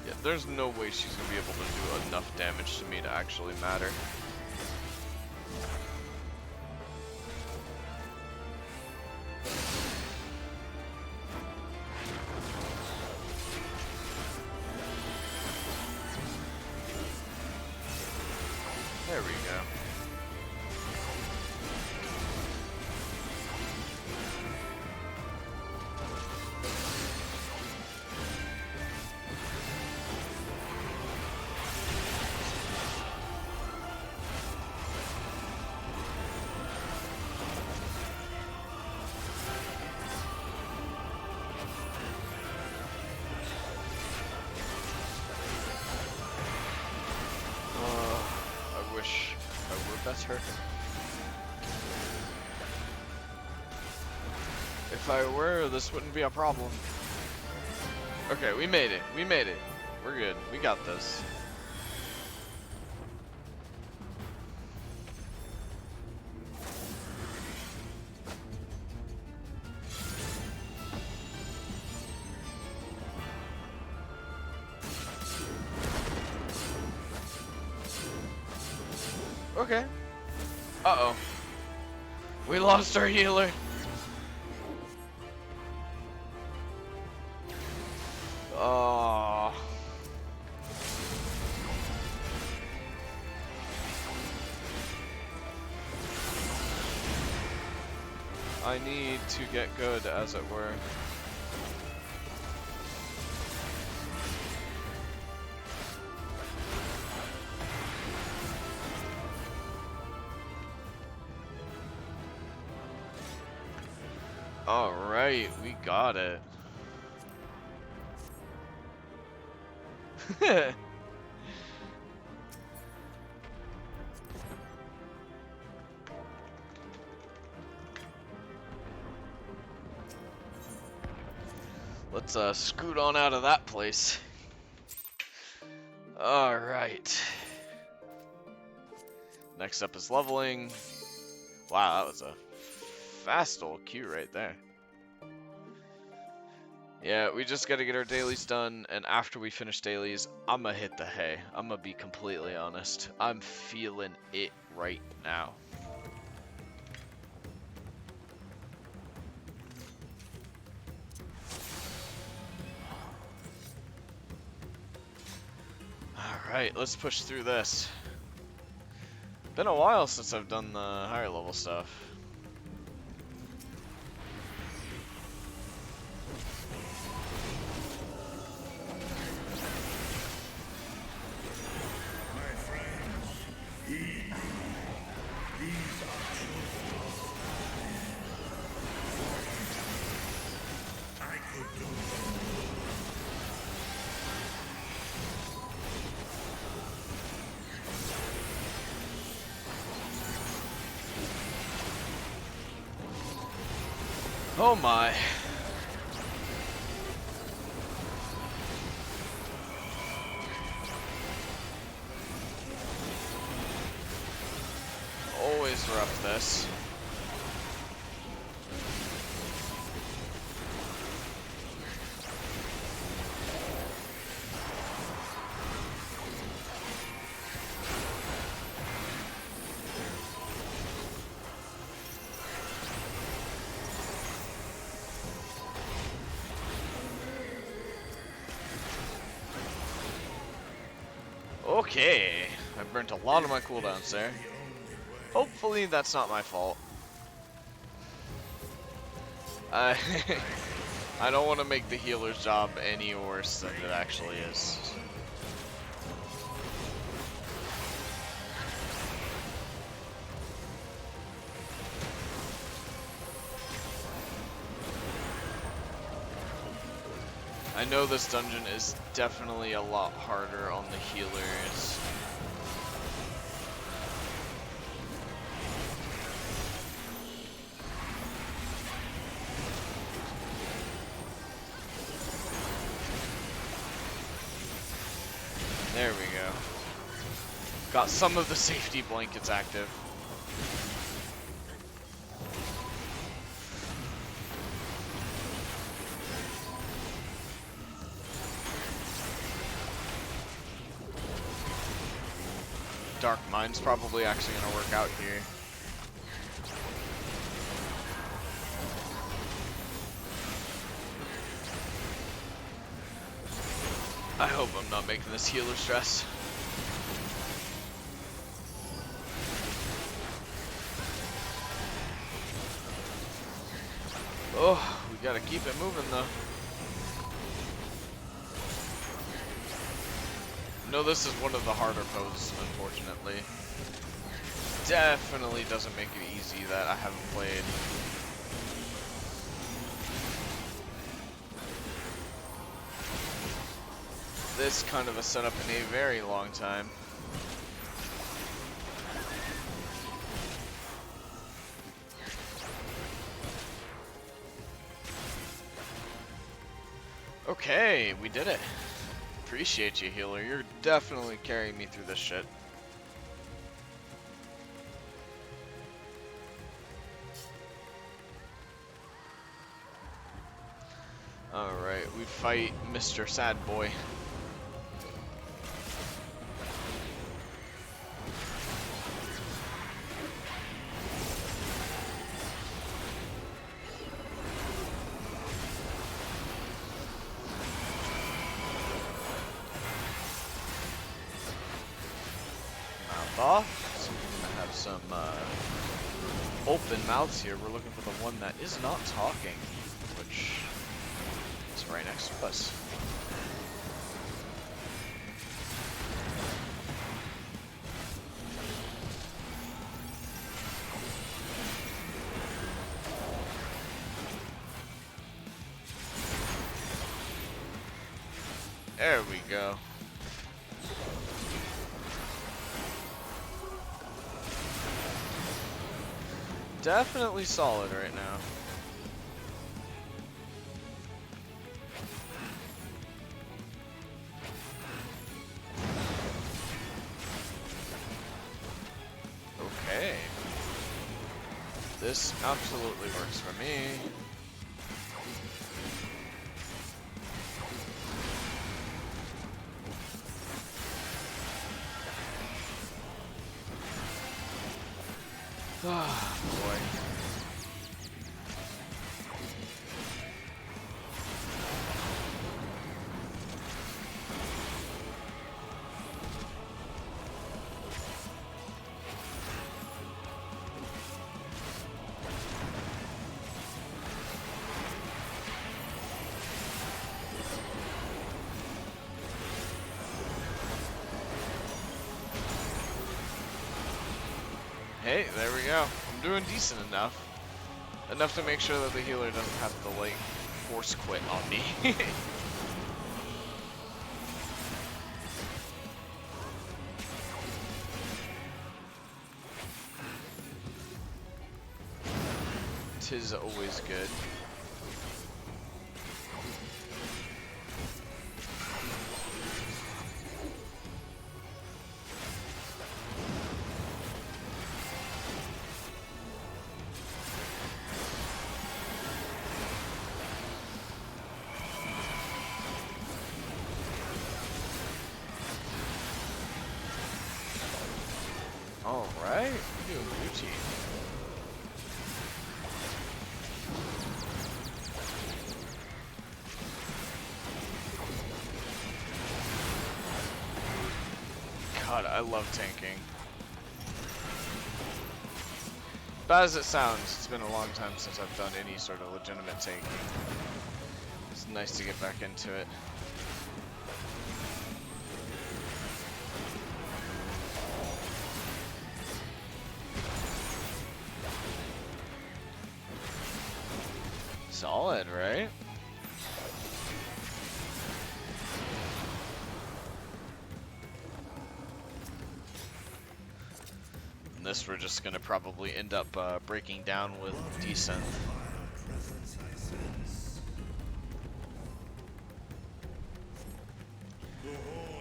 Yeah, there's no way she's gonna be able to do enough damage to me to actually matter. There we go. I wish I were better. If I were, this wouldn't be a problem. Okay, we made it. We made it. We're good. We got this. Okay. Uh-oh. We lost our healer. Oh. I need to get good, as it were. Alright, we got it. Let's scoot on out of that place. Alright. Next up is leveling. Wow, that was a fast old queue right there. Yeah, we just gotta get our dailies done, and after we finish dailies, I'm gonna hit the hay. I'm gonna be completely honest. I'm feeling it right now. Alright, let's push through this. Been a while since I've done the higher level stuff. Oh my. Always rough this. Okay, I burnt a lot of my cooldowns there. Hopefully that's not my fault. I I don't want to make the healer's job any worse than it actually is. I know this dungeon is definitely a lot harder on the healers. There we go. Got some of the safety blankets active. Dark Mind's probably actually gonna work out here. I hope I'm not making this healer stress. Oh, we gotta keep it moving though. No, this is one of the harder poses, unfortunately. Definitely doesn't make it easy that I haven't played. This kind of a setup in a very long time. Okay, we did it. Appreciate you, healer. You're definitely carrying me through this shit. Alright, we fight Mr. Sad Boy. Off. So we're gonna have some open mouths here. We're looking for the one that is not talking, which is right next to us. There we go. Definitely solid right now. Okay. This absolutely works for me. Ah, boy. Hey, there we go. I'm doing decent enough. Enough to make sure that the healer doesn't have to, like, force quit on me. Tis always good. Alright, we're doing Gucci. I love tanking. Bad as it sounds, it's been a long time since I've done any sort of legitimate tanking. It's nice to get back into it. Solid, right? And this we're just gonna probably end up breaking down with decent.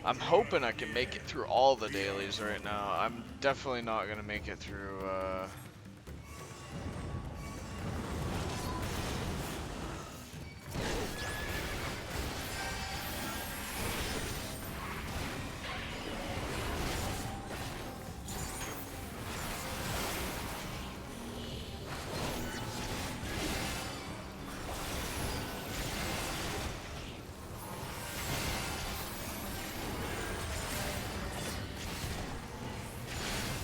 I'm hoping I can make it through all the dailies right now. I'm definitely not gonna make it through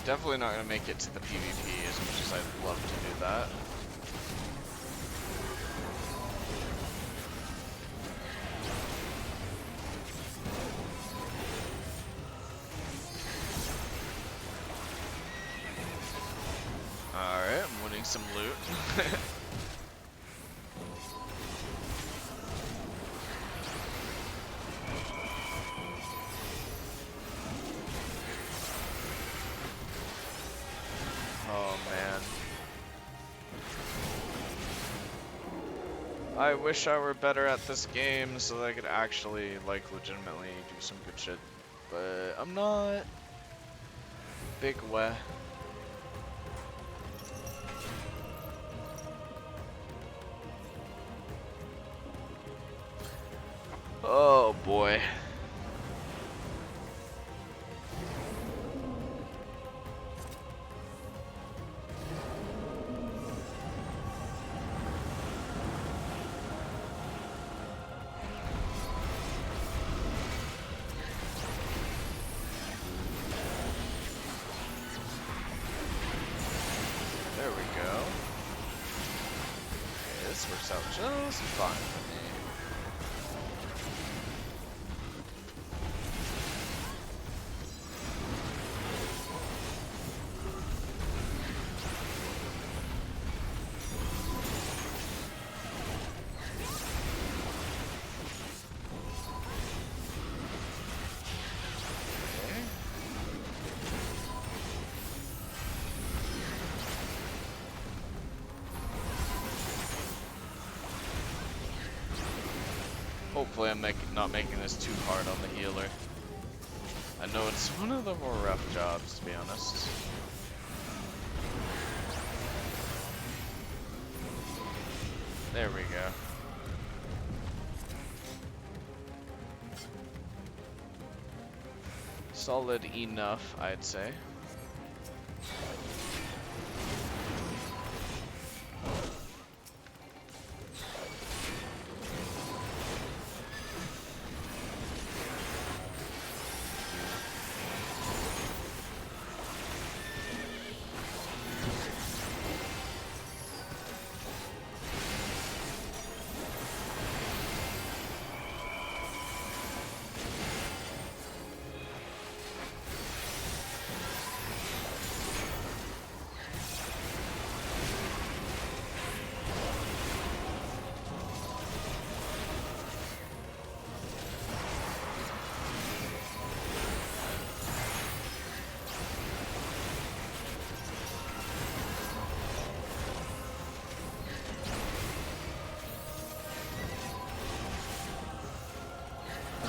definitely not gonna make it to the PvP as much as I'd love to do that. Alright, I'm winning some loot. Oh man. I wish I were better at this game so that I could actually, like, legitimately do some good shit. But I'm not. Big weh. Oh boy. There we go. Okay, this works out just fine for me. Hopefully I'm not making this too hard on the healer. I know it's one of the more rough jobs, to be honest. There we go. Solid enough, I'd say.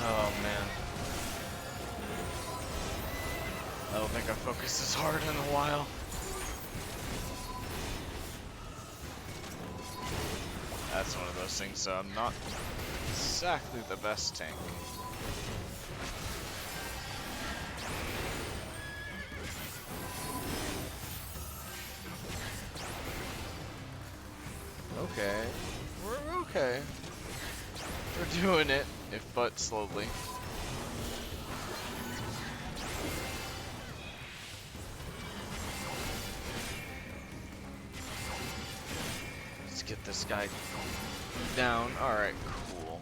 Oh man. I don't think I focused as hard in a while. That's one of those things, so I'm not exactly the best tank. Okay. We're okay. We're doing it, if but slowly. this guy down. Alright, cool.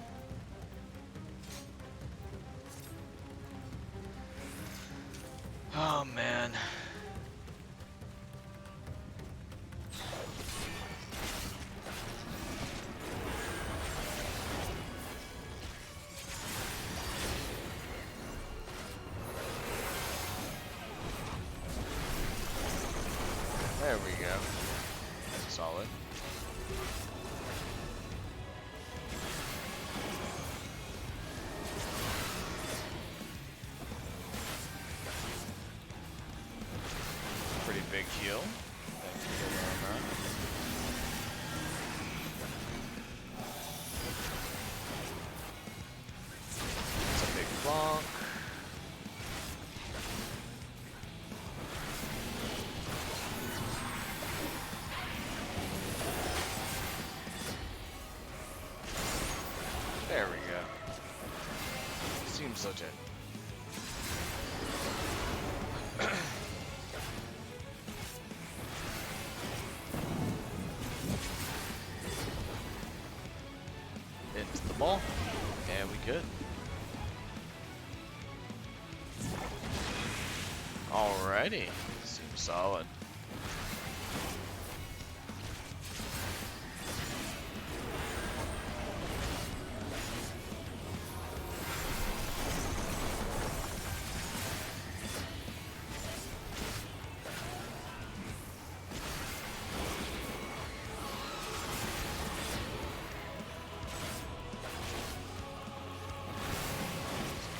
Oh man. There we go. Solid. Pretty big heal. Thank you for that. It's a big block. There we go. Seems legit. Into the ball. And we good. Alrighty. Seems solid.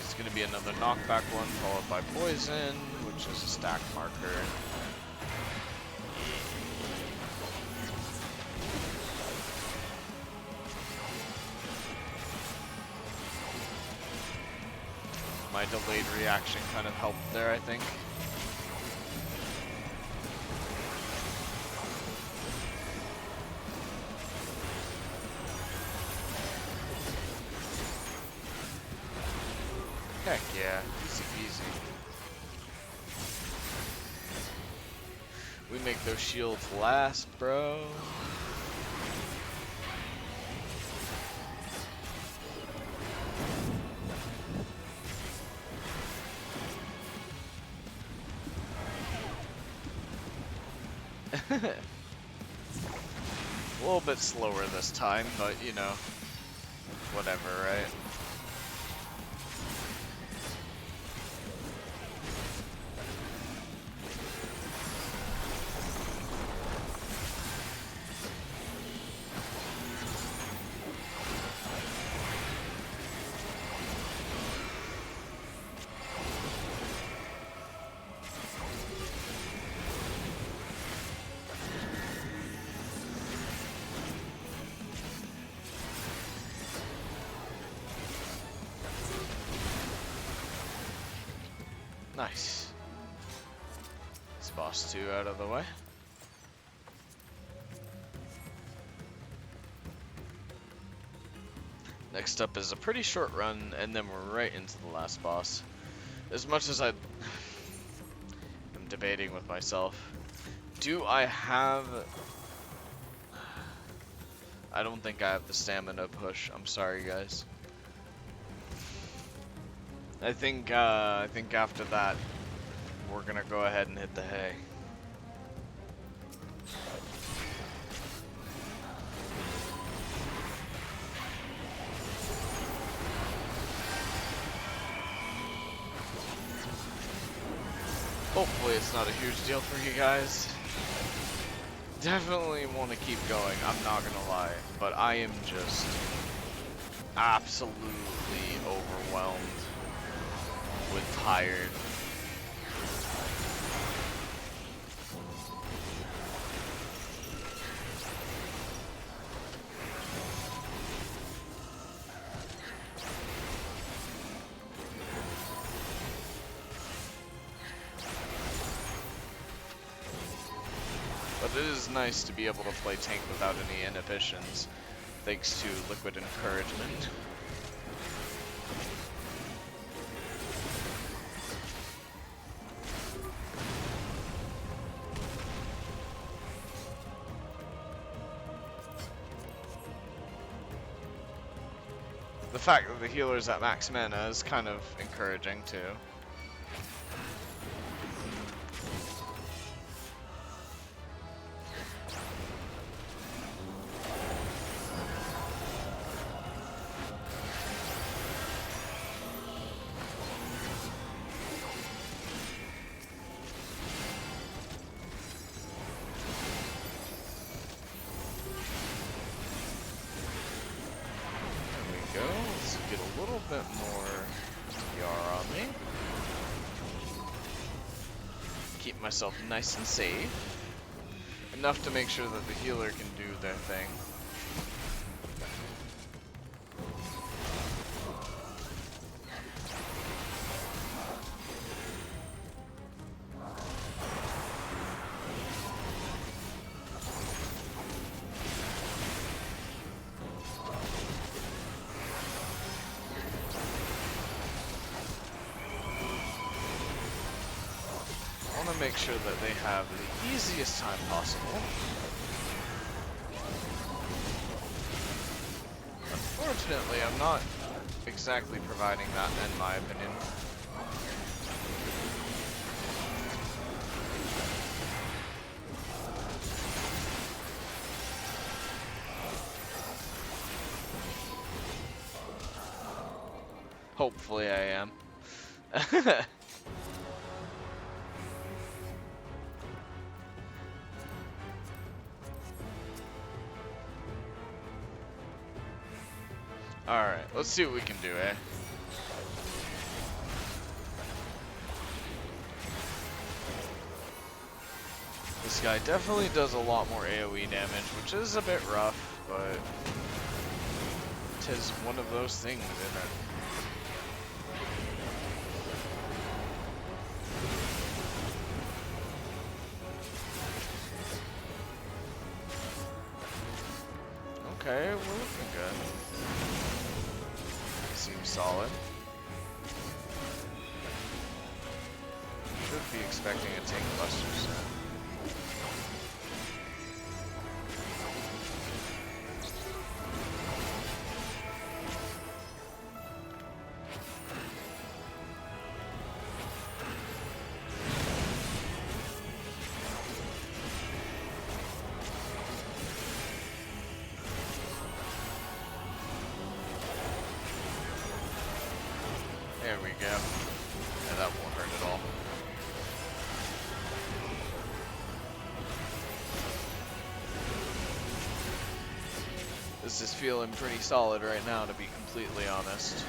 It's gonna be another knockback one followed by poison, which is a stack marker. My delayed reaction kind of helped there, I think. Heck yeah, easy peasy. We make those shields last, bro. A little bit slower this time, but you know, whatever, right? Nice. It's boss 2 out of the way. Next up is a pretty short run, and then we're right into the last boss. As much as I'm debating with myself, do I have... I don't think I have the stamina push. I'm sorry, guys. I think after that, we're gonna go ahead and hit the hay. Hopefully it's not a huge deal for you guys. Definitely want to keep going, I'm not gonna lie, but I am just absolutely overwhelmed with tired. But it is nice to be able to play tank without any inhibitions, thanks to liquid encouragement. The fact that the healer's at max mana is kind of encouraging too. Bit more PR on me. Keep myself nice and safe. Enough to make sure that the healer can do their thing. Make sure that they have the easiest time possible. Unfortunately, I'm not exactly providing that, in my opinion. Hopefully I am. Alright, let's see what we can do, eh? This guy definitely does a lot more AoE damage, which is a bit rough, but tis one of those things, isn't it? Okay, we're looking good. Seems solid. Should be expecting a tank buster soon. There we go. Yeah, that won't hurt at all. This is feeling pretty solid right now, to be completely honest.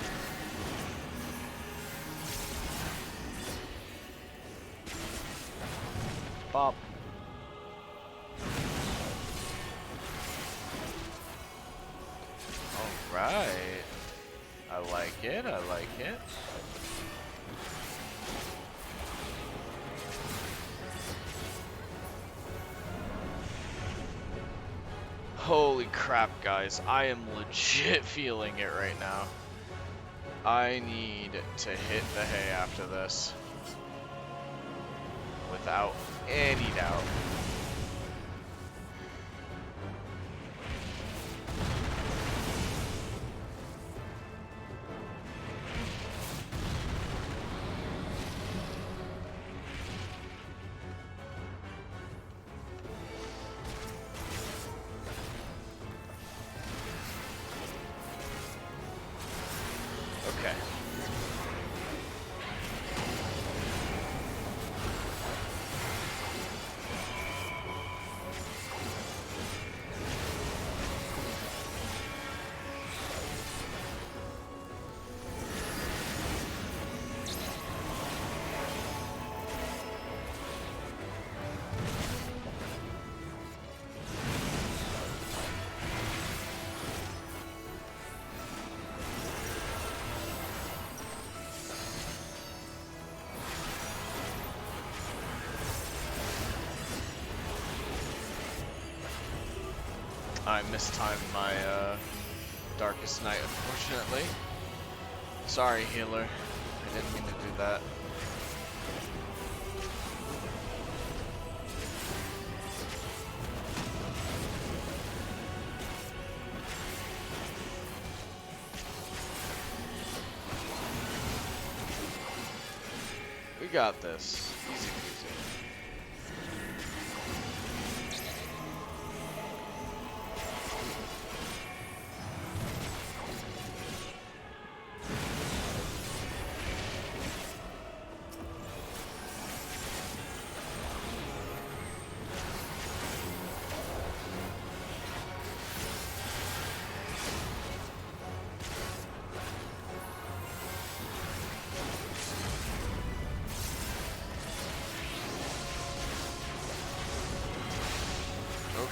Bop. Alright. I like it, I like it. Holy crap, guys. I am legit feeling it right now. I need to hit the hay after this. Without any doubt. Okay. I mistimed my Darkest Night, unfortunately. Sorry, healer. I didn't mean to do that. got this. Easy peasy.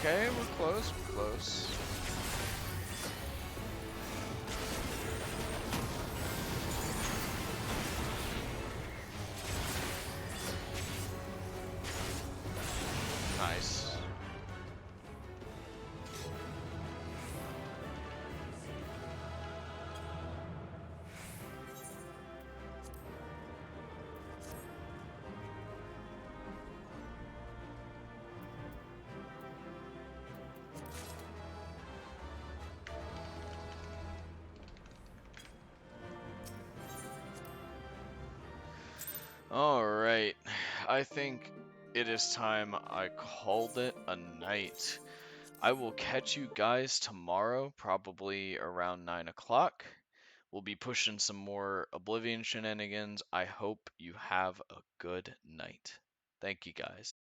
Okay, we're close, we're close. Nice. Alright, I think it is time I called it a night. I will catch you guys tomorrow, probably around 9 o'clock. We'll be pushing some more Oblivion shenanigans. I hope you have a good night. Thank you guys.